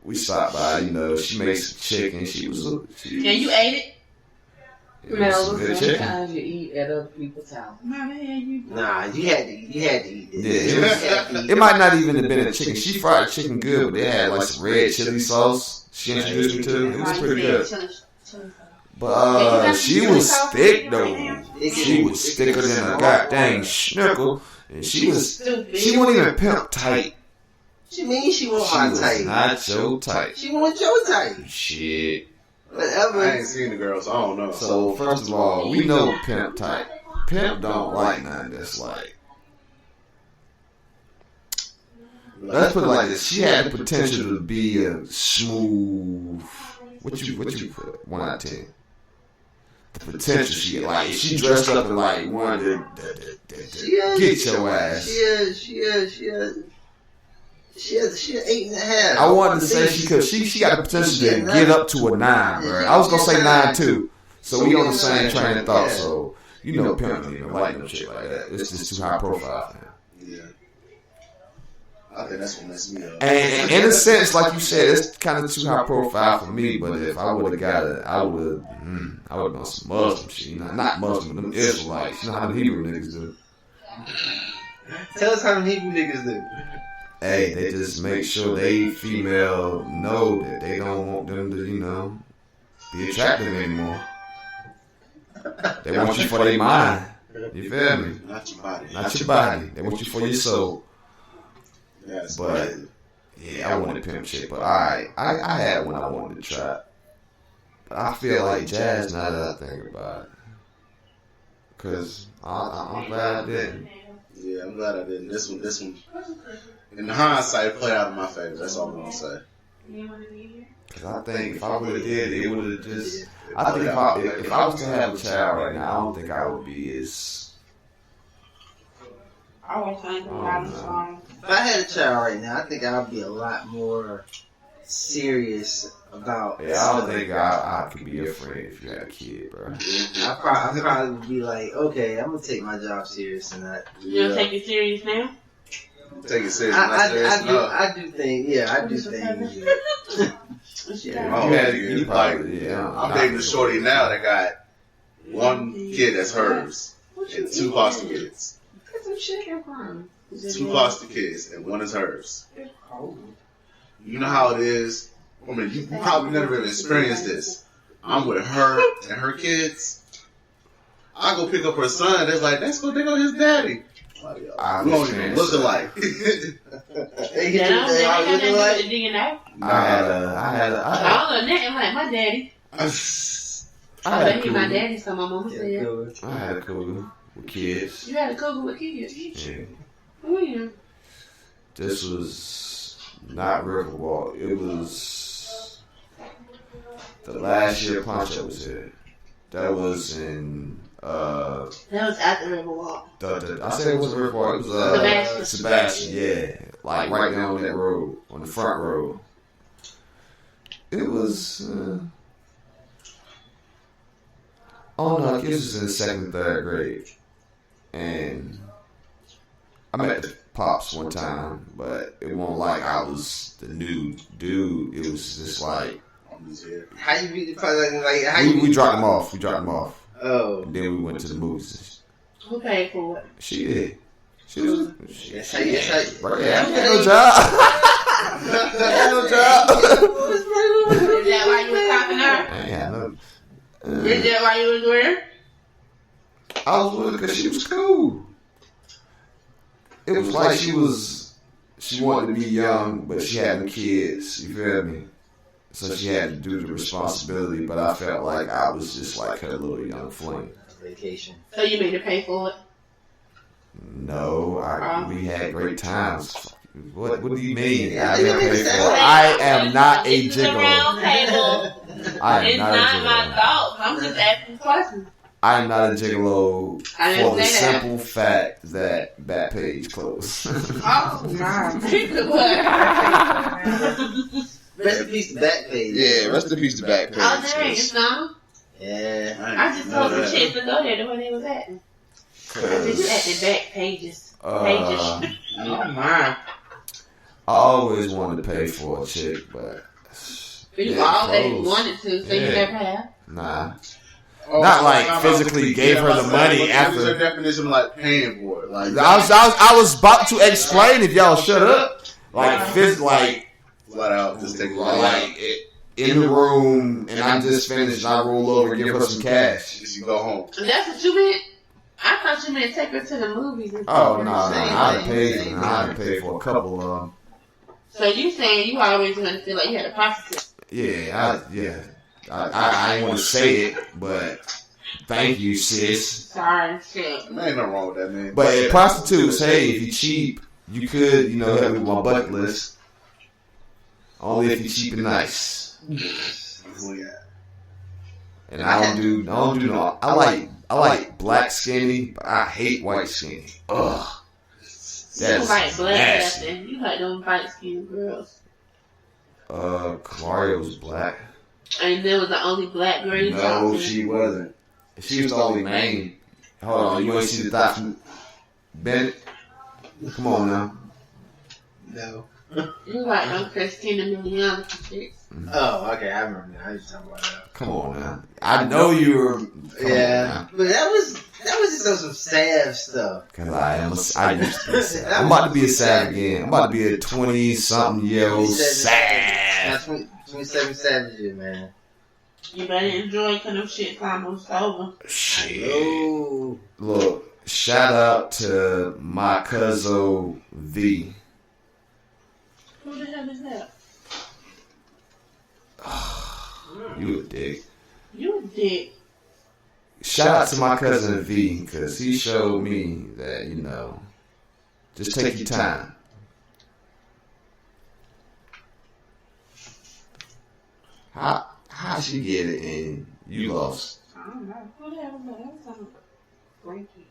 Speaker 6: we stopped by. You know, she made some chicken.
Speaker 1: And you ate it?
Speaker 5: Mel, sometimes you eat at other people's house.
Speaker 3: Nah, you had to eat this.
Speaker 6: Yeah, it might not even have been a chicken. She fried the chicken good, but they had like some red chili sauce. She introduced me to. It was pretty good. But she was thick though. She was thicker than a goddamn schnickel, and she wasn't even pimp tight.
Speaker 3: She mean she want my type.
Speaker 6: Not your type.
Speaker 3: She want your type.
Speaker 6: Shit.
Speaker 3: Whatever.
Speaker 4: I ain't seen the girl, so I don't know.
Speaker 6: So first of all, we know pimp type. Pimp don't like nothing that's like. Let's put it like this. She had the potential to be a smooth. What you put? 1 out of 10. The potential she had. Like if she dressed up in like one to get your ass.
Speaker 3: She has 8.5.
Speaker 6: I wanted to say she got the potential to get up to a 9, bro. I was gonna say 9 too. So we on the same train of thought. So you know, pimp don't even like no shit like that. It's just too high profile for him.
Speaker 4: Yeah. I think that's what messed me up.
Speaker 6: And in a sense, like you said, it's kind of too high profile for me. But if I would have got it, I would have done some Muslim shit. You know, not Muslim, them Israelites. You know how the Hebrew niggas do.
Speaker 3: Tell us how the Hebrew niggas do.
Speaker 6: Hey, they just make sure they female know that they don't want them to, you know, be attractive anymore. They want you for their mind. You feel me?
Speaker 4: Not your body.
Speaker 6: Not your body. They want you for your soul.
Speaker 4: Yes,
Speaker 6: but yeah, I wanted pimp shit. But I had one I wanted to try. But I feel like jazz now that I think about it, cause I'm glad I didn't.
Speaker 4: Yeah, I'm glad I didn't. This one. In hindsight, played out in my favor. That's all I'm gonna say.
Speaker 6: Cause I think if I would have did it, would have just. I think if I was to have a child right now, I don't think I would be as.
Speaker 1: I was thinking about the song.
Speaker 3: If I had a child right now, I think I'd be a lot more serious about.
Speaker 6: Yeah, I don't think I could be your friend if you had a kid, bro.
Speaker 3: I probably would be like, okay, I'm gonna take my job serious and not.
Speaker 1: You don't take it serious now?
Speaker 4: Take it serious.
Speaker 3: I do think.
Speaker 4: I'm dating a shorty now that got 1 kid that's hers and 2 foster kids. 2 foster kids and 1 is hers. You know how it is. I mean, you probably never even experienced this. I'm with her and her kids. I go pick up her son. They're like, that's what they go his daddy. We don't even look alike.
Speaker 1: I don't know nothing like my daddy. I bet he my daddy, so my mama said.
Speaker 6: I had a cougar with kids.
Speaker 1: You had a cougar with kids?
Speaker 6: Yeah.
Speaker 1: When?
Speaker 6: This was not Riverwalk. It was the last year Poncho was here. That was in.
Speaker 1: That was after Riverwalk.
Speaker 6: I said it wasn't Riverwalk. It was Sebastian. Yeah, like right down on that road, on the front road. It was. Oh no, I guess it was in the 2nd and 3rd grade, and I met the pops one time, but it wasn't like I was the new dude. It was just like.
Speaker 3: How you meet the pops? Like
Speaker 6: we dropped him off. We dropped him off.
Speaker 3: Oh.
Speaker 6: And then we went to the movies.
Speaker 1: Who paid for it?
Speaker 6: She did. She was.
Speaker 3: Yes,
Speaker 6: right. Yeah, I had no job.
Speaker 1: Is that why you was talking to her?
Speaker 6: I ain't had no.
Speaker 1: Is that why you was with her?
Speaker 6: I was with her because she was cool. It was like she wanted to be young, but she had no kids. You feel me? So she had to do the responsibility, but I felt like I was just like her little young fling.
Speaker 3: Vacation.
Speaker 1: So you made her pay for it?
Speaker 6: No, we had great times. What do you mean? I didn't pay for it. I am not a gigolo. I am not a gigolo.
Speaker 1: My thoughts. I'm just asking questions.
Speaker 6: I am not a gigolo for the simple fact that Backpage closed.
Speaker 1: Oh, my.
Speaker 3: Rest in peace to Backpage.
Speaker 6: Yeah, rest in peace to Backpage.
Speaker 1: Oh, dang, it's not.
Speaker 3: Yeah.
Speaker 1: I just told the chicks to go there the way they was acting. Just at the back pages.
Speaker 5: Oh my.
Speaker 6: I always wanted to pay for a chick, but
Speaker 1: you always wanted to, so you never have?
Speaker 6: Nah. Not like physically gave her the money after.
Speaker 4: What's your definition of like paying for it? Like
Speaker 6: I was about to explain if y'all shut up. Like
Speaker 4: flat out, just take
Speaker 6: like in the room, and I just finished. And I roll over and give her some cash.
Speaker 4: Just you go home.
Speaker 1: That's what you meant. I thought you meant take her to the movies.
Speaker 6: Oh no, I had paid for a couple of them.
Speaker 1: So you saying you always want to feel like you had a prostitute?
Speaker 6: Yeah, I ain't want to say it, but thank you, sis.
Speaker 1: Sorry, shit.
Speaker 4: Man, ain't nothing wrong with that, man.
Speaker 6: But prostitutes, hey, if you cheap, you could, help me with my bucket list. Only if you cheap and nice. And I like black skinny, but I hate white skinny. Ugh.
Speaker 1: You like black nasty. You like them white skinny girls.
Speaker 6: Kamaria was black.
Speaker 1: And there was the only black girl you
Speaker 6: No, she wasn't. She was the only main. Hold on, you want to see the thoughts from Bennett? Come on now.
Speaker 3: No.
Speaker 1: You like them Christina Milian chicks.
Speaker 3: Oh, okay, I remember now. I used to talk about that.
Speaker 6: Come on now. I know you were.
Speaker 3: Yeah, but that was just some sad stuff.
Speaker 6: Cause I used to be sad. I'm about to be a sad again. I'm about to be a 20-something-year-old sad.
Speaker 3: 27 savages, man.
Speaker 1: You better enjoy because them shit's almost over.
Speaker 6: Shit. Oh. Look, shout out to my cousin V.
Speaker 1: Who the hell is that?
Speaker 6: You a dick.
Speaker 1: You a dick.
Speaker 6: Shout out to my cousin V, because he showed me that, just take your time. How she get it and you lost?
Speaker 1: I don't know. Who the hell is that? That sounds freaky.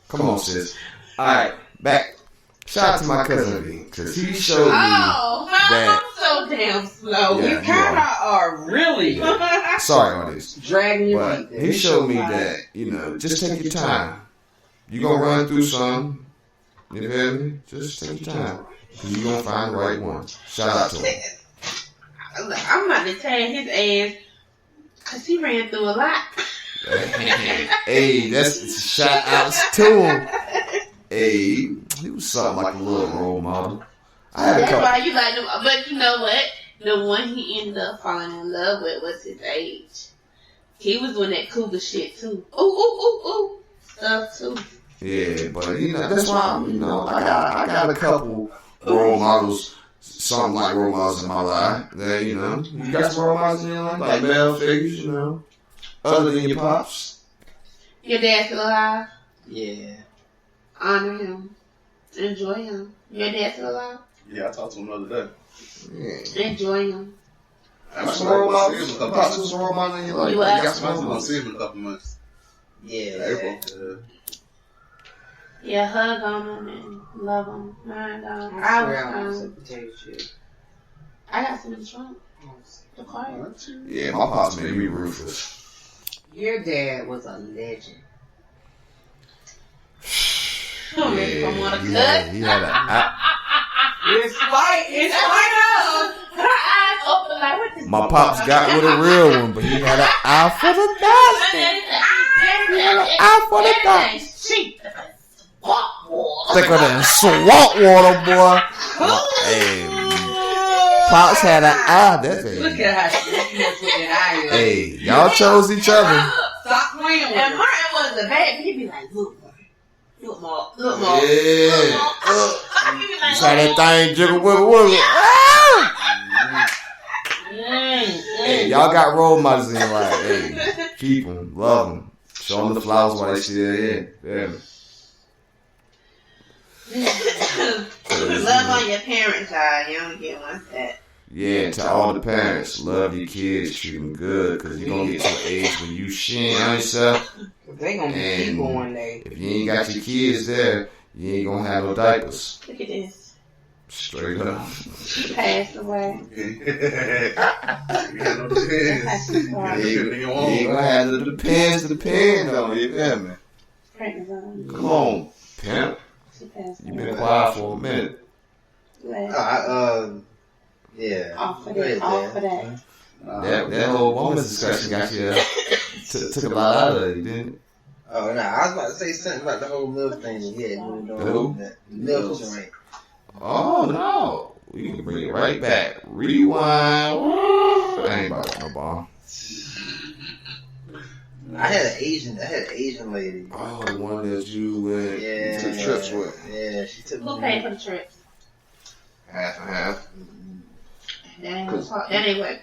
Speaker 6: Come on, sis. Alright, back. Shout out to my cousin V, because he showed me that.
Speaker 1: I'm so damn slow.
Speaker 5: You kind of are really.
Speaker 6: Sorry, artist.
Speaker 5: Dragging your
Speaker 6: feet. But he showed me that, just take your time. You're going to run through some. You feel me? Just take your time. Because you're going to find the right one. Shout out to him.
Speaker 1: I'm about to tag his ass because he ran through a lot.
Speaker 6: Hey, that's shout outs to him. Hey, he was something like a little role model.
Speaker 1: That's why you like him. But you know what? The one he ended up falling in love with was his age. He was doing that cougar shit too. Ooh. Stuff too.
Speaker 6: Yeah, but that's why I got a couple role models, something like role models in my life. That you got some role models in your life, like male figures, other than your pops.
Speaker 1: Your dad's still alive?
Speaker 3: Yeah.
Speaker 1: Honor him. Enjoy him. Your dad's still alive?
Speaker 4: Yeah, I talked to him the other day.
Speaker 1: Yeah. Enjoy him.
Speaker 6: I'm some role models. Some role models in your life. You got some role
Speaker 4: I'll
Speaker 6: models.
Speaker 4: see him in a couple months.
Speaker 3: Yeah.
Speaker 4: April.
Speaker 1: Yeah, hug on him and love him. Mind on him. I got some in the trunk. The car.
Speaker 6: Yeah, my pops made me ruthless.
Speaker 5: Your dad was a legend.
Speaker 1: He had
Speaker 6: a.
Speaker 5: It's like
Speaker 6: My pops got with a real one, but he had an eye for the dust. He had an eye for the dust. Thicker than swamp water, boy. Hey, pops had an eye. That's it.
Speaker 5: Look at how she looks with that eye.
Speaker 6: Hey, y'all chose each other.
Speaker 5: Stop playing with
Speaker 1: And Martin was the baby. He'd be like, look more.
Speaker 6: Yeah. Saw that thing jiggle wiggle. Hey, y'all got role models in your life. Hey, keep them, love them, show them the flowers while they still here. Yeah.
Speaker 1: Love on your parents' side. You only get one set.
Speaker 6: Yeah, to all the parents, love your kids, treat them good, because you're going to get to an age when you shit on yourself.
Speaker 5: They going to be people one day.
Speaker 6: If you ain't got your kids there, you ain't going to have no diapers.
Speaker 1: Look at this.
Speaker 6: Straight up.
Speaker 1: She passed away.
Speaker 6: You ain't going to have the pins to depend on, you feel me? Come on, pimp. You been quiet for a minute.
Speaker 3: Yeah.
Speaker 1: Off of that.
Speaker 6: That whole woman's discussion got you took a lot out of it, didn't it?
Speaker 3: Oh, no, I was about to say something about the whole milk thing. Yeah, the milk joint.
Speaker 6: Oh, no. We can bring it right back. Rewind. I ain't about no ball.
Speaker 3: I had an Asian lady.
Speaker 6: Oh, the one that you went took trips with.
Speaker 3: Yeah, she took.
Speaker 1: Who paid for the trips?
Speaker 6: Half and half.
Speaker 1: That ain't what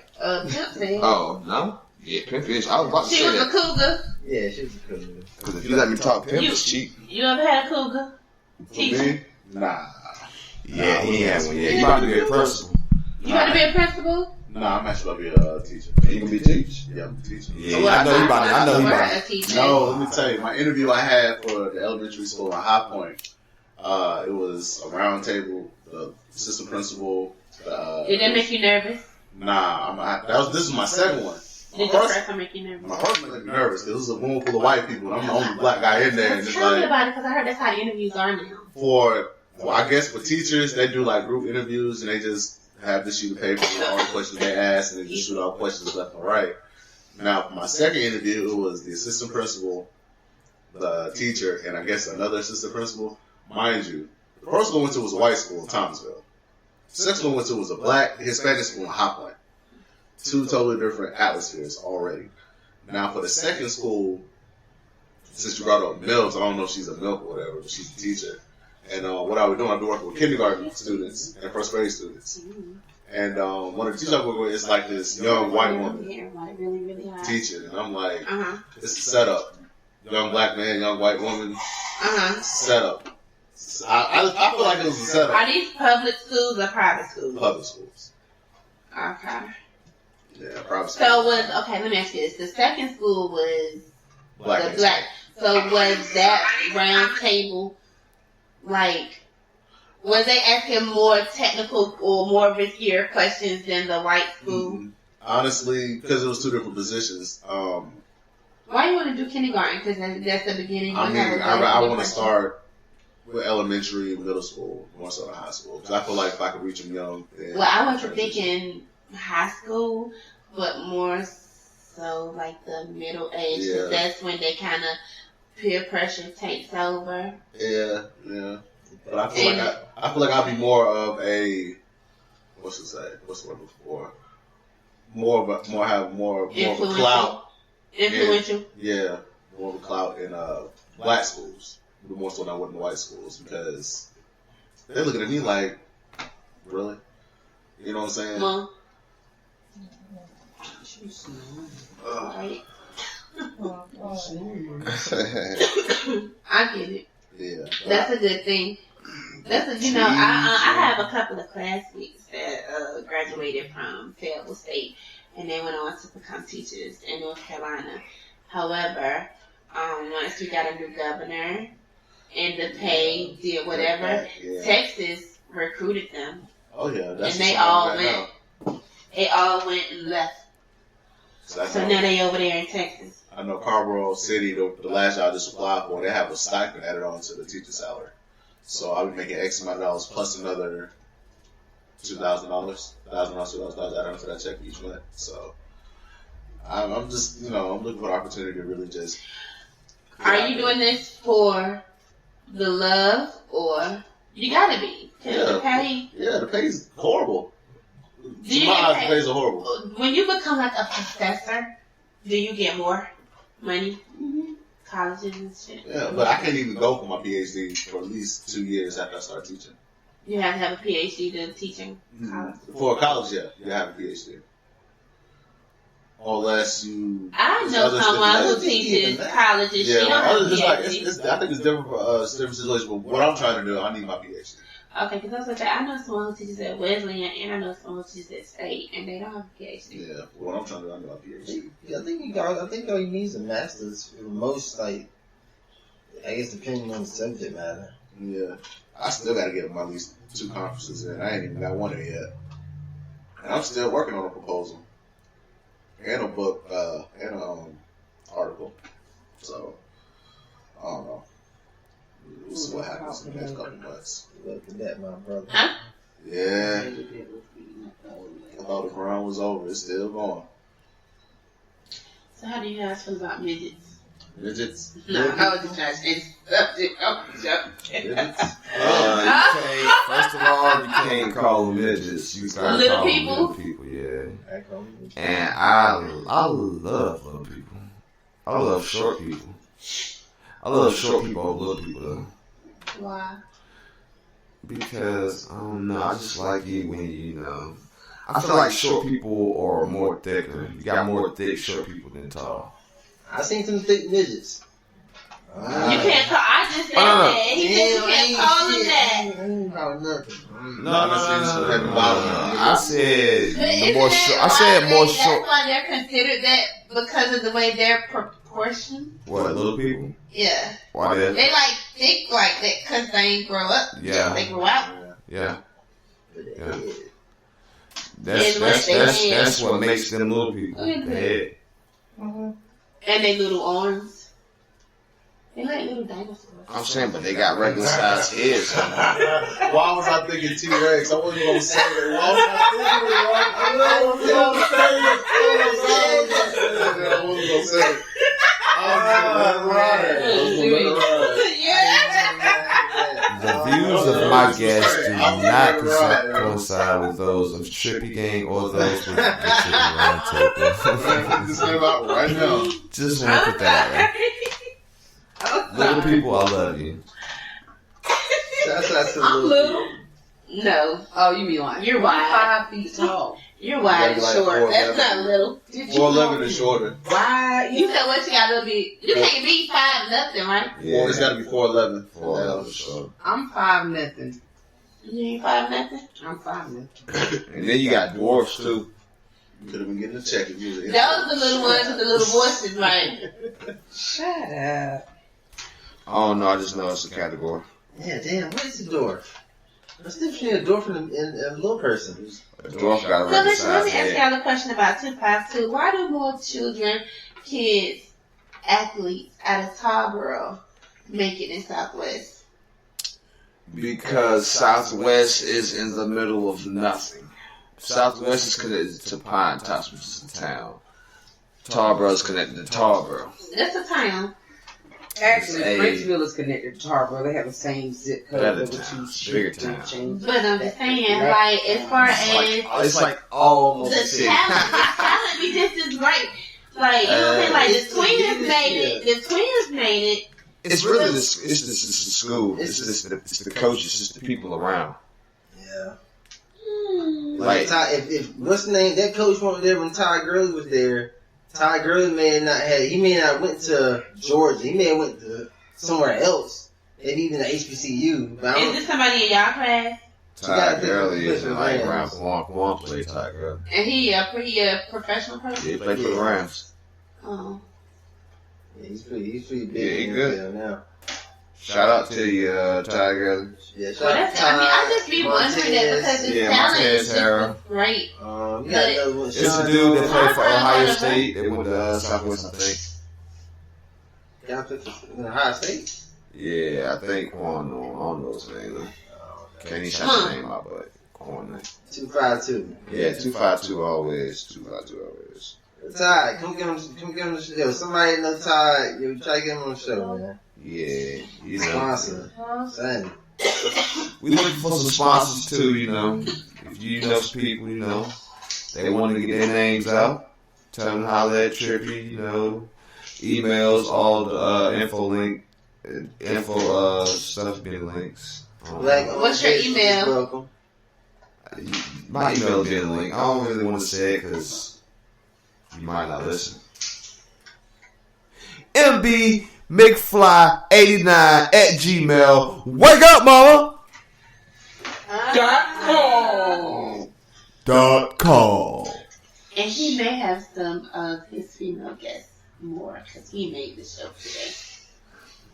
Speaker 1: Pimp said.
Speaker 6: Oh, no? Yeah, Pimp is. I was about to
Speaker 1: she
Speaker 6: say
Speaker 1: was
Speaker 6: that.
Speaker 1: a cougar.
Speaker 3: Yeah, she was a cougar.
Speaker 6: Because if you let me talk, Pimp is cheap.
Speaker 1: You ever had a cougar?
Speaker 4: Me? Nah.
Speaker 6: Yeah, he has one. Yeah, he about to be a principal.
Speaker 1: You got to be a principal?
Speaker 4: Nah, I'm actually going to be a teacher.
Speaker 6: You gonna be a teacher?
Speaker 4: Yeah, I'm a teacher.
Speaker 6: Yeah, I know he about to.
Speaker 4: No, let me tell you, my interview I had for the elementary school at High Point, it was a round table, the assistant principal.
Speaker 1: Did that make you nervous?
Speaker 4: Nah, this is my second one.
Speaker 1: Did the first one make you nervous?
Speaker 4: My first one made me nervous because it was a room full of white people and I'm the only black guy in there. And
Speaker 1: Tell me about it because I heard that's how the interviews are now.
Speaker 4: I guess for teachers, they do like group interviews and they just have this sheet of paper with all the questions they ask and they just shoot out questions left and right. Now, for my second interview, it was the assistant principal, the teacher, and I guess another assistant principal. Mind you, the first one I went to was a white school in Thomasville. The second one I went to was a black Hispanic school in High Point. Two totally different atmospheres already. Now, for the second school, since you brought up Mills, I don't know if she's a milk or whatever, but she's a teacher. And what I was doing, I've been working with kindergarten students and first grade students. And one of the teachers I work with is like this young white woman teaching. And I'm like, it's a setup. Young black man, young white woman, setup. I feel like it was a setup.
Speaker 1: Are these public schools or private schools?
Speaker 4: Public schools.
Speaker 1: Okay.
Speaker 4: Yeah, private schools.
Speaker 1: So let me ask you this. The second school was
Speaker 4: black.
Speaker 1: So was that round table, like, was they asking more technical or more riskier questions than the white school?
Speaker 4: Mm-hmm. Honestly, because it was two different positions.
Speaker 1: Why do you want to do kindergarten? Because that's the beginning.
Speaker 4: I mean, I want to start with elementary, middle school, more so than high school. Because I feel like if I could reach them young.
Speaker 1: Well, I wasn't thinking high school, but more so like the middle age. Yeah. That's when they kind of peer pressure takes over.
Speaker 4: Yeah. But I feel like I'll be more of a what's the word before? More of a clout.
Speaker 1: Influential.
Speaker 4: Yeah, more of a clout in black schools, but more so than I would in white schools because they're looking at me like, really? You know what I'm saying?
Speaker 1: Well, I get it.
Speaker 4: Yeah,
Speaker 1: that's a good thing. I have a couple of classmates that graduated from Fayetteville State, and they went on to become teachers in North Carolina. However, once we got a new governor and the pay did whatever, Texas recruited them.
Speaker 4: Oh yeah, that's
Speaker 1: and they all went and left. So now they over there in Texas.
Speaker 4: I know Carrboro City, the last job I just applied for, they have a stipend added on to the teacher salary. So I would make X amount of dollars plus another $2,000, $2,000 added on to that check each month. So I'm just, I'm looking for an opportunity to really just.
Speaker 1: Are you doing this for the love, or you gotta be?
Speaker 4: The pay is horrible. The pays are horrible.
Speaker 1: When you become like a professor, do you get more money?
Speaker 4: Mm-hmm.
Speaker 1: Colleges and shit.
Speaker 4: Yeah, but I can't even go for my PhD for at least 2 years after I start teaching.
Speaker 1: You have to have a PhD to teaching college.
Speaker 4: For college, yeah, you have a PhD. Unless you.
Speaker 1: I know someone who teaches colleges.
Speaker 4: Yeah,
Speaker 1: she don't have a PhD.
Speaker 4: I think it's different for different situations. But what I'm trying to do, I need my PhD.
Speaker 1: Okay, because I was like, I know someone who teaches at Wesleyan, and I know someone who teaches at State, and they don't have a PhD.
Speaker 4: Yeah, what I'm trying to do, I need my PhD.
Speaker 3: I think all you need is a master's for most, I guess depending on the subject matter.
Speaker 4: Yeah, I still got to get at least 2 conferences in. I ain't even got one in yet, and I'm still working on a proposal and a book and an article. So I don't know. We'll see what happens in the next couple months.
Speaker 3: Look at that, my brother.
Speaker 1: Huh?
Speaker 4: Yeah. I thought the ground was over. It's still going.
Speaker 1: So how do you guys feel about midgets?
Speaker 4: Midgets?
Speaker 1: No, I was just trying to change the subject.
Speaker 4: Midgets?
Speaker 6: First of all, you can't call them midgets. You start
Speaker 1: little
Speaker 6: calling
Speaker 1: people?
Speaker 6: Little people, yeah. And I love little people. I love short people. I love short people over little people though.
Speaker 1: Why?
Speaker 6: Because I don't know. I just like it when you know. I feel like short people are more thicker. You got more thick short people than tall.
Speaker 3: I seen some thick midgets.
Speaker 1: You can't call. I just said that. He said you can't call him that.
Speaker 3: I ain't call nothing.
Speaker 6: No. I said more short. I said more short.
Speaker 1: That's why they're considered that because of the way they're proportioned.
Speaker 6: What, little people?
Speaker 1: Yeah.
Speaker 6: Why
Speaker 1: they like thick like that because they ain't grow up.
Speaker 6: Yeah.
Speaker 1: They grow out.
Speaker 6: Yeah. That's what makes them little people. The head.
Speaker 1: And they little arms. They like little dinosaurs.
Speaker 6: I'm saying, but they got regular sized heads.
Speaker 4: Why was I thinking T-Rex? I wasn't going to say that. Why was I wasn't going to say it.
Speaker 6: The views of my guests do not coincide with those of Trippy Gang or those with the Trippy Roundtable.
Speaker 4: Just came out right now.
Speaker 6: Just want to put that out there. Little people, I love you.
Speaker 1: I'm little. No.
Speaker 5: Oh, you mean like
Speaker 1: you're wide.
Speaker 5: 5 feet tall.
Speaker 1: You're wide and short. That's not little.
Speaker 4: 4'11" is shorter.
Speaker 5: Why?
Speaker 1: You said what you got a little bit. You can't be 5 nothing, right?
Speaker 4: Yeah, it's got to be 4'11".
Speaker 6: 4'11" short.
Speaker 5: I'm 5 nothing.
Speaker 1: You ain't 5 nothing?
Speaker 5: I'm 5 nothing.
Speaker 6: And then you got dwarfs too.
Speaker 4: You could have been getting a check if you was
Speaker 1: Those are the little ones with the little voices, right?
Speaker 5: Shut up.
Speaker 6: Oh no, I just know it's a category.
Speaker 3: Yeah, damn, what is a dwarf? What's the difference between a dwarf and a little person?
Speaker 6: A dwarf got a
Speaker 1: So
Speaker 6: regular
Speaker 1: let
Speaker 6: size
Speaker 1: me ask
Speaker 6: head.
Speaker 1: y'all a question about Tupac too. Why do more children, kids, athletes out of Tarboro make it in Southwest?
Speaker 6: Because Southwest is in the middle of nothing. Southwest is connected to Pine Tops, which is a town. Tarboro is connected to Tarboro.
Speaker 1: That's a town.
Speaker 5: Actually, Springfield is connected to Tarboro. They have the same zip code.
Speaker 6: Bigger town.
Speaker 1: But I'm just saying, like, as far as
Speaker 6: It's like almost
Speaker 1: the talent be just as great. Like, you know what I'm saying? Like, the twins made it. The twins made it.
Speaker 6: It's really the school. It's the coaches. It's just the people around.
Speaker 3: Yeah.
Speaker 6: Like,
Speaker 3: if what's the name? That coach wasn't there when Ty Gurley was there. Ty Gurley may not went to Georgia. He may have went to somewhere else. Maybe even the HBCU. But
Speaker 1: Is this somebody in y'all class?
Speaker 6: Ty Gurley is like around Quan play Ty Gurley.
Speaker 1: And he a professional person?
Speaker 6: Yeah, he played for the Rams.
Speaker 1: Oh.
Speaker 3: Yeah, he's pretty big.
Speaker 6: Yeah, he good.
Speaker 3: Now.
Speaker 6: Shout out to you, Ty Gurley.
Speaker 3: Yeah,
Speaker 1: Well, that's, I just be wondering that because his talent is just great.
Speaker 6: It's the dude that played for Ohio State. They went to Southwest, I think.
Speaker 3: Y'all played for Ohio State?
Speaker 6: Yeah, I think Quan. I don't know his name. Can't even shout his name out, but Quan.
Speaker 3: 252.
Speaker 6: Yeah, 252 always. 252 always.
Speaker 3: Ty, come get him on the show. Somebody know Ty. You try to get him on the show, man.
Speaker 6: Yeah, you know.
Speaker 3: Sponsor. Son.
Speaker 6: We looking for some sponsors too, you know. If you know some people, you know, they want to get their names out, tell them how that Trippy, you know, emails, all the info stuff being links.
Speaker 1: What's your email?
Speaker 6: My email will be in the link. I don't really want to say it because you might not listen. MB McFly89@gmail. Wake up, mama. .com.
Speaker 1: And he may have some of his female guests more because he made the show today.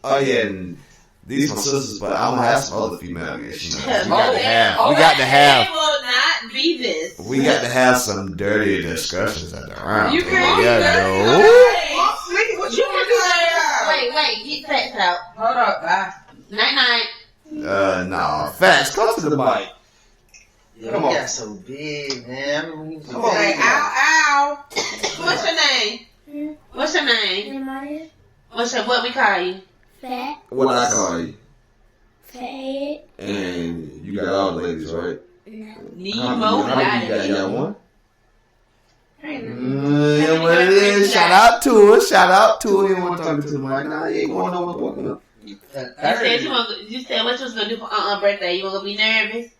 Speaker 6: Oh yeah, and these my sisters, but I'm gonna have some other female guests. You know, we
Speaker 1: will not be this.
Speaker 6: We got to have some dirty discussions at the round.
Speaker 5: You can't.
Speaker 1: Wait, get facts out.
Speaker 5: Hold up, bye.
Speaker 1: Night.
Speaker 6: Nah, facts. Come to the mic.
Speaker 3: Yeah,
Speaker 6: Come
Speaker 3: we
Speaker 6: on.
Speaker 3: got so big, man.
Speaker 5: Come on. Say, ow.
Speaker 1: What's your name? What we call you?
Speaker 9: Fat.
Speaker 6: What I call you?
Speaker 9: Fat.
Speaker 6: And you got all the ladies, right?
Speaker 9: No.
Speaker 1: Nemo.
Speaker 6: How many you got? You got one? What it is? Shout out to her. Shout out to her. You want to talk to the mic? Nah, you ain't going nowhere.
Speaker 1: You said what you was gonna do for birthday? You gonna be nervous?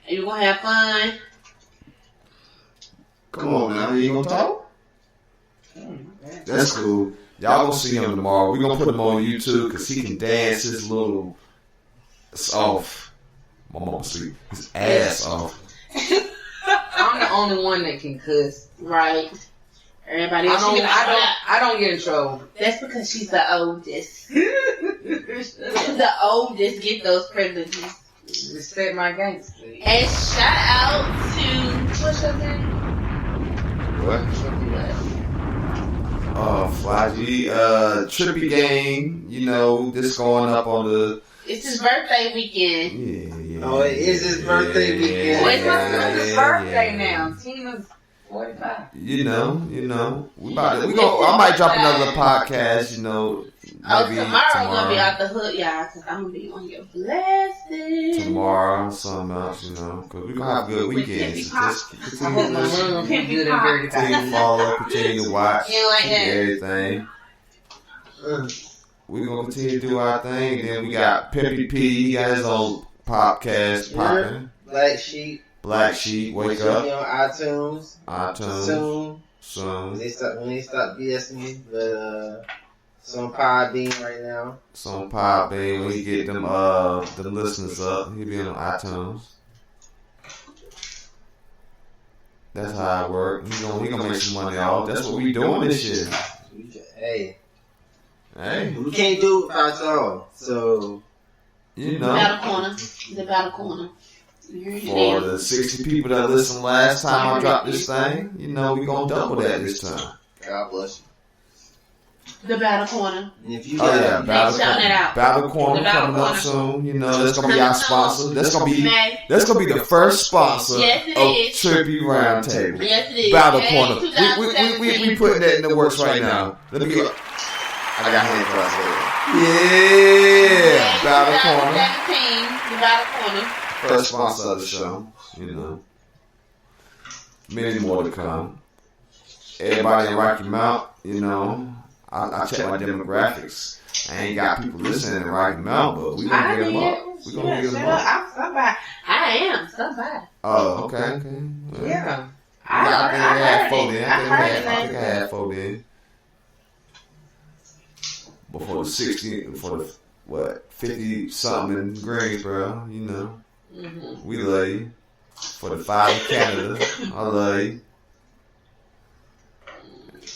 Speaker 1: Are you gonna have fun?
Speaker 6: Come on now, you gonna talk? That's cool. Y'all gonna see him tomorrow. We gonna put him on YouTube because he can dance his little off. My mama see his ass off.
Speaker 5: I'm the only one that can cuss.
Speaker 1: Right. Everybody else.
Speaker 5: I don't get in trouble.
Speaker 1: That's because she's the oldest. The oldest get those privileges.
Speaker 5: Respect my gangster.
Speaker 1: And shout out to what's your name?
Speaker 6: What? Fly G, TrHippy gang. You know, this going up on the.
Speaker 1: It's his birthday weekend.
Speaker 6: Yeah.
Speaker 3: Oh, it is his birthday weekend.
Speaker 5: Well, it's my sister's birthday now. Tina's 45.
Speaker 6: You know, I might drop another podcast. You know, maybe
Speaker 1: tomorrow gonna be out the hood, y'all, because I'm gonna be on your blessing.
Speaker 6: Tomorrow, something else, you know, because we gonna have good weekends. So just continue to listen,
Speaker 5: Good and dirty.
Speaker 6: continue to follow, continue to watch,
Speaker 1: You like that?
Speaker 6: everything. We gonna continue to do our thing. And then we got Pimpy P. He got his own podcast popping.
Speaker 3: Black Sheep,
Speaker 6: wake
Speaker 3: on
Speaker 6: up.
Speaker 3: iTunes.
Speaker 6: Soon.
Speaker 3: When they stop BSing me, but it's on Podbean right now.
Speaker 6: Some Podbean when he get them the listeners up. He'll be on iTunes. That's how it work. He gonna make some money off. That's what we doing this year.
Speaker 3: Hey,
Speaker 6: Hey,
Speaker 3: we can't do it without y'all. So
Speaker 6: you know.
Speaker 1: Battle corner. The battle corner.
Speaker 6: For the 60 people that listened last time I dropped this thing, you know, we gonna double that this time.
Speaker 4: God bless you.
Speaker 1: The battle corner.
Speaker 3: and if you
Speaker 6: Oh yeah,
Speaker 1: shout it out.
Speaker 6: Battle Corner
Speaker 1: The Battle
Speaker 6: coming up
Speaker 1: Corner.
Speaker 6: soon. You know, that's gonna be our sponsor. That's gonna be the first sponsor
Speaker 1: Yes, it
Speaker 6: of
Speaker 1: is.
Speaker 6: TrHippy Roundtable.
Speaker 1: Yes, it is.
Speaker 6: Battle
Speaker 1: Hey,
Speaker 6: Corner. We
Speaker 1: 2017.
Speaker 6: putting that in the works right now. Let me get.
Speaker 4: I got hand for
Speaker 6: Yeah, Battle Corner.
Speaker 1: 2017, the battle corner.
Speaker 6: First sponsor of the show. You know, many more to come. Everybody in Rocky Mount, you know. I check my demographics. I ain't got people listening in Rocky Mount, but we gonna get them up. We gonna get them up.
Speaker 5: I'm somebody.
Speaker 1: I am somebody.
Speaker 6: Oh, okay.
Speaker 5: Yeah.
Speaker 6: I think I had 4 then.
Speaker 1: I heard
Speaker 6: I think I had 4 then. Before the 60, for the 50 something in Greensboro, you know.
Speaker 1: Mm-hmm.
Speaker 6: We love you. For the 5 in Canada, I love you.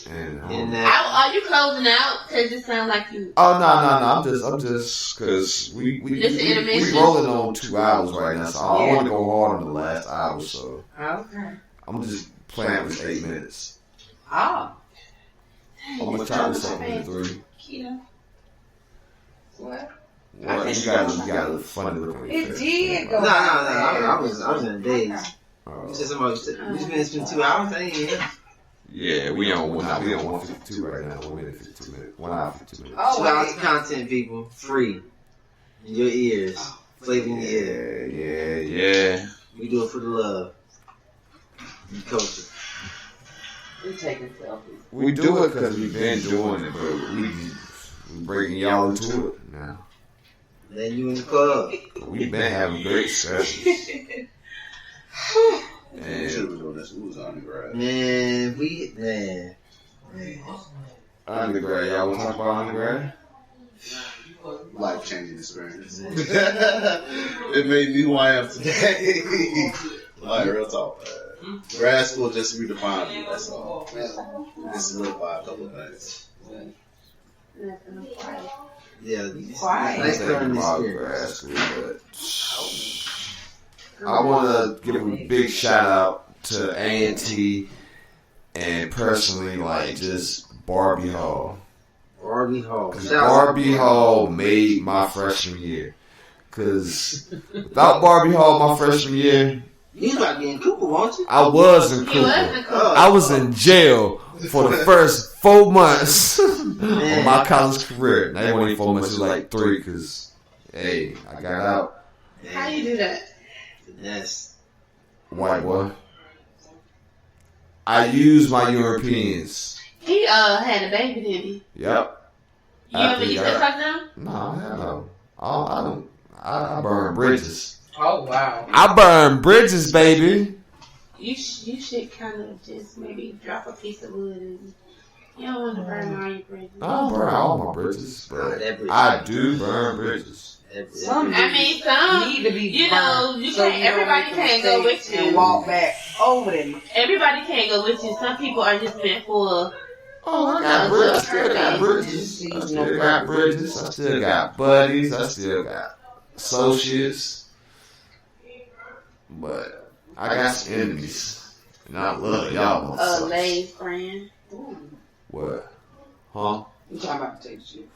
Speaker 6: And
Speaker 1: Are you closing out? Cause it sounds like you.
Speaker 6: oh no! I'm just because we rolling on 2 hours right now, so I don't want to go hard on the last hour. So
Speaker 5: Okay.
Speaker 6: I'm just playing with 8 minutes.
Speaker 5: Oh.
Speaker 6: I'm gonna try this up in 3.
Speaker 1: Keto.
Speaker 5: What?
Speaker 6: What you got a funny look on your
Speaker 5: It
Speaker 6: face.
Speaker 5: did go.
Speaker 3: No. I was in a daze.
Speaker 6: Oh.
Speaker 3: You said somebody. We spent 2 hours. I ain't here.
Speaker 6: Yeah, we on 152 right now. 1 minute 52 minutes. 1 hour 52 minutes.
Speaker 5: Oh,
Speaker 3: 2 hours of content, people, free in your ears, flavor in your ear.
Speaker 6: Yeah.
Speaker 3: We do it for the love. We culture.
Speaker 5: We taking selfies.
Speaker 6: We do it because we've been doing it, but we bringing y'all into it now.
Speaker 3: Then you in the club.
Speaker 6: We've been having great sessions.
Speaker 4: We should have been doing this. We was undergrad.
Speaker 3: Man,
Speaker 6: Undergrad, y'all want to talk about undergrad?
Speaker 4: Life changing experience. It made me who I am today. Like, real talk, man. Grad school just redefined me, that's all. Just solidified a couple of things.
Speaker 3: yeah.
Speaker 5: Quiet.
Speaker 3: Nice learning
Speaker 6: About
Speaker 3: experience.
Speaker 6: grad school, but I want to give a big shout out to A&T and personally, like, just Barbie Hall.
Speaker 3: Barbie Hall.
Speaker 6: Because Barbie Hall made my freshman year. Because without Barbie Hall my freshman year,
Speaker 3: You was about to be in Cooper, weren't you?
Speaker 6: I was in
Speaker 1: You was in
Speaker 6: Cooper.
Speaker 1: Cooper.
Speaker 6: I was in jail for the first 4 months of my college career. Now, it wasn't even 4 months, it was like 3 because, hey, I got out.
Speaker 1: How you do that?
Speaker 3: Finesse.
Speaker 6: White boy. I use my Europeans.
Speaker 1: He had a baby, didn't he?
Speaker 6: Yep.
Speaker 1: You still talk to him?
Speaker 6: No, hell no. I don't. I burn bridges.
Speaker 5: Oh wow.
Speaker 6: I burn bridges, baby.
Speaker 1: You should kind of just maybe drop a piece of wood. And you don't want to burn all your bridges.
Speaker 6: I don't burn all my bridges, but I do burn bridges.
Speaker 5: Some
Speaker 1: need to be you know, you so can't. Everybody can't go with you
Speaker 5: and walk back over them.
Speaker 1: Everybody can't go with you. Some people are just meant for.
Speaker 6: Oh, I got bridges. I still got bridges. I still got bridges. I still got buddies. I still got associates. But I got some enemies. And I love y'all motherfuckers.
Speaker 1: Lay's friend.
Speaker 6: What? Huh?
Speaker 5: I'm talking about to take shit.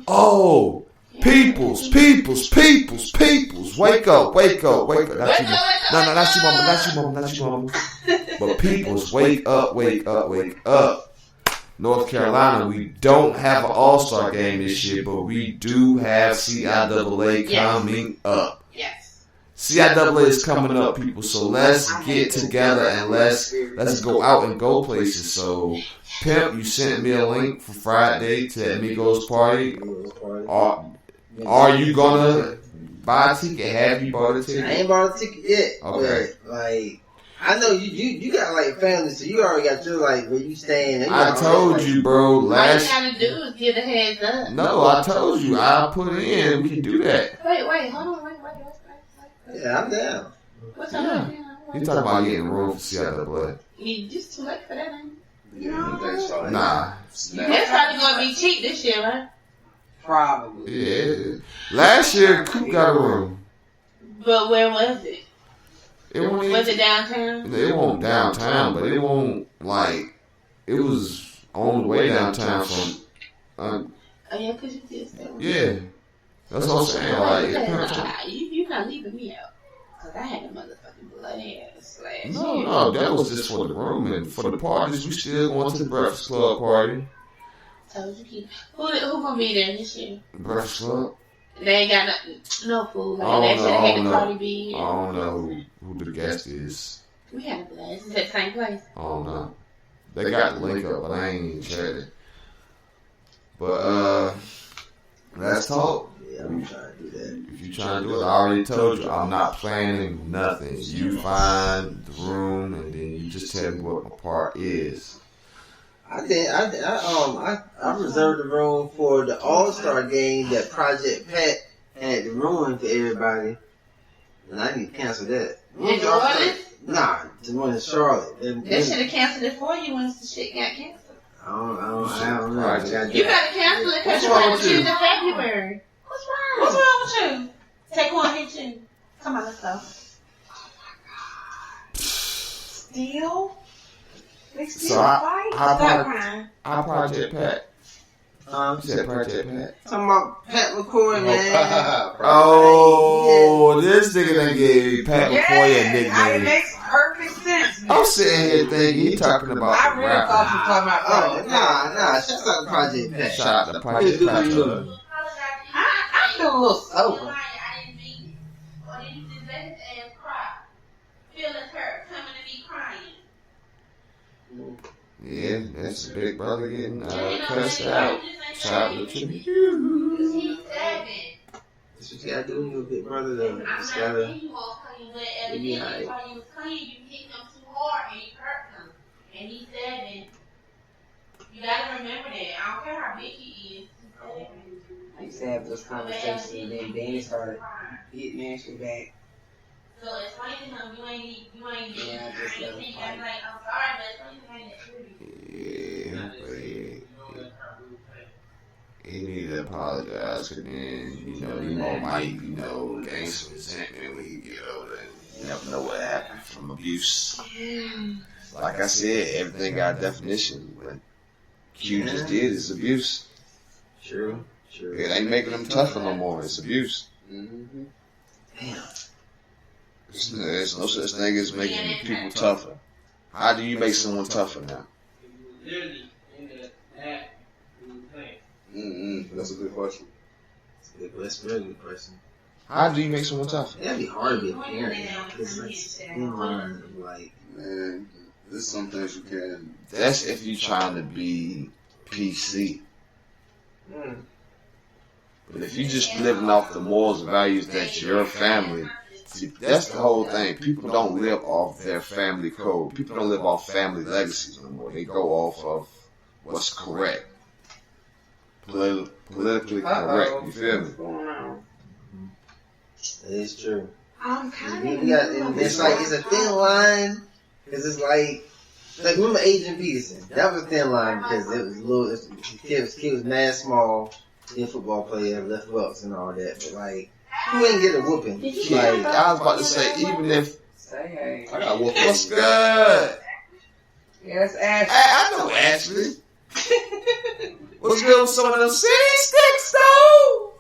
Speaker 6: Oh! Peoples. Wake up. That's you, no, that's you, mama. But peoples, wake up. North Carolina, we don't have an all-star game this year, but we do have CIAA coming up.
Speaker 1: Yes.
Speaker 6: CIAA is coming up, people. So let's get together and let's go out and go places. So, Pimp, you sent me a link for Friday to that Migos party. Are you gonna buy a ticket? Have you bought a ticket?
Speaker 3: I ain't bought a ticket yet.
Speaker 6: Okay.
Speaker 3: But, like, I know you got like family, so you already got your like where you staying.
Speaker 6: I told you, bro.
Speaker 1: All you gotta do is give a heads up.
Speaker 6: No, I told you. I'll put it in. We can do that.
Speaker 1: Wait, hold on, wait.
Speaker 3: Yeah, I'm down.
Speaker 1: What's up?
Speaker 6: You talking about getting room for CIAA?
Speaker 1: You just too late for that, ain't you?
Speaker 6: Nah.
Speaker 1: It's probably gonna be cheap this year, right?
Speaker 5: Probably.
Speaker 6: Yeah. Last year, Coop got a room.
Speaker 1: But where was it? Was it downtown?
Speaker 6: It wasn't downtown, but it wasn't like it was on the way downtown from.
Speaker 1: Oh yeah, cause you did say.
Speaker 6: Yeah, that's what I'm saying. Like,
Speaker 1: you're not leaving me out, cause I had a motherfucking bloody ass last year.
Speaker 6: No, that was just for the room and for the parties. We still going to the Breakfast Club party.
Speaker 1: Told you, who gonna be there this year?
Speaker 6: Breakfast Club.
Speaker 1: They ain't got no food. Like they had the Cardi B.
Speaker 6: I don't know who the guest is.
Speaker 1: We had a blast. Is that the same place?
Speaker 6: I don't know. They got the link up, but I ain't even checked it. But let's talk.
Speaker 3: Yeah, I'm trying to do that.
Speaker 6: If you trying to do it, I already told you I'm not planning nothing. You find the room and then you just tell me what my part is.
Speaker 3: I reserved the room for the All-Star game that Project Pat had to ruin for everybody, and I need to cancel that.
Speaker 1: In Charlotte?
Speaker 3: Nah, the one in Charlotte.
Speaker 1: They should have canceled it for you once the shit got canceled.
Speaker 3: I don't know.
Speaker 1: You gotta cancel it because you want to choose in February. What's wrong with you? Take one hit you. Come on, let's go. Still?
Speaker 6: So I Project Pat. You said Project Pat.
Speaker 3: Talking about Pat McCoy, man.
Speaker 6: Oh, this nigga done gave Pat McCoy a nickname.
Speaker 5: It makes perfect sense.
Speaker 6: I'm sitting here thinking he talking about
Speaker 5: I really thought you were talking about
Speaker 3: nah. Shout out to Project Pat.
Speaker 6: Shout out to Project Pat.
Speaker 5: I feel a little sober.
Speaker 6: Yeah, that's Big Brother getting cussed out. Shout out to TrHippy.
Speaker 3: That's what you gotta do when you're a Big Brother, though. You just gotta be alright.
Speaker 1: And he's 7. You gotta remember that. I don't care how big he is.
Speaker 5: I used to have those conversations, and then Danny started getting Ashley back.
Speaker 1: So explain to him you ain't
Speaker 5: Yeah, I just let him fight.
Speaker 1: I'm like, I'm sorry, but explain to him that.
Speaker 6: He need to apologize, because then, he might, gain some resentment when he get older. You never know what happened from abuse. Like I said, everything got a definition. What Q just did is abuse.
Speaker 3: True.
Speaker 6: It ain't making them tougher no more. It's abuse.
Speaker 3: Mm-hmm. Damn.
Speaker 6: There's no such thing as making people tougher. How do you make someone tougher now? That's a good question.
Speaker 3: That's a really good question.
Speaker 6: How do you make someone tougher?
Speaker 3: That'd be hard to be a parent now, because like, man,
Speaker 4: There's some things you can.
Speaker 6: That's if you're trying to be PC. But if you just living off the morals and values that your family, see, that's the whole thing. People don't live off their family code. People don't live off family legacies no more. They go off of what's correct. Politically correct. You feel me?
Speaker 3: That is true.
Speaker 1: I'm kind of.
Speaker 3: It's like it's a thin line because it's like remember Adrian Peterson? That was a thin line because it was little. His kid was mad small, he a football player, left hooks and all that. But like, who ain't get a whooping?
Speaker 6: Like I was about to say, even if
Speaker 5: Say hey.
Speaker 6: I got whooping. What's good?
Speaker 5: Yes, Ashley.
Speaker 6: I know Ashley. What's good with some of them city sticks though?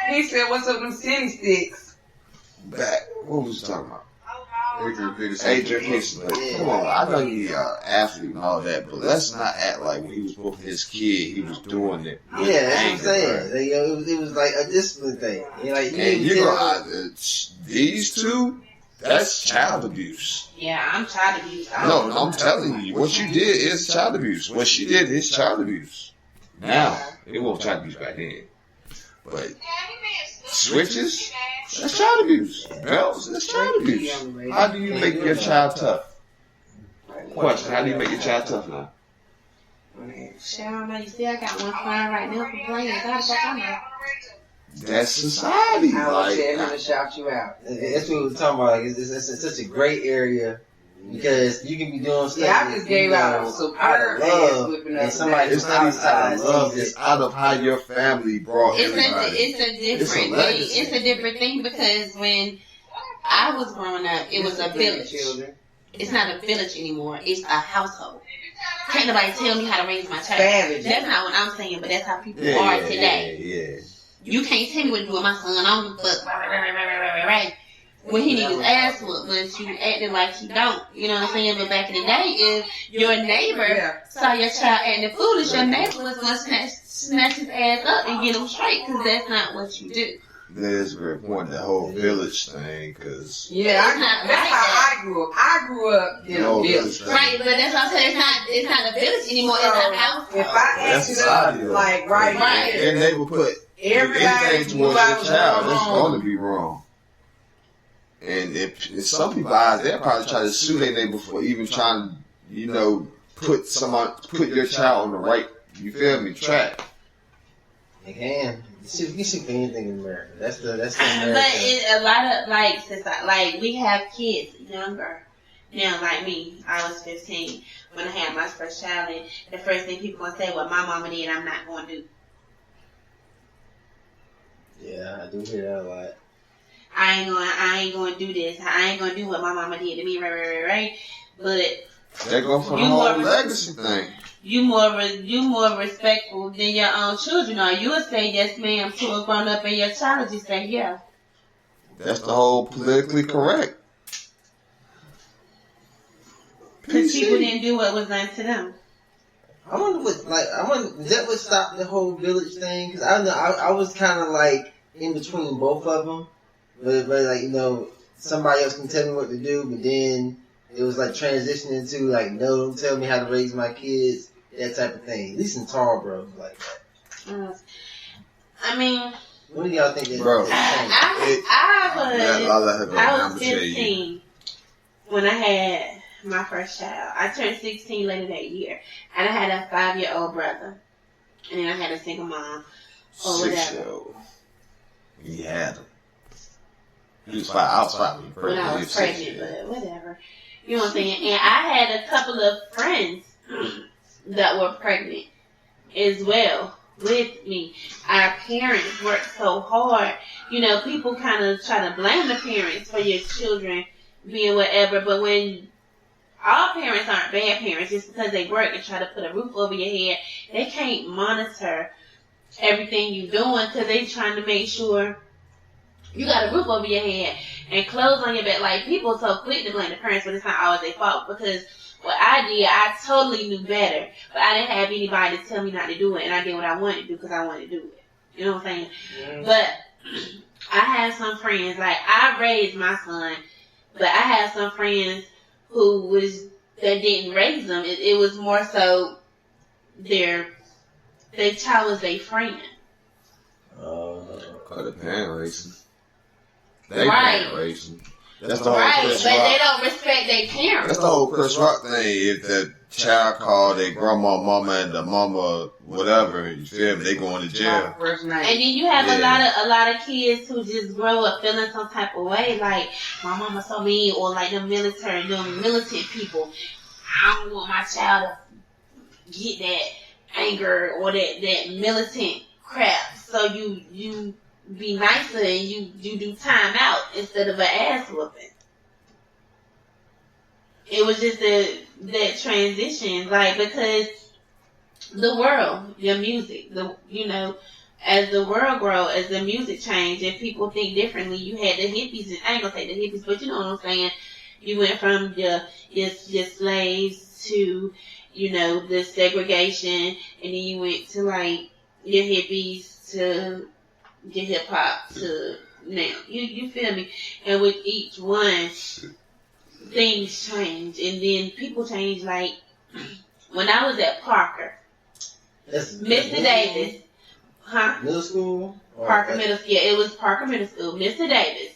Speaker 5: He said, "What's up with them city sticks?"
Speaker 6: Back. What was you talking about?
Speaker 4: Adrian Peterson.
Speaker 6: Adrian Peterson. Like, come on, I know he athlete and all that, but let's not act like when he was whooping his kid, he was doing it.
Speaker 3: Yeah, that's what I'm saying. Like, it was like a discipline thing. Like,
Speaker 6: and you know, these two, that's child abuse.
Speaker 1: Yeah, I'm child abuse.
Speaker 6: No, I'm telling you, what you did is child abuse. What she did is child abuse. Now, it wasn't child abuse back then. But switches, that's child abuse. Belts, that's child abuse. How do you make your child tough? Question, how do you make your child tough now?
Speaker 1: Shit, I don't know. You see, I got one crying right now for playing. God, fuck, I know.
Speaker 6: That's society.
Speaker 5: I was
Speaker 6: Like,
Speaker 5: saying him to shout you out.
Speaker 3: That's what we were talking about. Like, it's such a great area because you can be doing stuff.
Speaker 5: Yeah, I just gave out a superb ass whipping up.
Speaker 3: And somebody
Speaker 6: it's not even out of love.
Speaker 3: sees
Speaker 6: It's out of how your family brought everybody.
Speaker 1: It's a different thing. It's a different thing because when I was growing up, it was a village. It's not a village anymore. It's a household. Can't nobody tell me how to raise my child. That's not what I'm saying, but that's how people are today.
Speaker 6: Yeah.
Speaker 1: You can't tell me what to do with my son. I don't give a fuck. Right. When he needs his ass whooped, but you acting like he don't. You know what I'm saying? But back in the day, if your neighbor saw your child acting foolish, your neighbor was going to snatch his ass up and get him straight because that's not what you do.
Speaker 6: That is a very important, that whole village thing, because...
Speaker 5: Yeah, that's how I grew up. I grew up in a village.
Speaker 1: Right, but that's what I'm saying. It's not a village anymore. It's a house.
Speaker 5: If I ended up, like, right here,
Speaker 6: and they would put anything towards your child, that's going to be wrong. And if in some people's eyes, they'll probably try to sue their neighbor for even trying to, you know, put your child on the right, you feel me, track.
Speaker 3: They can. You can shoot for anything in America. That's the America.
Speaker 1: But a lot of, like, since we have kids younger now, like me. I was 15 when I had my first child, and the first thing people gonna say, "What my mama did, I'm not gonna do."
Speaker 3: Yeah, I do hear that a lot.
Speaker 1: I ain't gonna do this. I ain't gonna do what my mama did to me, right? But
Speaker 6: they go for the whole legacy thing.
Speaker 1: You more respectful than your own children are. You will say yes, ma'am, to a grown up, and your child will just say yeah.
Speaker 6: That's the whole politically correct.
Speaker 1: People didn't do what was done to them.
Speaker 3: I wonder is that what stopped the whole village thing? Because I was kind of like in between both of them, but like, you know, somebody else can tell me what to do, but then it was like transitioning to like, no, don't tell me how to raise my kids, that type of thing. At least in Tarboro, like that.
Speaker 1: I mean,
Speaker 3: what do y'all think that?
Speaker 6: Bro,
Speaker 1: I was 15 when I had my first child. I turned 16 later that year, and I had a 5-year-old brother, and then I had a single mom or whatever.
Speaker 6: You had him. He was 5. I was 5
Speaker 1: when I was pregnant, but whatever. You know what I'm saying? And I had a couple of friends that were pregnant as well with me. Our parents worked so hard. You know, people kind of try to blame the parents for your children being whatever, but when all parents aren't bad parents, just because they work and try to put a roof over your head, they can't monitor everything you're doing because they trying to make sure you got a roof over your head and clothes on your back. Like, people are so quick to blame the parents, but it's not always their fault, because what I did, I totally knew better, but I didn't have anybody to tell me not to do it, and I did what I wanted to do because I wanted to do it. You know what I'm saying? Yeah. But I had some friends, like, I raised my son But I have some friends that didn't raise them. It was more so their child was their friend.
Speaker 6: Cause the parent racing. They
Speaker 1: Right.
Speaker 6: parent racing. That's the whole
Speaker 1: Right,
Speaker 6: Chris
Speaker 1: but
Speaker 6: Rock.
Speaker 1: they don't respect their parents.
Speaker 6: That's the whole Chris Rock thing. If the child called their grandma, mama, and the mama, whatever, you feel me? They going to jail.
Speaker 1: And then you have a lot of kids who just grow up feeling some type of way, like my mama so mean, or like them militant people. I don't want my child to get that anger or that militant crap. So you be nicer and you do time out instead of an ass whooping. It was just that transition, like, because the world, your music, as the world grow, as the music changed and people think differently, you had the hippies, and I ain't gonna say the hippies, but you know what I'm saying. You went from your slaves to, the segregation, and then you went to like your hippies to your hip hop to now. You feel me? And with each one, things change, and then people change. Like when I was at Parker, Mr. Davis,
Speaker 3: middle school,
Speaker 1: Parker Middle School. Yeah, it was Parker Middle School. Mr. Davis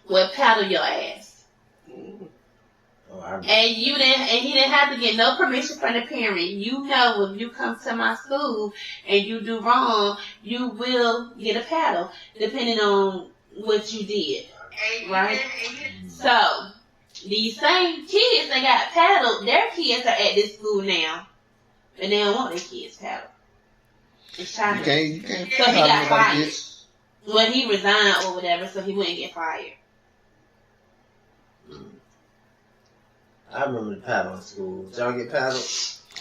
Speaker 1: would paddle your ass. And he didn't have to get no permission from the parent. If you come to my school and you do wrong, you will get a paddle, depending on what you did. Right? So, these same kids that got paddled, their kids are at this school now. And they don't want their kids paddled. It's China.
Speaker 6: You can't.
Speaker 1: So he got fired. Well, he resigned or whatever, so he wouldn't get fired.
Speaker 3: I remember the paddle in school. Did y'all get paddled?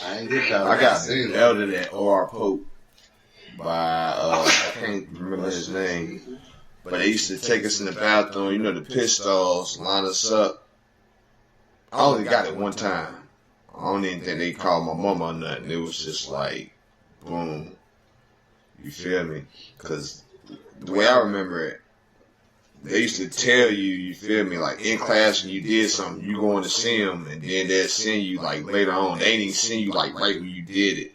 Speaker 3: I didn't get paddled.
Speaker 6: I got elder at O.R. Pope by, I can't remember his name. But they used to take us in the bathroom, the pistols, line us up. I only got it one time. I don't even think they called my mama or nothing. It was just like, boom. You feel me? Because the way I remember it, they used to tell you feel me, like in class when you did something, you going to see them, and then they'll send you like later on. They ain't even send you like right when you did it.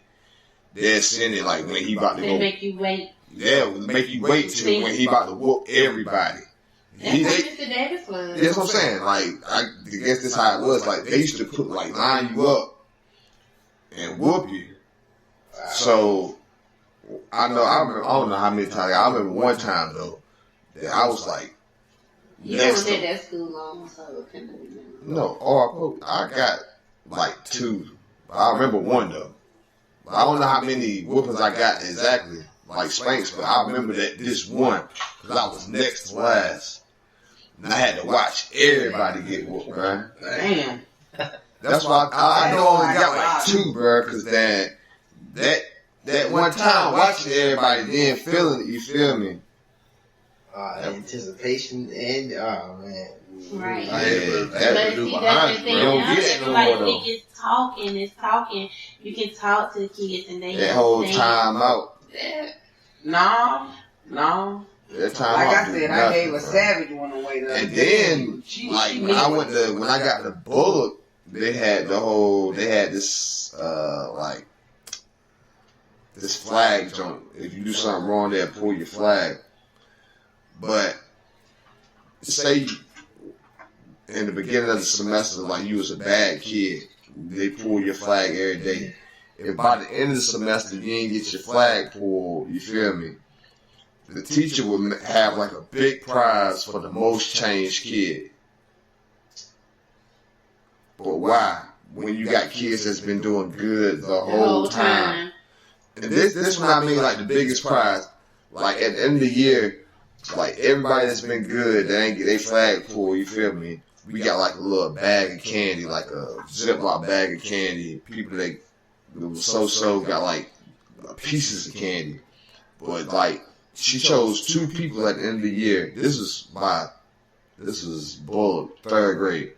Speaker 6: They'll send it like when he about to go.
Speaker 1: They make you wait.
Speaker 6: Yeah, make you wait till when he about to whoop everybody.
Speaker 1: That's what Mr. Davis was.
Speaker 6: That's what I'm saying. Like, I guess that's how it was. Like, they used to put, like, line you up and whoop you. So, I don't know how many times. I remember one time, though, that I was like,
Speaker 1: you weren't at that school long, so I couldn't remember.
Speaker 6: No, I got, like, 2. I remember one, though. I don't know how many whoopings I got exactly, like spanks, but I remember that this one, because I was next to last. And I had to watch everybody get whooped, man.
Speaker 5: Damn.
Speaker 6: That's why I know I only got like 2, bro, because that one time watching everybody, then feeling it, you feel me?
Speaker 3: Anticipation and, oh, man.
Speaker 1: Right.
Speaker 6: That's the thing.
Speaker 1: You don't get it no more, though. It's talking. You can talk to the kids and they
Speaker 6: that whole time out.
Speaker 5: No.
Speaker 6: That time
Speaker 5: like
Speaker 6: out
Speaker 5: I said, I gave a savage one away.
Speaker 6: And then, when I got the Bullock, they had this, this flag jump. If you do something wrong, they'll pull your flag. But, say, in the beginning of the semester, like you was a bad kid, they pull your flag every day. If by the end of the semester you ain't get your flag pulled, you feel me? The teacher would have like a big prize for the most changed kid. But why? When you got kids that's been doing good the whole time. And this one I mean like the biggest prize. Like at the end of the year, like everybody that's been good, they ain't get their flag pulled, you feel me? We got like a little bag of candy, like a Ziploc bag of candy. People that was so got like pieces of candy. But like, she chose 2 people at the end of the year. This was Bullock, 3rd grade.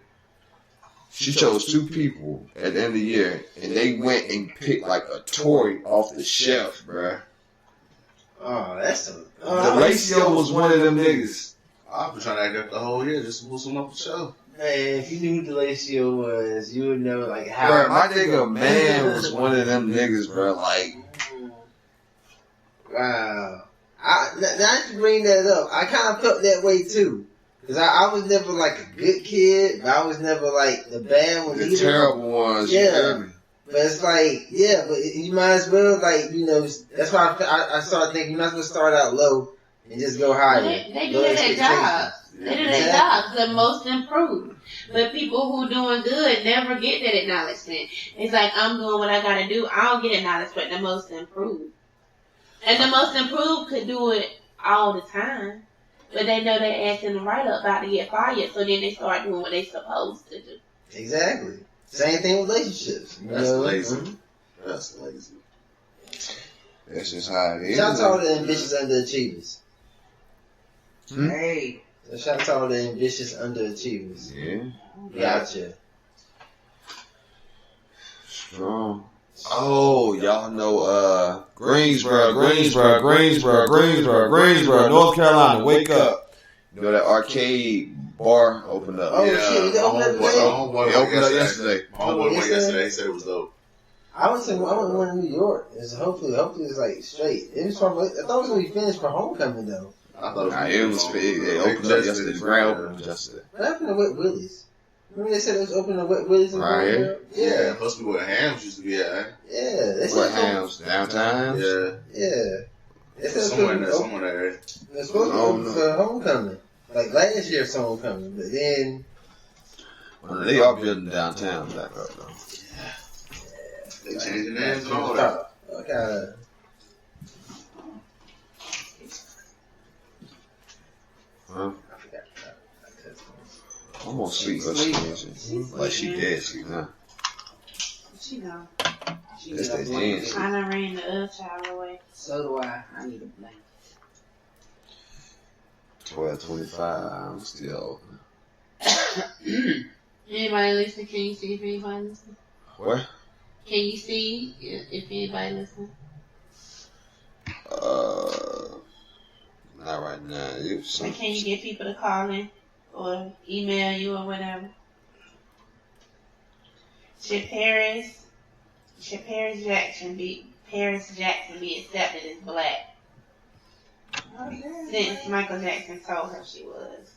Speaker 6: She chose 2 people at the end of the year, and they went and picked like a toy off the shelf, bruh.
Speaker 3: Oh, that's
Speaker 6: the Lacio was one of them niggas.
Speaker 4: I've been trying to act up the whole year just to boost him up the show.
Speaker 3: Man, if you knew who Delatio was, you would know like how.
Speaker 6: Bro, my nigga man was one of them niggas, bro. Like,
Speaker 3: wow. Now that you bring that up, I kind of felt that way too. Cause I was never like a good kid, but I was never like the bad ones.
Speaker 6: the terrible ones.
Speaker 3: Yeah. But it's like, yeah, but you might as well, like, you know, that's why I started thinking you might as well start out low and just go higher.
Speaker 1: They do their job. They do their job. The most improved. But people who doing good never get that acknowledgement. It's like, I'm doing what I gotta do. I don't get acknowledged, but the most improved. And the most improved could do it all the time. But they know their ass in the write-up about to get fired, so then they start doing what they supposed to do.
Speaker 3: Exactly. Same thing with relationships.
Speaker 4: That's lazy. That's lazy.
Speaker 6: That's just how it is.
Speaker 3: Shout out to all the ambitious underachievers.
Speaker 5: Hey.
Speaker 3: So shout out to all the ambitious underachievers.
Speaker 6: Yeah.
Speaker 3: Gotcha.
Speaker 6: Strong. Oh, y'all know Greensboro, North Carolina. Wake up. You know that arcade bar opened up.
Speaker 3: Oh shit, they opened up today?
Speaker 6: It opened up yesterday.
Speaker 4: My homeboy went yesterday. He said it was dope.
Speaker 3: I went to one in New York. Hopefully it's like straight. It was from. I thought it was gonna be finished for homecoming though.
Speaker 4: I thought
Speaker 6: it was. It opened up yesterday. The grand opening was yesterday.
Speaker 3: What happened to Wet Willie's? Remember they said it was open to Wet Willie's in
Speaker 6: Right here?
Speaker 4: Yeah, supposed to be where Hams used to be at.
Speaker 3: Yeah, they
Speaker 6: What
Speaker 3: said
Speaker 6: Hams? Downtown?
Speaker 3: Yeah. They said
Speaker 4: Somewhere there.
Speaker 3: It's supposed to be open for homecoming. Like last year's homecoming, but then
Speaker 6: They are building downtown back up though.
Speaker 4: They changed the names and all that.
Speaker 3: Okay.
Speaker 6: Huh? I'm gonna sleep, but she like she dead sleep now.
Speaker 1: She gone.
Speaker 6: That's that dance.
Speaker 1: I done ran the other child away.
Speaker 5: So do I. I need a blanket.
Speaker 6: 12:25. I'm still open.
Speaker 1: Anybody listening? Can you see if anybody listening?
Speaker 6: What?
Speaker 1: Can you see if anybody listening?
Speaker 6: Not right now.
Speaker 1: Or can you get people to call in or email you or whatever? Should Paris Jackson be accepted as black? Since Michael Jackson told her she was.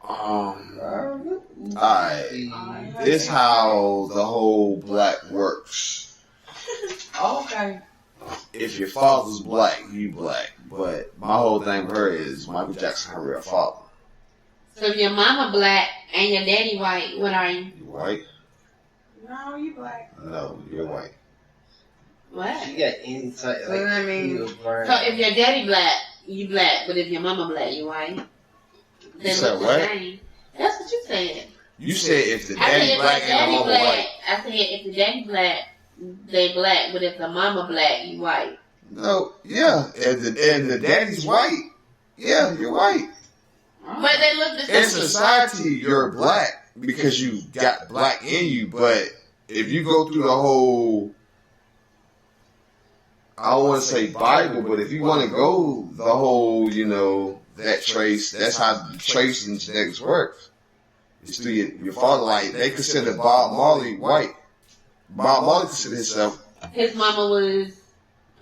Speaker 6: Alright. This how the whole black works.
Speaker 5: Okay.
Speaker 6: If your father's black, you black. But my whole thing with her is Michael Jackson her real father.
Speaker 1: So if your mama black and your daddy white, what are you?
Speaker 6: You white?
Speaker 5: No, you black.
Speaker 6: No, you're white.
Speaker 1: What?
Speaker 3: She got any type.
Speaker 5: So I mean,
Speaker 1: so if your daddy black, you black, but if your mama black, you white.
Speaker 6: You said what?
Speaker 1: That's what you said.
Speaker 6: You said if the daddy black and the mama white.
Speaker 1: I said if the daddy black, they black, but if the mama black, you white.
Speaker 6: No, yeah, and the daddy's white. Yeah, you're white.
Speaker 1: But they look the same.
Speaker 6: In society, you're black because you got black in you. But if you go through the whole, I don't want to say Bible, but if you want to go the whole, that trace, that's how the trace and genetics works. It's through your father. Like they consider Bob Marley white. Bob Marley considered himself.
Speaker 1: His mama was.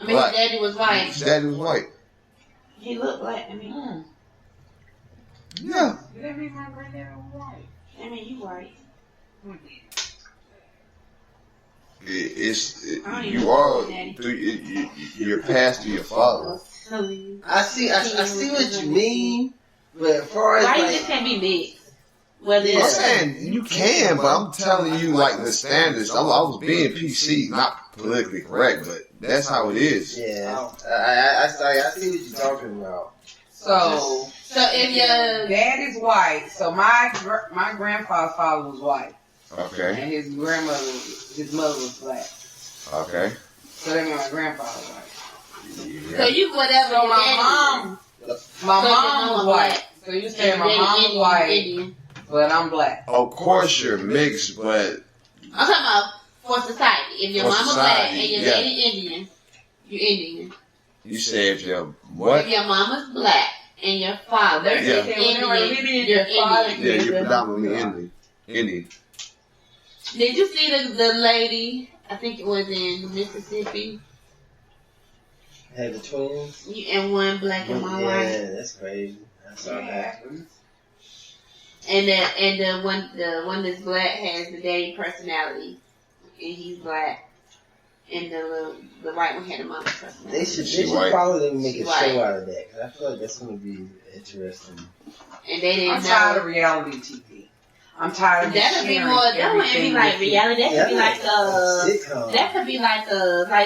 Speaker 6: Black.
Speaker 1: His daddy was white.
Speaker 6: His daddy was white.
Speaker 1: He looked black to me.
Speaker 6: Yeah.
Speaker 5: That mean my granddad was white.
Speaker 1: I mean, you white.
Speaker 6: You're passed to your father.
Speaker 3: I see what you mean, but as far as
Speaker 1: why you just can't be mixed?
Speaker 6: I'm saying you can, but I'm telling you like the standards. I was being PC, not politically correct, but that's how it is.
Speaker 3: Yeah, I see what you're talking about.
Speaker 5: So
Speaker 1: if your
Speaker 5: dad is white, so my grandfather's father was white.
Speaker 6: Okay.
Speaker 5: And his mother was black.
Speaker 6: Okay.
Speaker 5: So that means my grandfather was white.
Speaker 1: Yeah. So you whatever.
Speaker 5: So my mom was white. So you saying my mom was white, Indian. But I'm black.
Speaker 6: Of course you're mixed, but
Speaker 1: I'm talking about for society. If your mama black and your daddy Indian, you're Indian.
Speaker 6: You say if your what?
Speaker 1: If your mama's black and your father is
Speaker 6: Yeah.
Speaker 1: Indian. You're Indian.
Speaker 6: Yeah, you're predominantly Indian.
Speaker 1: Did you see the lady? I think it was in Mississippi.
Speaker 3: Had the twins.
Speaker 1: And one black and one white.
Speaker 3: Yeah, that's crazy. I saw that.
Speaker 1: And the one that's black has the daddy personality, and he's black. And the white one had a mama personality.
Speaker 3: They should follow them and make a show out of that. Cause I feel like that's gonna be interesting.
Speaker 1: And they didn't.
Speaker 5: I'm tired of reality TV. I'm tired of
Speaker 1: that would be more. That wouldn't be like reality. That could be like
Speaker 3: sitcom.
Speaker 1: That could be like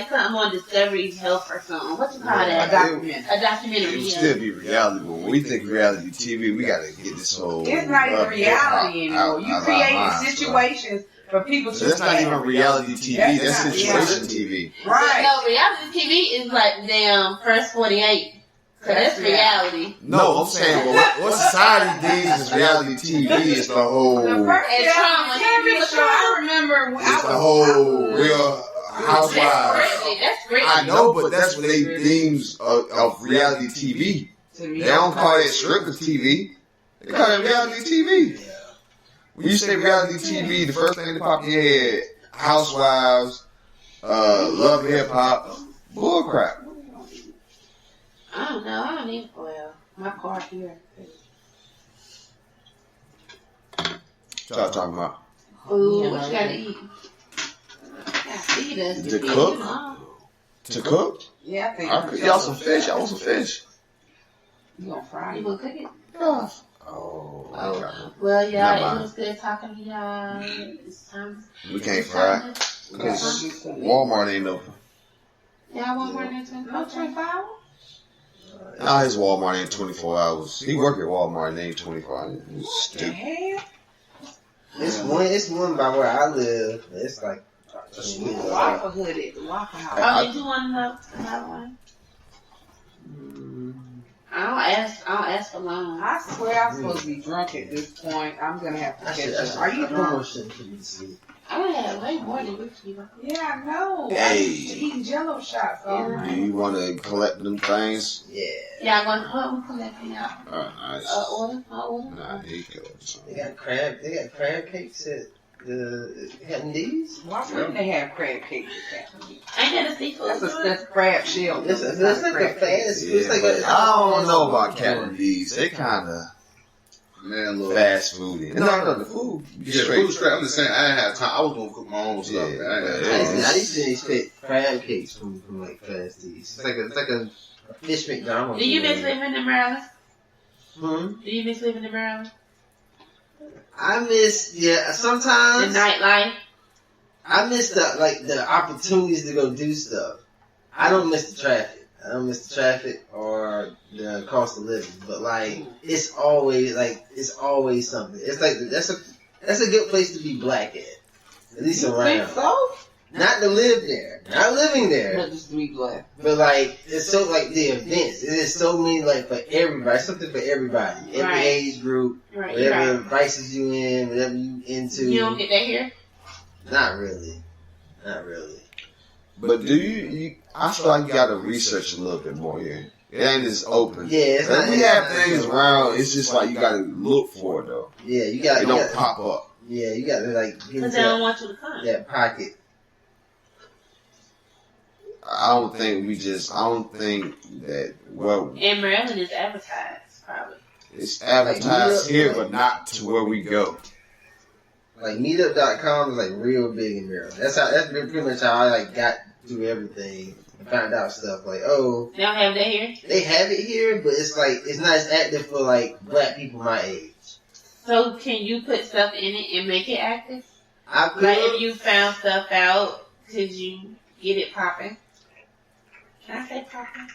Speaker 1: something on Discovery Health or something. What you call that? A documentary.
Speaker 6: It would still be reality, but when we think reality TV, we gotta get this whole.
Speaker 5: It's not even reality anymore. You create situations for people to.
Speaker 6: So that's not even reality TV. That's situation TV.
Speaker 1: Right. No, reality TV is like damn First 48. So that's reality.
Speaker 6: No, I'm saying what society deems as reality TV is the whole.
Speaker 5: The first reality show I remember.
Speaker 6: It's the whole Real Housewives.
Speaker 1: That's great.
Speaker 6: I know, but that's what they deems of reality TV. They don't call it strippers TV. They call it reality TV. When you say reality TV, the first thing that pop in your head, Housewives, Love and Hip Hop, bullcrap.
Speaker 1: I don't know. I don't need. Well, my car here.
Speaker 6: What y'all talking about?
Speaker 1: Food. What you gotta eat? Gotta feed us.
Speaker 6: To cook? To cook?
Speaker 5: Yeah, I think.
Speaker 6: I'll cook y'all some fish. I want some fish.
Speaker 5: You gonna fry it?
Speaker 1: You gonna cook it?
Speaker 6: Yeah. Oh.
Speaker 1: Well, y'all, it was good talking to y'all. It's time.
Speaker 6: We can't fry because Walmart ain't open.
Speaker 1: Y'all Walmart ain't 24 hours?
Speaker 6: Nah, his Walmart ain't 24 hours. He work at Walmart and ain't 24 hours. Stupid.
Speaker 3: It's one by where I live. It's like
Speaker 5: Waffle Hooded, the Waffle House.
Speaker 1: Oh, did you want another one? I'll ask alone.
Speaker 5: I swear I'm supposed to be drunk at this point. I'm gonna have to catch up. Are you drunk?
Speaker 1: I would have way more than whiskey.
Speaker 5: Yeah, I know.
Speaker 6: Hey.
Speaker 5: Eating Jello shots all night.
Speaker 6: Do you want to collect them things?
Speaker 3: Yeah.
Speaker 1: Yeah, I'm gonna collect them out.
Speaker 6: Alright, nice.
Speaker 1: Order.
Speaker 6: Nah, here you go.
Speaker 3: They got crab cakes at the Candies.
Speaker 5: Why wouldn't they have crab cakes at Candies?
Speaker 1: Ain't that a seafood?
Speaker 5: That's crab shell.
Speaker 3: It's like a fast.
Speaker 6: Yeah,
Speaker 3: It's like
Speaker 6: I don't know about Candies. They kind of fast food. No, the food.
Speaker 4: Yeah, food straight. I'm just saying, I didn't have time. I was gonna cook my own stuff.
Speaker 3: I used to expect crab cakes from like Fasties. It's like a fish McDonald's.
Speaker 1: Do you miss living in Maryland?
Speaker 3: Do
Speaker 1: you miss living in Maryland?
Speaker 3: I miss, sometimes
Speaker 1: the nightlife.
Speaker 3: I miss the opportunities to go do stuff. I don't miss the traffic. Or the cost of living, but like it's always something. It's like that's a good place to be black at least around.
Speaker 5: Think so?
Speaker 3: Not to live there, not living there,
Speaker 5: but just to be black.
Speaker 3: But like it's so like the events. There's so many like for everybody, something for everybody, every age group, whatever vices you in, whatever you into.
Speaker 1: You don't get that here?
Speaker 3: Not really.
Speaker 6: But do you I feel like you gotta research a little bit more here. It ain't as open.
Speaker 3: Yeah, it's not.
Speaker 6: We have things around. It's just like you gotta look for it though.
Speaker 3: Yeah, you got.
Speaker 6: It don't pop up.
Speaker 3: Yeah, you gotta like.
Speaker 1: Because they don't want you to come.
Speaker 3: That pocket.
Speaker 6: I don't think that. Well,
Speaker 1: in Maryland, it's advertised probably.
Speaker 6: It's advertised here, but not to where we go.
Speaker 3: Like Meetup.com is like real big in Maryland. That's pretty much how I like got through everything and found out stuff like, oh,
Speaker 1: they don't have that here.
Speaker 3: They have it here, but it's like it's not as active for like black people my age.
Speaker 1: So can you put stuff in it and make it active?
Speaker 3: I could.
Speaker 1: Like if you found stuff out, could you get it popping? Can I say popping?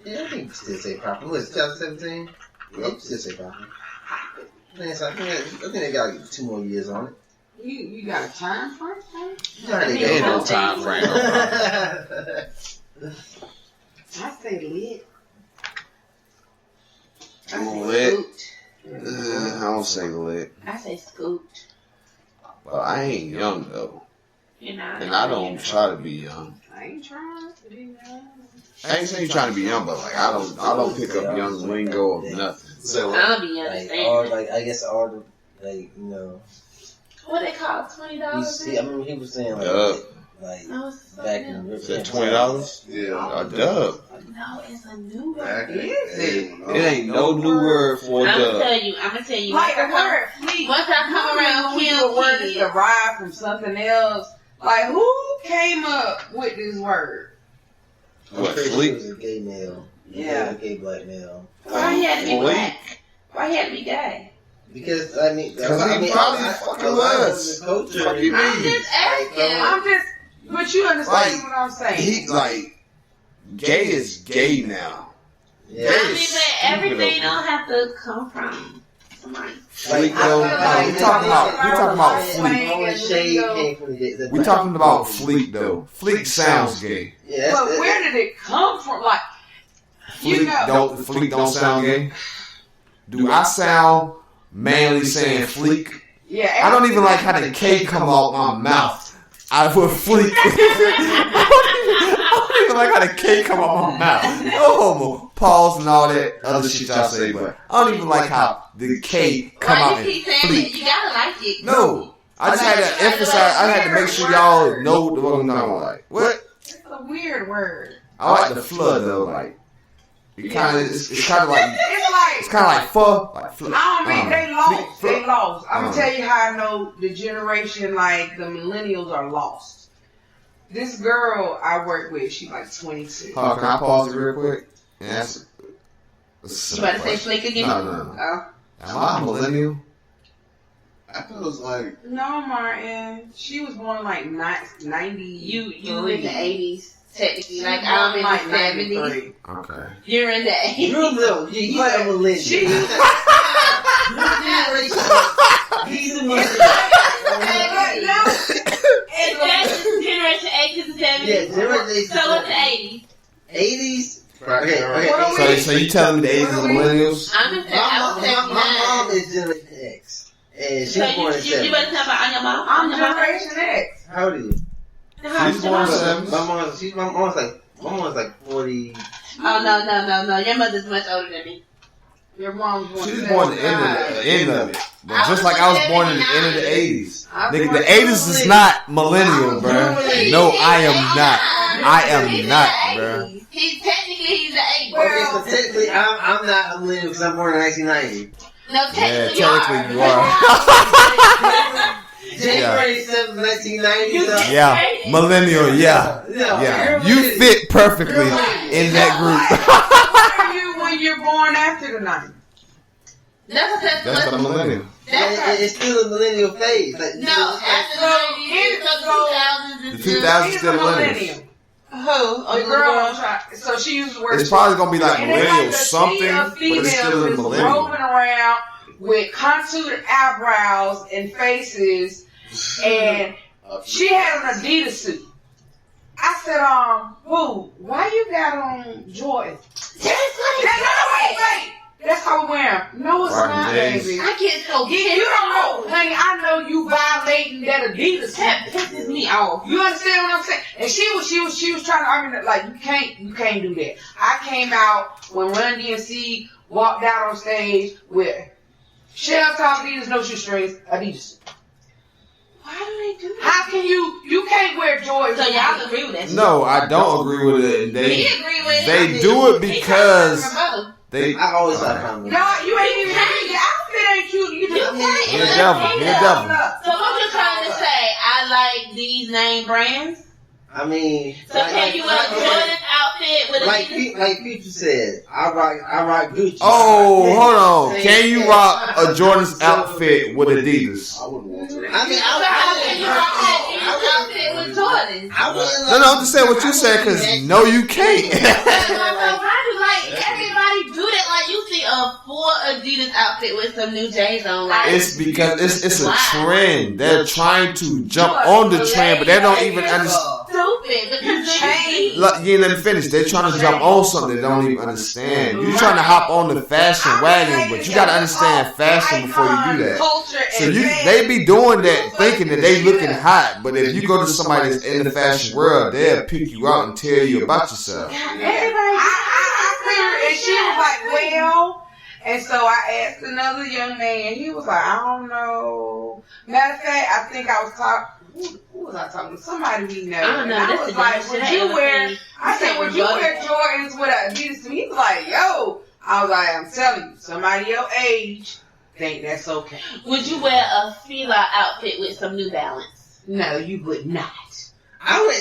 Speaker 3: Yeah, I think you still say popping. What is it, 2017? Yeah, you still say popping. I think they got 2 more years on it.
Speaker 5: You got a time frame?
Speaker 6: Ain't no time frame.
Speaker 5: I say lit.
Speaker 6: Lit. I don't say lit.
Speaker 1: I say scoot.
Speaker 6: Well, I ain't young though.
Speaker 1: You're not.
Speaker 6: And I don't try to be young.
Speaker 5: I ain't trying to be young.
Speaker 6: I ain't saying you trying to be young, but like I don't pick up young lingo or nothing.
Speaker 4: So
Speaker 1: I'll be understanding.
Speaker 3: Like I guess all the
Speaker 1: What they call $20?
Speaker 3: I remember he was saying like back in the
Speaker 6: $20?
Speaker 4: yeah,
Speaker 6: A dub.
Speaker 1: No, it's a new word.
Speaker 4: back in the
Speaker 5: Is
Speaker 4: day,
Speaker 5: it?
Speaker 6: It ain't no new word for a
Speaker 1: I'm
Speaker 6: dub.
Speaker 1: gonna tell you.
Speaker 5: Like the word fleek.
Speaker 1: Once I come around,
Speaker 5: the
Speaker 1: kill
Speaker 5: word is
Speaker 1: kids.
Speaker 5: derived from something else. Like who came up with this word?
Speaker 6: What,
Speaker 3: It
Speaker 6: fleek?
Speaker 3: was a gay male.
Speaker 5: Yeah.
Speaker 3: A gay black male.
Speaker 1: Why he had to be
Speaker 6: Fleek?
Speaker 1: black? Why he had to be gay?
Speaker 3: Because
Speaker 6: Because he probably fucking was.
Speaker 3: Culture.
Speaker 6: Fuck you
Speaker 1: I'm
Speaker 6: mean?
Speaker 1: just asking.
Speaker 5: I'm just, but you understand
Speaker 6: Like,
Speaker 5: what I'm saying.
Speaker 6: He like gay is gay now.
Speaker 3: Yeah.
Speaker 1: I mean, but everything don't have to come from somebody.
Speaker 6: Fleek
Speaker 3: I
Speaker 6: though.
Speaker 3: feel like
Speaker 6: We talking about
Speaker 5: fleek.
Speaker 3: All the shade came from the
Speaker 6: We talking about fleek though. Fleek sounds gay.
Speaker 3: Yeah,
Speaker 5: But where did it come from? Like, you know,
Speaker 6: Fleek don't sound gay. Do I sound manly saying fleek?
Speaker 5: yeah.
Speaker 6: I don't even like how the K come out my mouth. I put fleek. I don't even like how the K come out my mouth. No homo. Pause and all that other shit y'all say, but I don't even like how the K come
Speaker 1: Why
Speaker 6: out
Speaker 1: you
Speaker 6: and
Speaker 1: keep saying that?
Speaker 6: fleek.
Speaker 1: You gotta like it.
Speaker 6: No. I just had to emphasize, I had to make sure y'all know what the fuck I'm talking about. Like, what?
Speaker 5: It's a weird word.
Speaker 6: I like the flood though, like, it kind of, it's kind of like,
Speaker 5: It's
Speaker 6: like fuck, like flood.
Speaker 5: I don't mean they lost.
Speaker 6: Fleek,
Speaker 5: They lost. I'm gonna
Speaker 6: Uh-huh.
Speaker 5: tell you how I know the generation, like the millennials, are lost. This girl I work with, she's like 22.
Speaker 6: Hold on, can I pause it real quick? And ask,
Speaker 1: You about to say flick again?
Speaker 6: No.
Speaker 1: Oh.
Speaker 6: Am I a millennial?
Speaker 4: I thought it was like
Speaker 5: No, Martin. She was born like 90.
Speaker 1: You in the 80s, technically.
Speaker 5: She
Speaker 1: like
Speaker 5: was
Speaker 1: I'm in
Speaker 5: born
Speaker 1: the
Speaker 5: like
Speaker 1: 70s.
Speaker 5: 93.
Speaker 6: Okay.
Speaker 1: You're in the 80s.
Speaker 3: You're little. He's a millennial.
Speaker 5: She-
Speaker 3: He's a
Speaker 5: No,
Speaker 3: millennial.
Speaker 1: And that's Generation 80s and 70s.
Speaker 3: Yeah, Generation
Speaker 1: So what's the 80s?
Speaker 3: 80s.
Speaker 4: okay.
Speaker 3: Okay.
Speaker 6: So you telling me the 80s are millennials?
Speaker 1: I'm in
Speaker 3: My mom
Speaker 1: 79.
Speaker 3: is Generation X, and
Speaker 1: So
Speaker 3: she's born in
Speaker 1: you better
Speaker 3: 70s.
Speaker 1: talk about on your mom.
Speaker 5: I'm
Speaker 1: On your mom.
Speaker 5: Generation X.
Speaker 3: How old are you?
Speaker 1: How
Speaker 6: She's
Speaker 1: old
Speaker 6: born
Speaker 1: is your
Speaker 6: in
Speaker 1: mom?
Speaker 6: 70s.
Speaker 3: My mom's like 40.
Speaker 1: Oh, no. Your mother's much older than me.
Speaker 5: Your mom's born.
Speaker 6: She was born at the end of it. But just like I was born in the end of the 80s. Nigga, the 80s is not millennial, bro. No, I am not. I am not, bro.
Speaker 1: He's technically the 80s.
Speaker 3: Okay, so technically, I'm not a millennial because I'm born in 1990.
Speaker 1: No,
Speaker 6: Yeah,
Speaker 1: technically
Speaker 6: technically you are.
Speaker 3: January 7th, 1990. So
Speaker 6: Yeah, millennial, yeah. Yeah, you fit perfectly in that group.
Speaker 5: What are you when you're born after the 90s?
Speaker 6: That's a millennial.
Speaker 3: It's still a millennial phase. Like,
Speaker 1: No, after the 90s,
Speaker 6: The
Speaker 1: 2000s.
Speaker 6: 2000s
Speaker 5: She's
Speaker 6: still
Speaker 5: a
Speaker 6: millennials.
Speaker 5: millennial.
Speaker 1: Who? Oh,
Speaker 5: The girl, so she used to work.
Speaker 6: It's probably gonna be like
Speaker 5: And it's
Speaker 6: millennial
Speaker 5: like a
Speaker 6: something,
Speaker 5: sea of
Speaker 6: but it's still a
Speaker 5: females
Speaker 6: millennial.
Speaker 5: roving around with contoured eyebrows and faces, and she had an Adidas suit. I said, who? Why you got on Jordan? Wait. That's how we wear them. No, it's
Speaker 6: Rocky
Speaker 5: not,
Speaker 6: James.
Speaker 5: baby.
Speaker 1: I get so
Speaker 5: You don't know, honey. I know you violating that Adidas suit.
Speaker 1: That pisses me off.
Speaker 5: You understand what I'm saying? And she was trying to argue that like you can't do that. I came out when Run DMC walked out on stage with shell top Adidas, no shoestrings, Adidas.
Speaker 1: Why do they do that?
Speaker 5: How can you can't wear Jordans?
Speaker 1: So y'all agree with that?
Speaker 6: No, I don't agree with it.
Speaker 1: He
Speaker 6: They
Speaker 1: agree with it.
Speaker 6: they do it because they.
Speaker 3: I always thought I'm
Speaker 5: No, you ain't even your outfit ain't cute. You just
Speaker 6: He a devil. He a devil.
Speaker 1: So what you trying to say? I like these name brands.
Speaker 3: I mean,
Speaker 1: So can you wear Jordan's outfit with a
Speaker 3: like Future said, I rock Gucci.
Speaker 6: Oh, hold on. Can you rock a Jordan's outfit with Adidas?
Speaker 4: I wouldn't want to.
Speaker 3: I mean,
Speaker 1: So how can you rock that outfit with Jordan?
Speaker 6: No, I'm just saying what you said because no, you can't.
Speaker 1: Why do like everybody do that? Like you see a full Adidas outfit with some new J's on? Like,
Speaker 6: it's because it's a trend. They're trying to jump on the trend, but they don't even understand.
Speaker 1: Stupid because
Speaker 6: You ain't let me finish. They're trying to jump on something they don't even understand. You're trying to hop on the fashion wagon, but you got to understand fashion before you do that. So they be doing that thinking that they looking hot, but if you go to somebody that's in the fashion world, they'll pick you out and tell you about yourself.
Speaker 5: And she was like, well, and so I asked another young man. He was like, I don't know. Matter of fact, I think I was talking. Who was I talking to? Somebody we know.
Speaker 1: I don't know.
Speaker 5: And I was like, would you wear? I said, would you wear Jordans with Adidas? And he was like, yo. I was like, I'm telling you, somebody your age think that's okay.
Speaker 1: Would you wear a Fila outfit with some New Balance?
Speaker 5: No, you would not.
Speaker 3: I would.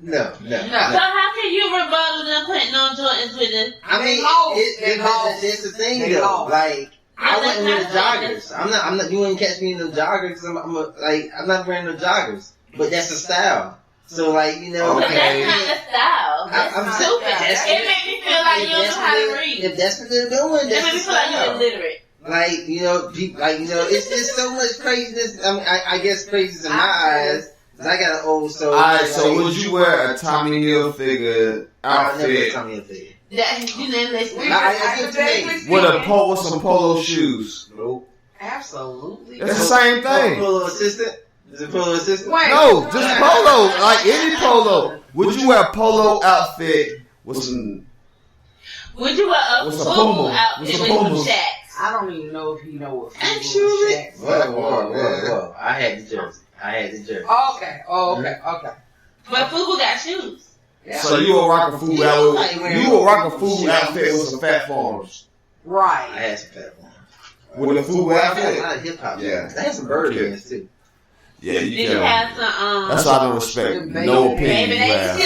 Speaker 3: No.
Speaker 1: So how can you rebuttal them putting on Jordans with it?
Speaker 3: I mean, it's the thing though. Like, I wouldn't wear the joggers. I'm not. You wouldn't catch me in the joggers. I'm not wearing the joggers. But that's the style. So like, you know.
Speaker 1: But that's not the style. That's stupid. It made me feel like you don't know how to read.
Speaker 3: If that's what they're doing, that's
Speaker 1: it made me feel like you're illiterate.
Speaker 3: Like, it's so much craziness. I mean, I guess craziness in my eyes. I got an old soul.
Speaker 6: Alright, so would you wear a Tommy Hilfiger outfit?
Speaker 3: I never wear Tommy Hilfiger.
Speaker 1: You didn't listen.
Speaker 6: With some polo shoes.
Speaker 3: Nope.
Speaker 5: Absolutely.
Speaker 6: It's the same thing.
Speaker 3: Polo assistant? Is it polo assistant?
Speaker 6: No, just polo. Like any polo. Would you wear a polo outfit with some?
Speaker 1: Would you wear a full outfit with some shacks?
Speaker 5: I don't even know if you know what.
Speaker 1: Actually.
Speaker 3: Whoa. I had the jersey.
Speaker 5: Okay. But
Speaker 1: Fubu got shoes.
Speaker 6: Yeah. So you will rock a Fubu outfit. You will rock a Fubu outfit with some fat farms.
Speaker 5: Right.
Speaker 3: I had some fat farms.
Speaker 6: With a Fubu outfit.
Speaker 3: I had a lot of hip hop.
Speaker 6: Yeah.
Speaker 3: I had some bird bands too.
Speaker 6: Yeah, you
Speaker 1: Did you have some?
Speaker 6: That's why I don't respect no opinion you have.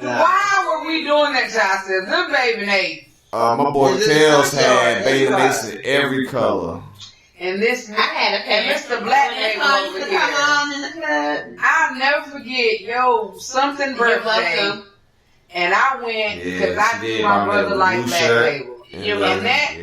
Speaker 5: Why were we doing that, Johnson? The baby Nate.
Speaker 6: My boy Kels had baby Nates in every color.
Speaker 5: And this,
Speaker 1: I had a pair.
Speaker 5: Mr. Black Nate over here.
Speaker 1: Come on in the club.
Speaker 5: I'll never forget, something birthday. And I went because I knew my brother liked Black Label. And back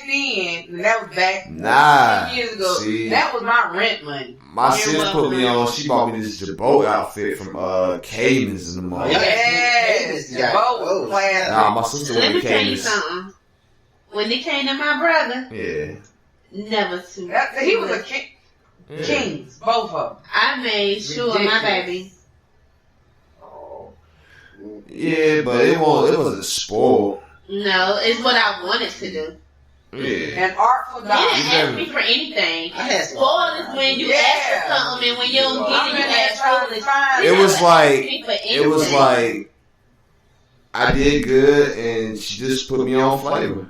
Speaker 5: then, and that was back 10 years ago, that was my rent money.
Speaker 6: My sis put me on, she bought me this Jabot outfit from Caymans in the mall.
Speaker 5: Yes, Jabot was classic.
Speaker 6: Nah, my sister went to Caymans.
Speaker 1: Let me tell you something. When it came to my brother, never to.
Speaker 5: He was a king. Kings, both of them.
Speaker 1: I made sure my baby.
Speaker 6: Yeah, but it wasn't spoiled.
Speaker 1: No, it's what I wanted to do.
Speaker 6: Yeah.
Speaker 5: An artful dog.
Speaker 1: You didn't ask me for anything. Spoiled is when you ask for something and when you don't get it, you ask foolish.
Speaker 6: It was like I did good and she just put me on flavor.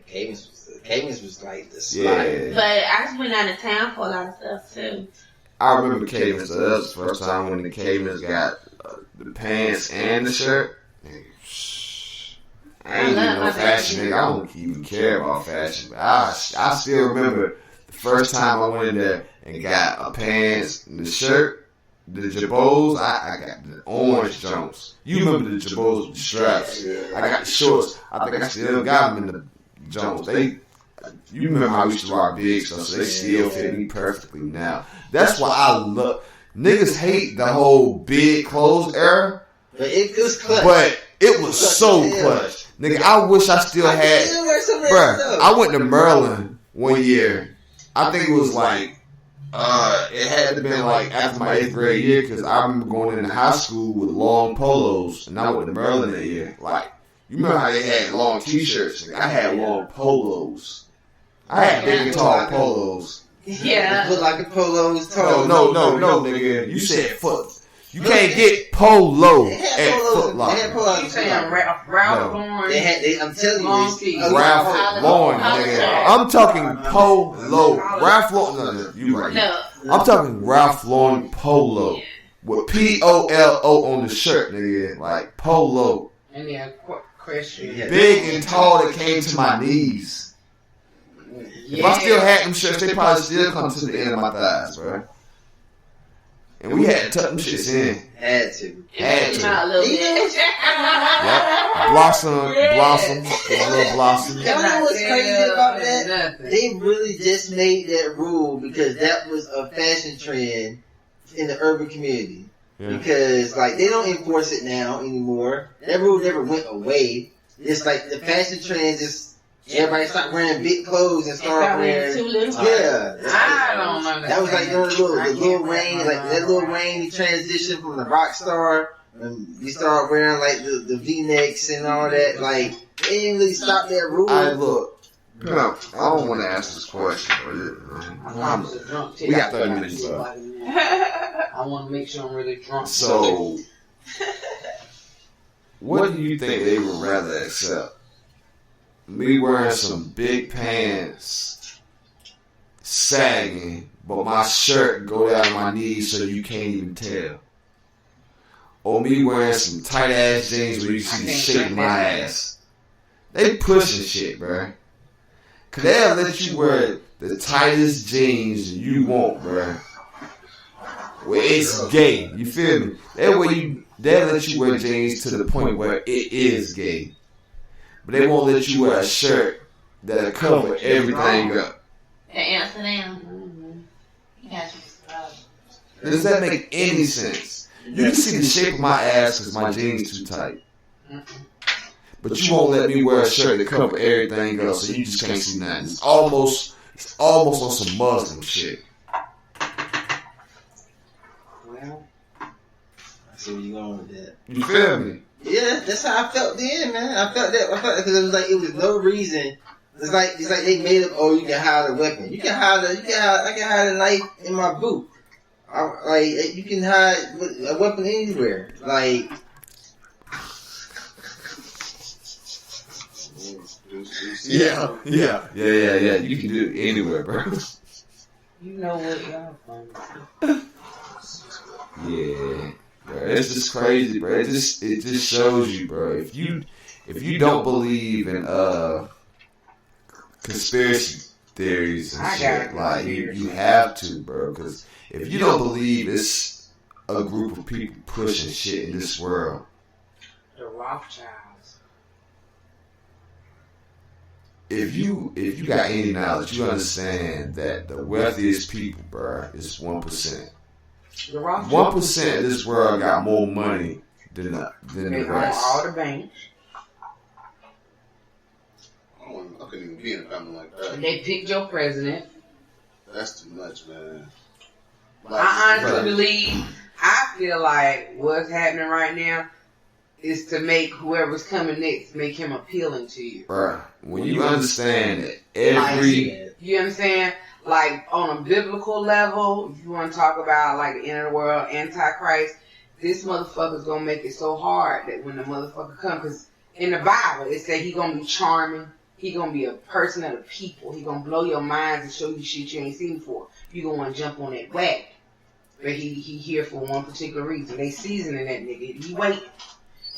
Speaker 3: Caymans was like the spot.
Speaker 6: Yeah.
Speaker 1: But I went out of town for a lot of stuff too.
Speaker 6: I remember Caymans. That was the first time when the Caymans got the pants and the shirt. I ain't even no fashion nigga. I don't even care about fashion. But I still remember the first time I went in there and got a pants and the shirt, the Jabots. I got the orange Jones. You remember the Jabots with the straps? I got the shorts. I think I still got them in the Jones. You remember how we used to rock big stuff, so they still fit me perfectly now. That's why I love. Niggas hate the whole big clothes era.
Speaker 3: But it was clutch.
Speaker 6: But it was so clutch. Nigga, I wish I still had. Bruh, I went to Maryland one year. I think it was like, it had to been like after my 8th grade year, because I remember going into high school with long polos, and I went to Maryland that year. Like, you remember how they had long t-shirts? I had long polos. I had big and tall polos.
Speaker 1: Yeah.
Speaker 3: Look like a polos tall.
Speaker 6: No, nigga. You said foot. You can't get polo at Foot Locker.
Speaker 5: You saying Ralph Lauren?
Speaker 3: I'm telling you,
Speaker 6: Ralph Lauren, nigga. I'm talking polo. Ralph Lauren. No, you right.
Speaker 1: No.
Speaker 6: I'm talking Ralph Lauren polo with POLO on the shirt, nigga. Like polo.
Speaker 5: And yeah, question.
Speaker 6: Big and tall that came to my knees. If I still had them shirts, they probably still come to the end of my thighs, bro. And we had to tuck them shits in.
Speaker 3: Had to.
Speaker 6: Had to.
Speaker 1: Out a little bit.
Speaker 6: Yep. Blossom. Little blossom.
Speaker 3: Y'all know what's crazy about that? They really just made that rule because that was a fashion trend in the urban community. Yeah. Because like they don't enforce it now anymore. That rule never went away. It's like the fashion trend just everybody stopped wearing big clothes and started wearing
Speaker 1: too little.
Speaker 3: Yeah.
Speaker 5: I don't understand.
Speaker 3: That was like during the Lil Wayne, like that Lil Wayne he transitioned from the rock star and he started wearing like the V-necks and all that. Like they didn't really stop that rule.
Speaker 6: Look. No, I don't want to ask this question. We got 30 minutes left.
Speaker 5: I want to make sure I'm really drunk.
Speaker 6: So, what do you think they would rather accept? Me wearing some big pants, sagging, but my shirt go down to my knees so you can't even tell. Or me wearing some tight ass jeans where you see the shape of my ass. They pushing shit, bruh. Cause they'll let you wear the tightest jeans you want, bruh. Where it's gay. You feel me? They'll let you wear jeans to the point where it is gay. But they won't let you wear a shirt that'll cover everything up.
Speaker 1: Amsterdam.
Speaker 6: Does that make any sense? You can see the shape of my ass because my jeans too tight. But you won't let me wear a shirt that cover everything up, so you just can't see nothing. It's almost on some Muslim shit.
Speaker 3: Well, I see where you going with that.
Speaker 6: You feel me?
Speaker 3: Yeah, that's how I felt then, man. I felt that because it was no reason. It's like they made up. Oh, you can hide a weapon. I can hide a knife in my boot. You can hide a weapon anywhere. Like.
Speaker 6: Yeah. You can do it anywhere, bro.
Speaker 5: You know what y'all funny.
Speaker 6: Yeah. Bro, it's just crazy, bro. It just shows you, bro. If you don't believe in conspiracy theories and shit, like you have to, bro. Because if you don't believe it's a group of people pushing shit in this world,
Speaker 5: the Rothschilds.
Speaker 6: If you got any knowledge, you understand that the wealthiest people, bro, is 1%. 1% of this world got more money than the rest.
Speaker 5: All the banks.
Speaker 4: I couldn't even be in a family like that.
Speaker 5: They picked your president.
Speaker 4: That's too much, man.
Speaker 5: I honestly feel like what's happening right now is to make whoever's coming next, make him appealing to you.
Speaker 6: Bruh, when you understand that
Speaker 5: you understand? Like, on a biblical level, if you want to talk about, like, the end of the world, Antichrist, this motherfucker's going to make it so hard that when the motherfucker comes, because in the Bible, it said he going to be charming, he going to be a person of the people, he going to blow your minds and show you shit you ain't seen before. You going to want to jump on that wagon. But he here for one particular reason. They seasoning that nigga. He waiting.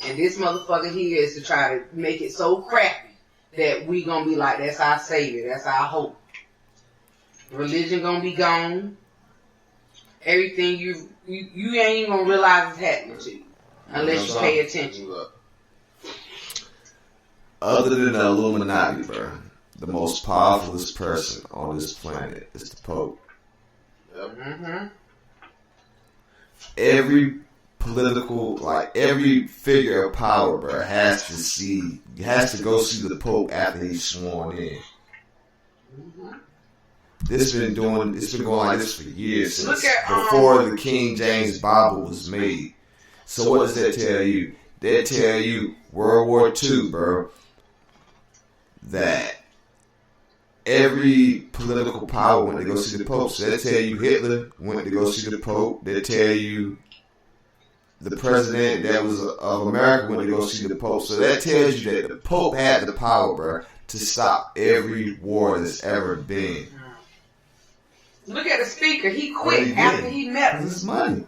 Speaker 5: And this motherfucker here is to try to make it so crappy that we going to be like, that's our savior, that's our hope. Religion gonna be gone. Everything you ain't even gonna realize is happening to you unless you pay attention.
Speaker 6: Other than the Illuminati, bro, the most powerfulest person on this planet is the Pope.
Speaker 5: Mm-hmm.
Speaker 6: Every every figure of power, bro, has to go see the Pope after he's sworn in.
Speaker 5: Mm-hmm.
Speaker 6: It's been going like this for years, since before the King James Bible was made. So what does that tell you? That tell you World War II, bro, that every political power went to go see the Pope. So that tell you Hitler went to go see the Pope. That tell you the president that was of America went to go see the Pope. So that tells you that the Pope had the power, bro, to stop every war that's ever been.
Speaker 5: Look at the speaker. He quit after he met him.
Speaker 6: His money.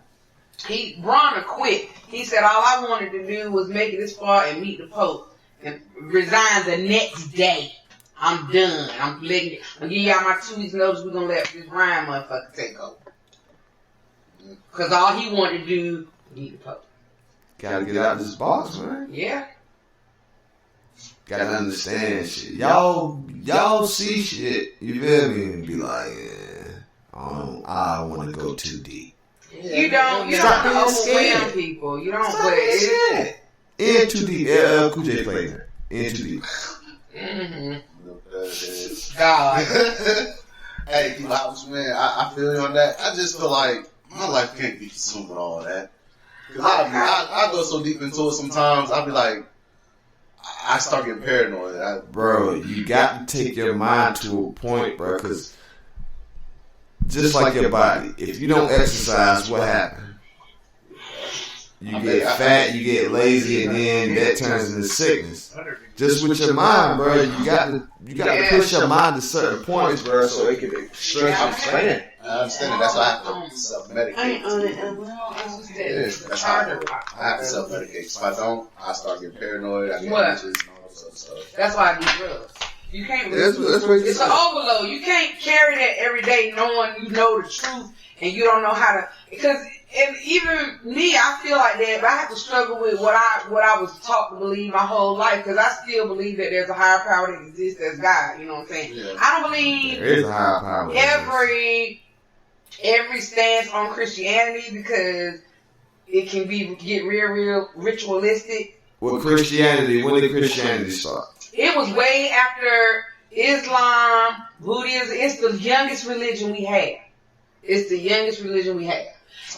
Speaker 5: Bronner quit. He said, all I wanted to do was make it this far and meet the Pope and resign the next day. I'm done. I'm gonna give y'all my 2 weeks notice. We're gonna let this Ryan motherfucker take over. Because all he wanted to do was the Pope.
Speaker 6: Gotta get out of this box, man.
Speaker 5: Yeah.
Speaker 6: Gotta understand shit. Y'all see shit. You feel me? And be like, I want to go too deep.
Speaker 5: You don't overwhelm people. You don't. But it's
Speaker 6: in too deep. LL Cool J played there. In too deep.
Speaker 5: God.
Speaker 4: Hey, House, man, I feel you on that. I just feel like my life can't be consumed with all that. Cause I go so deep into it sometimes. I be like, I start getting paranoid.
Speaker 6: Bro, you got to take your mind to a point, bro. Because just like your body, if you don't exercise, what happens? You get fat, you get lazy, and then that turns into sickness. Just with your mind, bro, you got to push your mind to certain points, bro, so it can stress your plan.
Speaker 4: I understand it. That's why I have to self-medicate.
Speaker 8: I ain't on it.
Speaker 4: That's why I have to self-medicate. If I don't, I start getting paranoid. I get anxious and all this other stuff.
Speaker 5: That's why I do drugs. You can't.
Speaker 6: That's
Speaker 5: it's an overload. You can't carry that every day, knowing you know the truth and you don't know how to. Because even me, I feel like that, but I have to struggle with what I was taught to believe my whole life. Because I still believe that there's a higher power that exists as God. You know what I'm saying? Yeah. I don't believe
Speaker 6: there is a higher power.
Speaker 5: Every stance on Christianity, because it can get real ritualistic.
Speaker 6: With Christianity, when did Christianity start?
Speaker 5: It was way after Islam, Buddhism. It's the youngest religion we have. It's the youngest religion we have.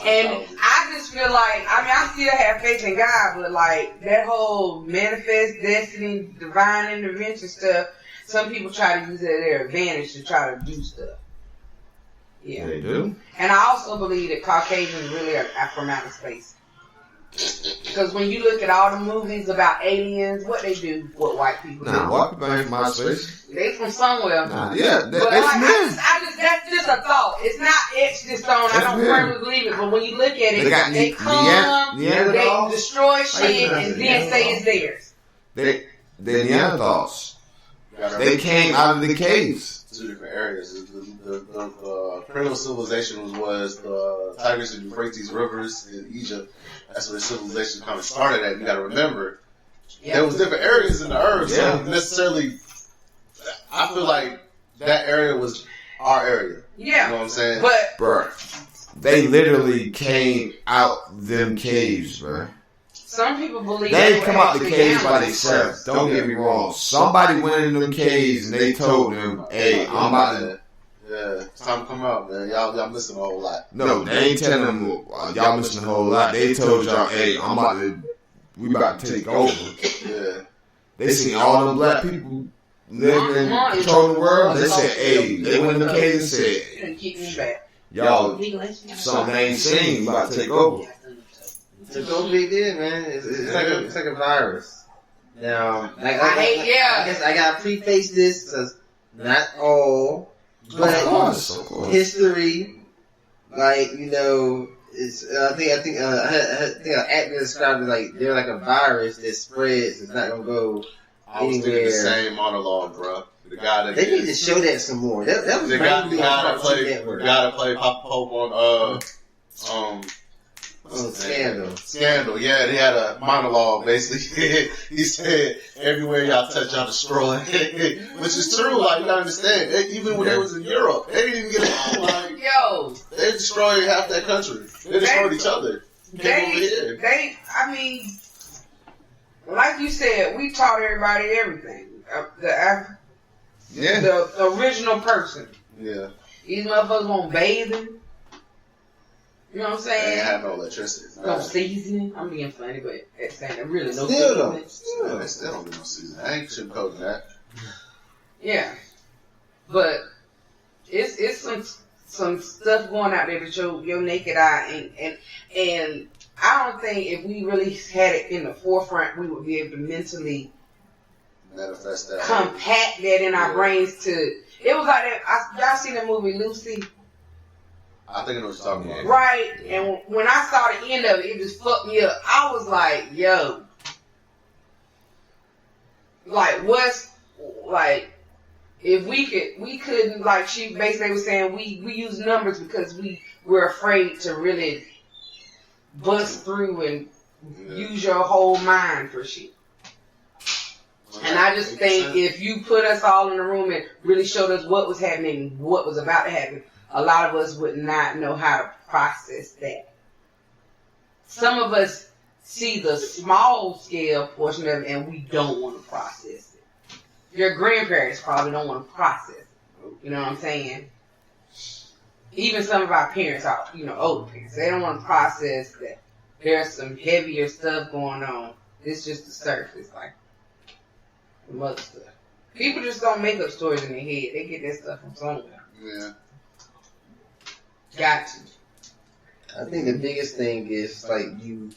Speaker 5: And I just feel like, I still have faith in God, but like that whole manifest destiny, divine intervention stuff, some people try to use it at their advantage to try to do stuff. Yeah.
Speaker 6: They do.
Speaker 5: And I also believe that Caucasians really are from outer space. Because when you look at all the movies about aliens, what they do, what white people do.
Speaker 6: White people ain't from outer space.
Speaker 5: They from somewhere.
Speaker 6: Yeah,
Speaker 5: but that's just a thought. It's not etched in stone. I don't firmly believe it. But when you look at it, they come, they destroy shit, and then say it's theirs.
Speaker 6: They're Neanderthals. They came out of the caves.
Speaker 4: Two different areas. The primitive civilization was the Tigris and Euphrates rivers in Egypt. That's where the civilization kind of started at. You got to remember, there was different areas in the earth. Yeah. So necessarily, I feel like that area was our area.
Speaker 5: Yeah.
Speaker 4: You know what I'm saying?
Speaker 5: But,
Speaker 6: bro, they literally came out them caves, bro.
Speaker 5: Some people believe
Speaker 6: they didn't come out the caves by themselves. Don't get me wrong. Somebody went in them caves and they told them, "Hey, I'm about to."
Speaker 4: Yeah, it's time to come out, man. Y'all missing a whole lot.
Speaker 6: No, they ain't telling them y'all missing a whole lot. They told y'all, "Hey, we about to take over."
Speaker 4: Yeah.
Speaker 6: They seen all them black people living and controlling the world. They said, "Hey," they went in the caves and said, "Y'all, something they ain't seen. We about to take over."
Speaker 3: It's a big deal, man. It's like a virus. Now, I guess I gotta preface this because not all, but
Speaker 6: of course.
Speaker 3: History, like it's. I think an actor described it like they're like a virus that spreads. It's not gonna go
Speaker 4: I was thinking the same monologue, bro. The guy that
Speaker 3: they need to show that some more. That was
Speaker 4: the guy that played Papa Pope on Scandal. Yeah, they had a monologue basically. He said, "Everywhere y'all touch, y'all destroy," which is true. Like you gotta understand, even when they was in Europe, they didn't even get along. Like, they destroyed half that country. They destroyed each other.
Speaker 5: Like you said, we taught everybody everything. The original person.
Speaker 4: Yeah.
Speaker 5: These motherfuckers won't bathing. You know what I'm saying?
Speaker 4: They have no electricity.
Speaker 5: No seasoning. I'm being funny, but it's saying really no
Speaker 4: seasoning. They still don't get no seasoning. I ain't sugarcoating that.
Speaker 5: Yeah. But it's some stuff going out there that your naked eye and I don't think if we really had it in the forefront, we would be able to mentally
Speaker 4: manifest that,
Speaker 5: compact that in our brains to. It was like that. Y'all seen the movie Lucy?
Speaker 4: I think I know what you're talking about.
Speaker 5: Right, and when I saw the end of it, it just fucked me up. I was like, yo. Like, what's, like, if we couldn't, like she basically was saying, we use numbers because we we're afraid to really bust through and use your whole mind for shit. And I just think if you put us all in a room and really showed us what was happening, what was about to happen, a lot of us would not know how to process that. Some of us see the small scale portion of it and we don't want to process it. Your grandparents probably don't want to process it. You know what I'm saying? Even some of our parents are, older parents. They don't want to process that there's some heavier stuff going on. It's just the surface, like the mother stuff. People just don't make up stories in their head. They get that stuff from somewhere.
Speaker 4: Yeah.
Speaker 5: Got to.
Speaker 3: I think the biggest thing is like you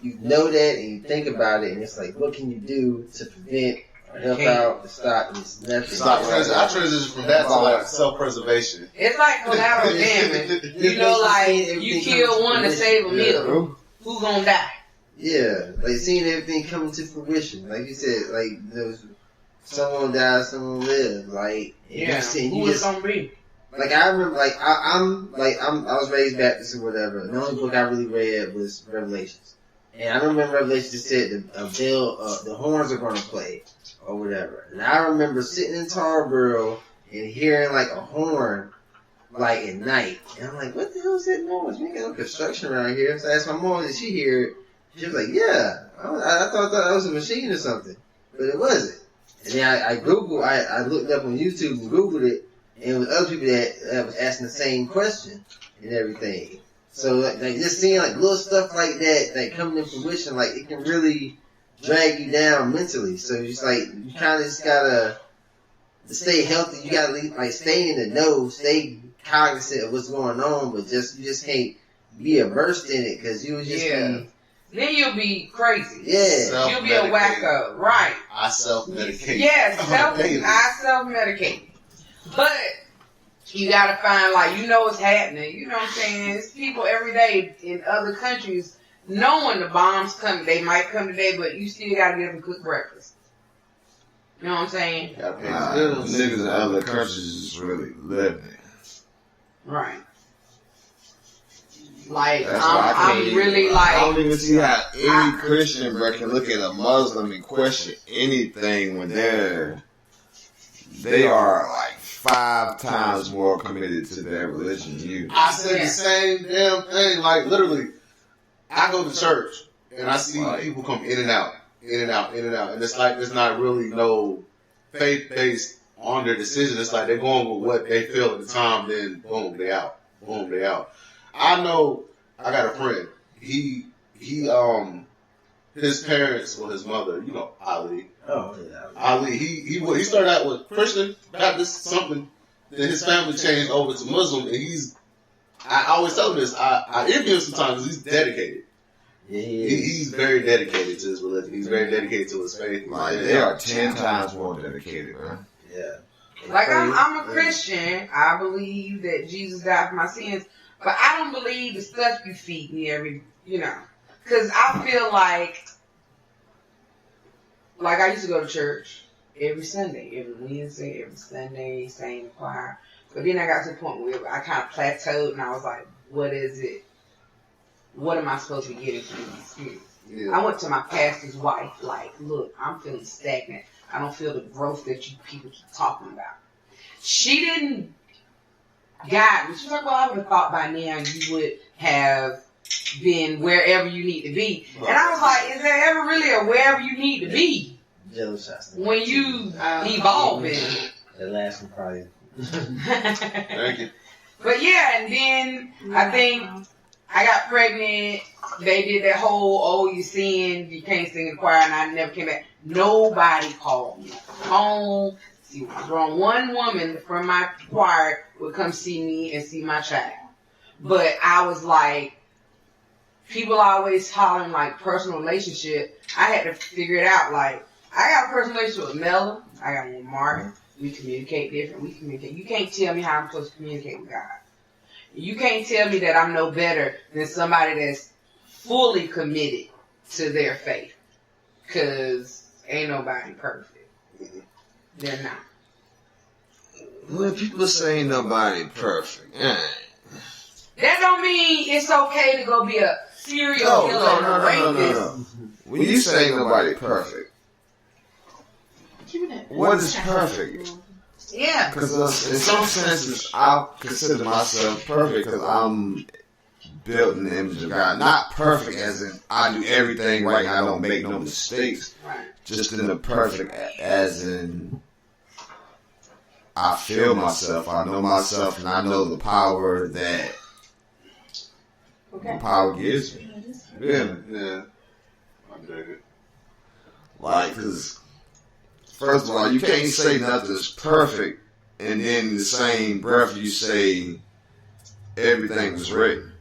Speaker 3: know that and you think about it and it's like, what can you do to prevent or help out to stop this? Nothing.
Speaker 4: I transition from that to like self-preservation.
Speaker 5: It's like collateral damage. You kill one to save a million. Who gonna die?
Speaker 3: Yeah, like seeing everything coming to fruition. Like you said, like there's someone died, someone lived. Like
Speaker 5: who is gonna be?
Speaker 3: Like I remember, I was raised Baptist or whatever. The only book I really read was Revelations, and I remember Revelations said the horns are going to play or whatever. And I remember sitting in Tarboro and hearing like a horn like at night, and I'm like, what the hell is that noise? We got no construction around here. So I asked my mom, did she hear it? She was like, yeah. I thought that was a machine or something, but it wasn't. And then I looked up on YouTube and Googled it. And with other people that was asking the same question and everything. So like just seeing like little stuff like that coming to fruition, like it can really drag you down mentally. So it's like you kind of just gotta to stay healthy. You gotta like stay in the know, stay cognizant of what's going on, but you just can't be immersed in it because you would just be.
Speaker 5: Then you'll be crazy.
Speaker 3: Yeah,
Speaker 5: you'll be a wacko, right?
Speaker 4: I self-medicate.
Speaker 5: Yes, I self-medicate. But you gotta find what's happening. You know what I'm saying? It's people every day in other countries knowing the bombs coming. They might come today, but you still gotta get them a good breakfast. You know what I'm saying?
Speaker 6: Niggas in other countries is really living.
Speaker 5: Right. Like, I'm really like...
Speaker 6: I don't even see how any Christian bro can look at a Muslim and question anything when they are like 5 times more committed to their religion than you.
Speaker 4: I said the same damn thing. Like, literally, I go to church and I see people come in and out. And it's like there's not really no faith based on their decision. It's like they're going with what they feel at the time, then boom, they out. Boom, they out. I know I got a friend. He his parents or his mother, Ali.
Speaker 3: Oh yeah.
Speaker 4: Ali, he started out with Christian, Baptist, something. Then his family changed over to Muslim, and I always tell him this. I envy him sometimes because he's dedicated.
Speaker 3: Yeah,
Speaker 4: he's very dedicated to his religion. He's very dedicated to his faith.
Speaker 6: Like they are 10 times more dedicated, man.
Speaker 3: Yeah.
Speaker 5: Like I'm a Christian. I believe that Jesus died for my sins, but I don't believe the stuff you feed me because I feel like I used to go to church every Sunday, every Wednesday, every Sunday, sing the choir. But then I got to the point where I kind of plateaued and I was like, what is it? What am I supposed to be getting from this experience? Yeah. I went to my pastor's wife, like, look, I'm feeling stagnant. I don't feel the growth that you people keep talking about. She didn't guide me. She was like, well, I would have thought by now you would have been wherever you need to be. And I was like, is there ever really a wherever you need to be? When you evolve in it.
Speaker 3: The last one probably.
Speaker 4: Thank you.
Speaker 5: But yeah, and then I think I got pregnant. They did that whole, you can't sing in the choir, and I never came back. Nobody called me. Home, see what's wrong. One woman from my choir would come see me and see my child. But I was like, people always hollering like personal relationship. I had to figure it out. Like, I got a personal relationship with Mella. I got one with Martin. We communicate different. You can't tell me how I'm supposed to communicate with God. You can't tell me that I'm no better than somebody that's fully committed to their faith. Because ain't nobody perfect. They're not.
Speaker 6: When people say nobody perfect,
Speaker 5: That don't mean it's okay to go be a serial killer and a rapist.
Speaker 6: When you say nobody perfect, what is perfect?
Speaker 5: Yeah.
Speaker 6: Because in some senses, I consider myself perfect because I'm built in the image of God. Not perfect as in I do everything right and I don't make no mistakes. Just in the perfect as in I feel myself, I know myself, and I know the power that the power gives me. Yeah.
Speaker 4: I dig it.
Speaker 6: Like, because first of all, you can't say nothing's perfect, and then in the same breath you say everything was written.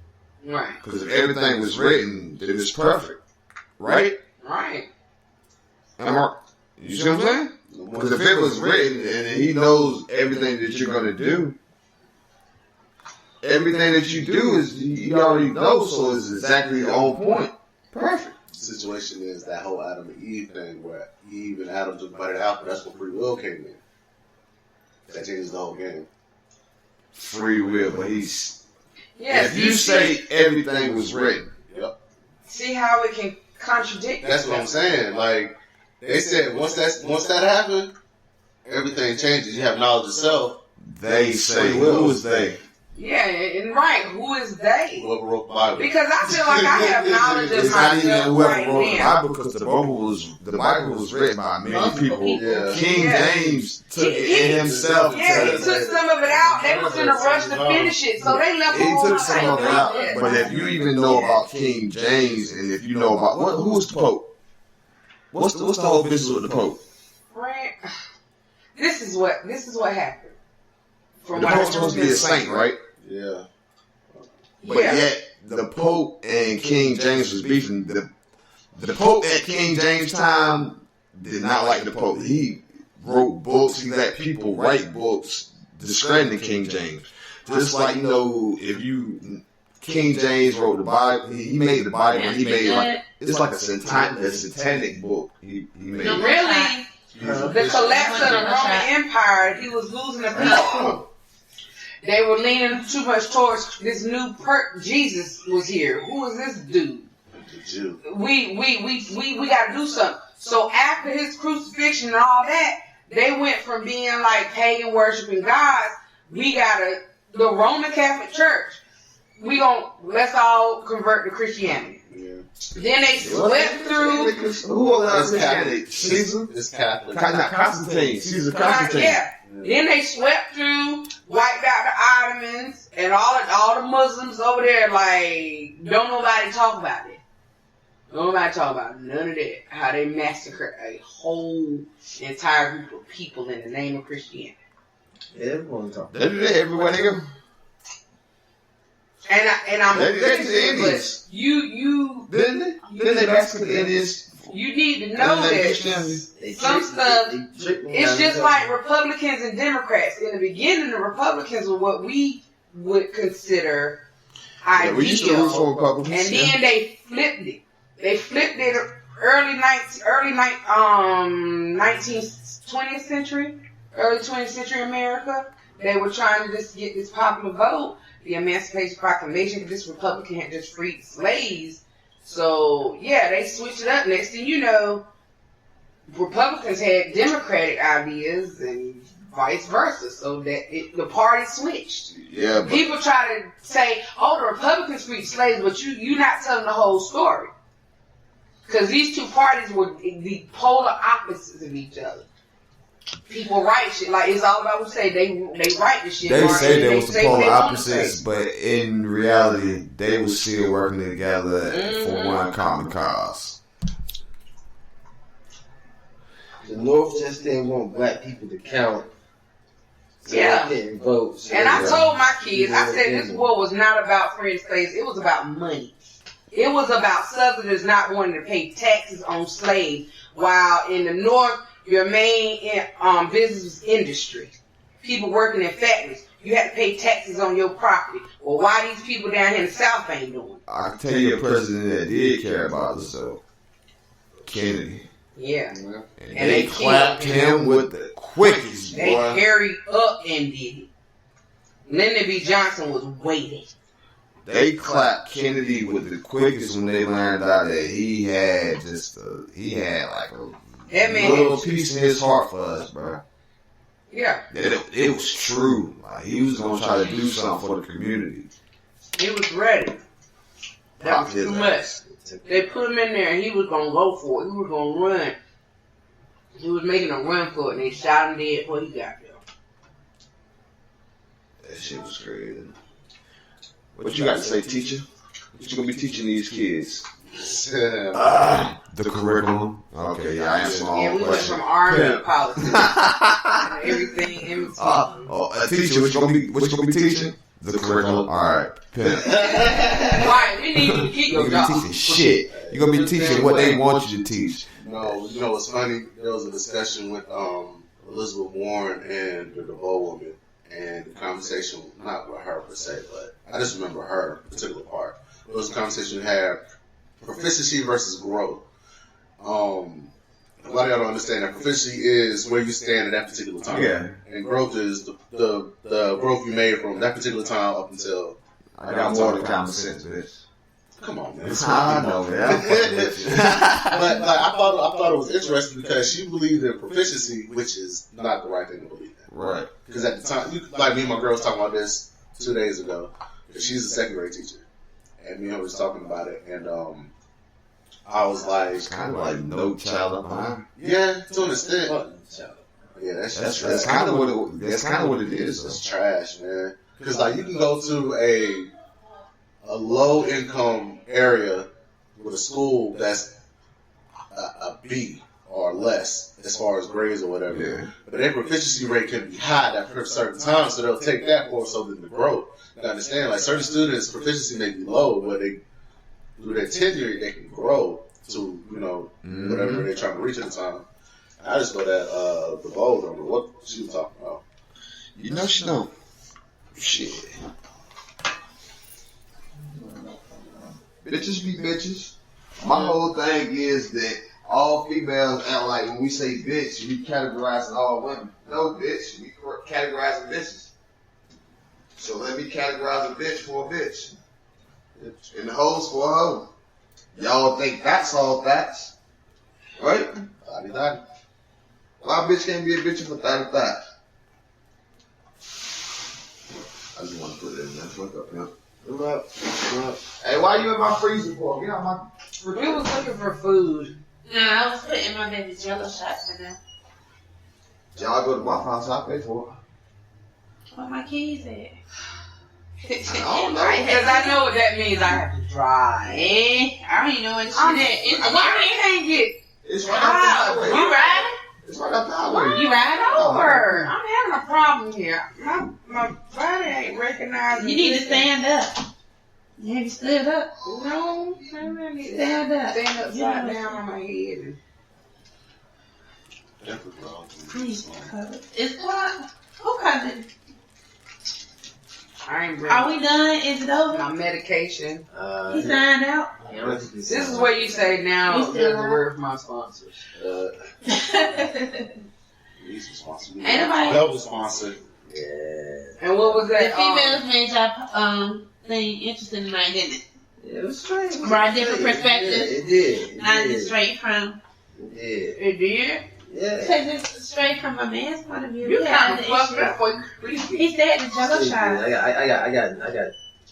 Speaker 5: Right.
Speaker 6: Because if everything was written, then it's perfect. Right?
Speaker 5: Right.
Speaker 6: You see what I'm saying? Because if it was written and he knows everything that you're going to do, everything that you do is he already knows, so it's exactly on point. Perfect.
Speaker 4: The situation is that whole Adam and Eve thing where Eve and Adam just butted out, but that's where free will came in. That changes the whole game.
Speaker 6: Free will, but he's... Yeah, if you say everything was written.
Speaker 4: Yep.
Speaker 5: See how it can contradict.
Speaker 4: That's what I'm saying. Like, they said once that happened, everything changes. You have knowledge of self.
Speaker 6: They say, who is they?
Speaker 5: Yeah, and right, who is they?
Speaker 4: Whoever wrote the Bible.
Speaker 5: Because I feel like I have knowledge of
Speaker 6: it's not even
Speaker 5: myself
Speaker 6: whoever
Speaker 5: right
Speaker 6: wrote the
Speaker 5: now.
Speaker 6: Bible, because the Bible was written by many people.
Speaker 4: Yeah.
Speaker 6: King James took it in himself.
Speaker 5: Yeah, he took some of it out. They was in a rush to finish it, so they left
Speaker 6: He
Speaker 5: all
Speaker 6: took some of it out. But if you even know about King James, and if you know about who was the Pope? What's the whole business with the Pope?
Speaker 5: Right. This is what happened.
Speaker 6: The Pope's supposed to be a saint, right?
Speaker 4: Yeah.
Speaker 6: But yet the Pope and King James was beefing. The Pope at King James' time did not like the Pope. He wrote books. He let people write books discrediting King James. Just like, King James wrote the Bible. He made the Bible. And he made it's like a satanic book. He made.
Speaker 5: Really, the collapse of the Roman Empire, he was losing the people. They were leaning too much towards this new Jesus was here. Who is this dude?
Speaker 4: The Jew.
Speaker 5: We got to do something. So after his crucifixion and all that, they went from being like pagan worshiping gods. The Roman Catholic Church. Let's all convert to Christianity.
Speaker 4: Yeah.
Speaker 5: Then they swept through.
Speaker 6: Who allowed Christianity? Caesar?
Speaker 4: It's Catholic.
Speaker 6: Not Constantine. Caesar Constantine.
Speaker 5: Yeah. Then they swept through, wiped out the Ottomans and all the Muslims over there. Like, don't nobody talk about it. Don't nobody talk about none of that. How they massacred a whole entire group of people in the name of Christianity.
Speaker 3: Everyone talk.
Speaker 6: They do that everywhere they go.
Speaker 5: And I'm
Speaker 6: They did that to the
Speaker 5: but
Speaker 6: Indians. Didn't they massacre the Indians?
Speaker 5: You need to know that some stuff, it's just like Republicans and Democrats. In the beginning, the Republicans were what we would consider ideal.
Speaker 6: We used to root for Republicans.
Speaker 5: And then they flipped it. They flipped it early 20th century America. They were trying to just get this popular vote, the Emancipation Proclamation, because this Republican had just freed slaves. So, yeah, they switched it up. Next thing you know, Republicans had Democratic ideas and vice versa. So that the party switched.
Speaker 6: Yeah, but
Speaker 5: people try to say, the Republicans freed slaves, but you're not telling the whole story. Because these two parties were the polar opposites of each other. People write shit like it's all about what say they write the shit.
Speaker 6: They say they was the polar opposites, but in reality, they was still working together for one common cause.
Speaker 3: The North just didn't want black people to count. So
Speaker 5: yeah.
Speaker 3: they didn't vote. So
Speaker 5: and I told my kids, I said this war was not about freeing slaves. It was about money. It was about Southerners not wanting to pay taxes on slaves, while in the North, your main business was industry. People working in factories. You had to pay taxes on your property. Well, why these people down here in the South ain't doing it?
Speaker 6: I can tell you a president that did care about us, though. Kennedy.
Speaker 5: Yeah.
Speaker 6: And they clapped him with the quickest,
Speaker 5: They
Speaker 6: boy.
Speaker 5: hurried up and did it. Lyndon B. Johnson was waiting.
Speaker 6: they clapped Kennedy with the quickest when they learned out that he had like a little piece in his heart for us, bro.
Speaker 5: Yeah.
Speaker 6: It was true. Like, he was gonna try to do something for the community.
Speaker 5: He was ready. That was too much. They put him in there and he was gonna go for it. He was gonna run. He was making a run for it and they shot him dead before he got there.
Speaker 6: That shit was crazy. What you got to say, teacher? What you gonna be teaching these kids? The curriculum. Okay, yeah, I answered my own
Speaker 5: we went
Speaker 6: question.
Speaker 5: from army to politics and everything in between.
Speaker 6: A teacher, what you gonna be teaching? The curriculum. All right.
Speaker 5: Right, we need you to keep your
Speaker 6: You're
Speaker 5: job.
Speaker 6: gonna be teaching shit. You're gonna be teaching what they want you to teach.
Speaker 4: No, you know what's funny? There was a discussion with Elizabeth Warren and the DeVoe woman, and the conversation, not with her per se, but I just remember her particular part. It was a conversation we had proficiency versus growth. A lot of y'all don't understand that proficiency is where you stand at that particular time.
Speaker 6: Yeah.
Speaker 4: And growth is the growth you made from that particular time up until.
Speaker 6: I got more than common sense, bitch.
Speaker 4: Come on, man.
Speaker 6: I know, man. I'm fucking with you.
Speaker 4: But like, I thought it was interesting because she believed in proficiency, which is not the right thing to believe in.
Speaker 6: Right.
Speaker 4: Because at the time, like me and my girl was talking about this 2 days ago. Because she's a second grade teacher, and me and her was talking about it, and I was like,
Speaker 6: It's kind of like no child left behind.
Speaker 4: yeah, to an extent. Yeah, that's
Speaker 6: kind of what it is.
Speaker 4: It's trash, man. Because like you can go to a low income area with a school that's a B or less as far as grades or whatever.
Speaker 6: Yeah.
Speaker 4: But their proficiency rate can be high at a certain time, so they'll take that more so than the growth. You understand? Like certain students' proficiency may be low, but they through their tenure they can grow to whatever they're trying to reach at the time. I just know that the bowl don't know what she was talking about.
Speaker 6: You know she don't. Shit. Bitches be bitches. My whole thing is that all females act like when we say bitch, we categorizing all women. No, bitch. We categorizing bitches. So let me categorize a bitch for a bitch. And the hoes for a hoe. Y'all think that's all facts? Right?
Speaker 4: Thotty.
Speaker 6: Why a bitch can't be a bitch for 35? I just want to put it in there. What's up, man? What up? Hey, why you in my freezer for? Get out my freezer.
Speaker 5: We was looking for food.
Speaker 1: No, I was putting my baby jello shots in there.
Speaker 6: Y'all go to Waffle House, I pay for it.
Speaker 1: Where my keys at?
Speaker 6: I don't know.
Speaker 5: Because I know what that means. I have to drive.
Speaker 1: I don't even know what shit
Speaker 5: Why we can't get
Speaker 6: It's right out the highway.
Speaker 1: You riding?
Speaker 6: It's right out the highway.
Speaker 1: You riding?
Speaker 5: over? I'm having a problem here. My body ain't recognizing.
Speaker 1: You need to stand up. You have you stood up?
Speaker 5: No, I need to
Speaker 1: Stand up.
Speaker 5: stand upside down on my head.
Speaker 1: Please cover. It's what? Who covered?
Speaker 5: I ain't ready.
Speaker 1: Are we done? Is it over?
Speaker 5: My medication.
Speaker 1: He signed out.
Speaker 5: This is what you say now.
Speaker 1: You still
Speaker 5: There's a
Speaker 1: alive?
Speaker 5: word for my sponsors.
Speaker 4: He's responsible.
Speaker 1: Ain't nobody-
Speaker 4: Help the sponsor.
Speaker 3: Yeah.
Speaker 5: And what was
Speaker 1: The
Speaker 5: that?
Speaker 1: females made y'all thing interesting tonight, didn't it?
Speaker 3: It was straight.
Speaker 1: From different perspectives.
Speaker 3: It did.
Speaker 1: Not just straight from.
Speaker 3: It did.
Speaker 5: It did?
Speaker 3: Yeah.
Speaker 1: Because it's straight from a man's point of view.
Speaker 5: You
Speaker 1: We
Speaker 5: kind
Speaker 1: have
Speaker 5: of
Speaker 1: the
Speaker 5: fucked
Speaker 1: issue.
Speaker 5: up for you creepy.
Speaker 1: He said the jello shot.
Speaker 3: I got.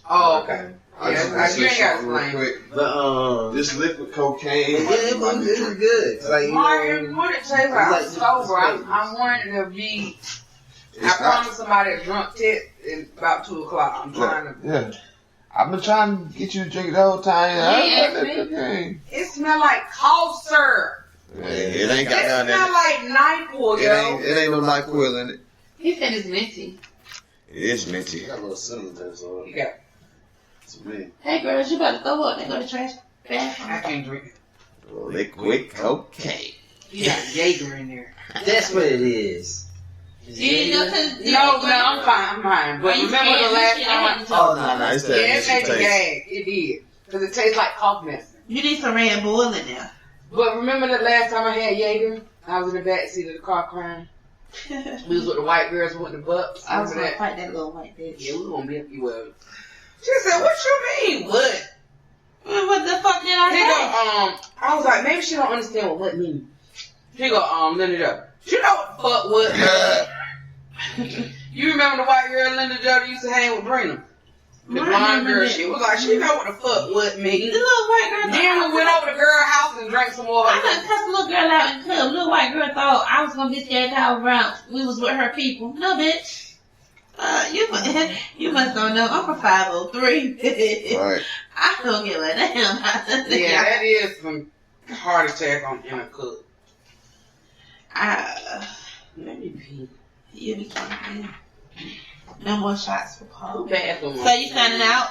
Speaker 5: Oh, okay.
Speaker 6: I just
Speaker 5: Yeah,
Speaker 6: want to
Speaker 5: you
Speaker 6: say
Speaker 5: ain't got
Speaker 6: something real
Speaker 5: to
Speaker 6: quick.
Speaker 3: But
Speaker 6: This liquid cocaine.
Speaker 3: it was good. Like, you
Speaker 5: Mario,
Speaker 3: know,
Speaker 5: when it tastes like I'm
Speaker 3: like-
Speaker 5: sober, I'm wanting to be. I
Speaker 6: It's not.
Speaker 5: promised somebody a drunk tip in about 2 o'clock. I'm trying to.
Speaker 6: Yeah. I've been trying to get you to drink it the whole time.
Speaker 1: Yeah,
Speaker 6: that
Speaker 1: man.
Speaker 6: cocaine.
Speaker 5: It smell like cough syrup.
Speaker 6: Yeah, it ain't
Speaker 5: It
Speaker 6: got nothing in
Speaker 5: smell
Speaker 6: it.
Speaker 5: like NyQuil, yo.
Speaker 6: It ain't no NyQuil in it.
Speaker 1: He said it's minty.
Speaker 6: It is minty.
Speaker 4: Got a little cinnamon taste on it.
Speaker 5: You got.
Speaker 4: To me.
Speaker 1: Hey girls, you better go up and go to trash
Speaker 5: I
Speaker 1: bathroom.
Speaker 5: can't drink it.
Speaker 6: Liquid cocaine.
Speaker 5: You got Jaeger in there.
Speaker 3: that's what it is.
Speaker 1: You know, cause
Speaker 5: No, I'm fine. But
Speaker 1: Are you
Speaker 5: remember the
Speaker 1: scared?
Speaker 5: last
Speaker 1: You
Speaker 5: time?
Speaker 1: shit
Speaker 3: Oh no,
Speaker 6: It's
Speaker 5: Yeah,
Speaker 6: that
Speaker 5: it
Speaker 6: initial
Speaker 5: made me
Speaker 6: taste.
Speaker 5: gag. It did. Because it tastes like cough medicine.
Speaker 1: You need some Red Bull in there.
Speaker 5: But remember the last time I had Jaeger? I was in the back seat of the car crying. We was with the white girls, we went to Bucks.
Speaker 1: I was
Speaker 5: Remember
Speaker 1: gonna
Speaker 5: that?
Speaker 1: fight that little white bitch.
Speaker 5: Yeah, we were gonna be well. She said, what you mean, what?
Speaker 1: What the fuck did I say?
Speaker 5: I was like, maybe she don't understand what means. She go, Linda Joe. She know what the fuck what means. You remember the white girl Linda Joe that used to hang with Brina? The blonde girl, she was like, she know what the fuck what means.
Speaker 1: The little white girl.
Speaker 5: Then we went over to the girl house and drank some more.
Speaker 1: I done cussed the little girl out in the club. Little white girl thought I was gonna be scared to I was around. We was with her people. No, bitch. You must don't know. I'm a 503.
Speaker 6: Right.
Speaker 1: I don't give a damn.
Speaker 5: Yeah, that is some heart attack in a cook.
Speaker 1: Let me pee. You be fine. No more shots for Paul.
Speaker 5: Bathroom.
Speaker 1: So you signing out?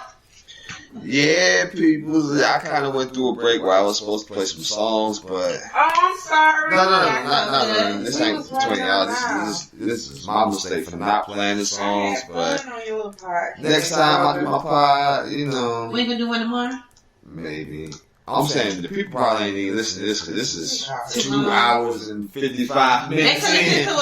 Speaker 6: Yeah, people. I kind of went through a break where I was supposed to play some songs, but
Speaker 5: Oh, I'm sorry.
Speaker 6: no. This ain't between y'all. This is my mistake for not playing the songs. But next time I do my pod, you know,
Speaker 1: We gonna do one tomorrow?
Speaker 6: maybe. I'm saying the people probably ain't even listen to this because this is 2 hours and 55
Speaker 1: They
Speaker 6: minutes
Speaker 1: could listen
Speaker 6: in.
Speaker 1: to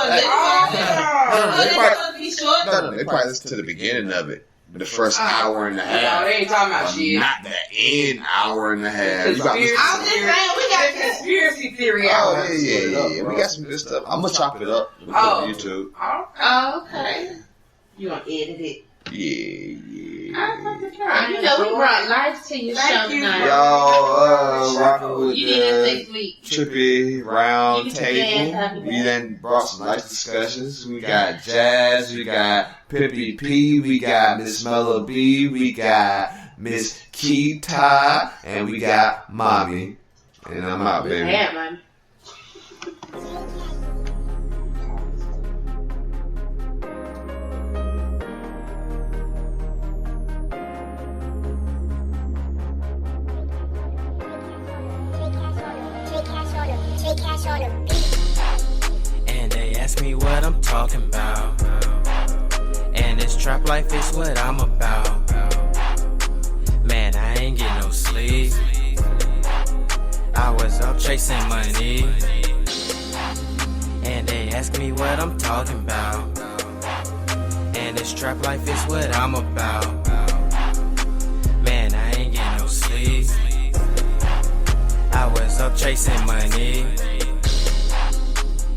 Speaker 1: it. Be short.
Speaker 6: No, they probably listen to the beginning of it. The first hour and a
Speaker 5: No,
Speaker 6: half.
Speaker 5: they ain't talking about shit.
Speaker 6: Not the end hour and a half. You got
Speaker 5: Conspiracy
Speaker 1: I was just saying, we got
Speaker 5: It's conspiracy theory
Speaker 6: Oh,
Speaker 5: hour.
Speaker 6: yeah. We got some good stuff. I'm going to chop it up and put it
Speaker 5: Oh.
Speaker 6: on YouTube.
Speaker 1: Oh, okay.
Speaker 5: You gonna edit it?
Speaker 6: Yeah.
Speaker 1: You know, we brought life to your show tonight.
Speaker 6: Y'all, rocking with
Speaker 1: You did it
Speaker 6: the
Speaker 1: next week.
Speaker 6: TrHippy round
Speaker 1: You can dance,
Speaker 6: table.
Speaker 1: happy
Speaker 6: We
Speaker 1: dance.
Speaker 6: then brought some nice discussions. We got Jazz, we got Pippy P, we got Miss Mello B, we got Miss Keita, and we got Mommy. And I'm out, baby.
Speaker 1: Yeah, man.
Speaker 10: And they ask me what I'm talking about. And this trap life is what I'm about. Man, I ain't get no sleep. I was up chasing money. And they ask me what I'm talking about. And this trap life is what I'm about. Man, I ain't get no sleep. I was up chasing money.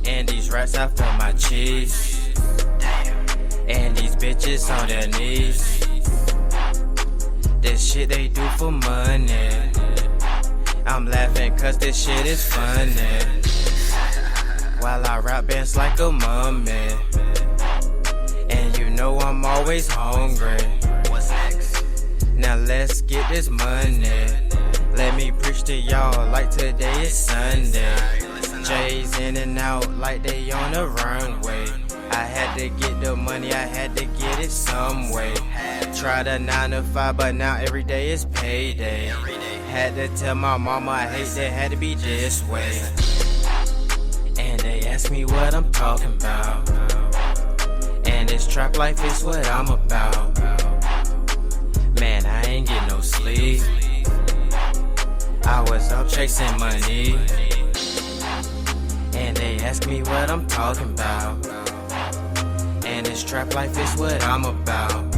Speaker 10: And these rats after my cheese. And these bitches on their knees. This shit they do for money. I'm laughing cause this shit is funny. While I rap bands like a mummy. And you know I'm always hungry. What's next? Now let's get this money. Let me preach to y'all like today is Sunday. J's in and out like they on the runway. I had to get the money, I had to get it some way. Tried a 9 to 5, but now every day is payday. Had to tell my mama I hate that had to be this way. And they ask me what I'm talking about. And this trap life is what I'm about. Man, I ain't get no sleep. I was up chasing money. And they ask me what I'm talking about. And this trap life is what I'm about.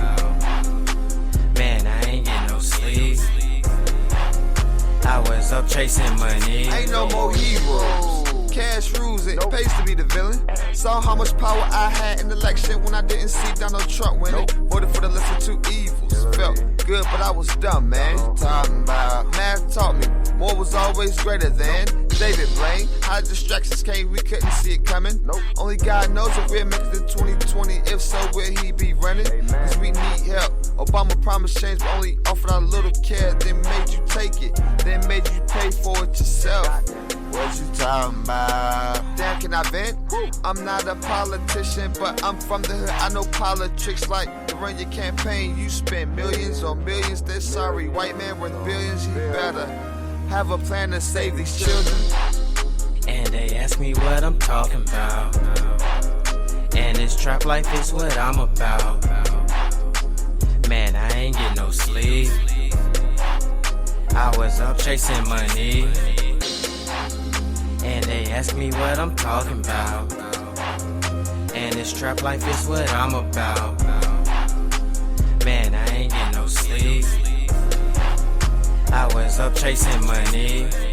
Speaker 10: Man, I ain't get no sleep. I was up chasing money.
Speaker 2: Ain't no more heroes. Cash rules it, pays to be the villain. Saw how much power I had in the election when I didn't see Donald Trump winning. Voted for the lesser two evils. Felt good, but I was dumb, man. Talking about math taught me more was always greater than. David Blaine, how distractions came, we couldn't see it coming. Only God knows if we'll make it to 2020. If so, will he be running? Cause we need help. Obama promised change, but only offered a little care. Then made you take it, then made you pay for it yourself. What you talking about? Damn, can I vent? I'm not a politician, but I'm from the hood. I know politics like to run your campaign. You spend millions on millions. They're sorry, white man worth billions. You better have a plan to save these children.
Speaker 10: And they ask me what I'm talking about. And this trap life is what I'm about. Man, I ain't get no sleep. I was up chasing money. And they ask me what I'm talking about. And this trap life is what I'm about. Man, I ain't get no sleep. I was up chasing money.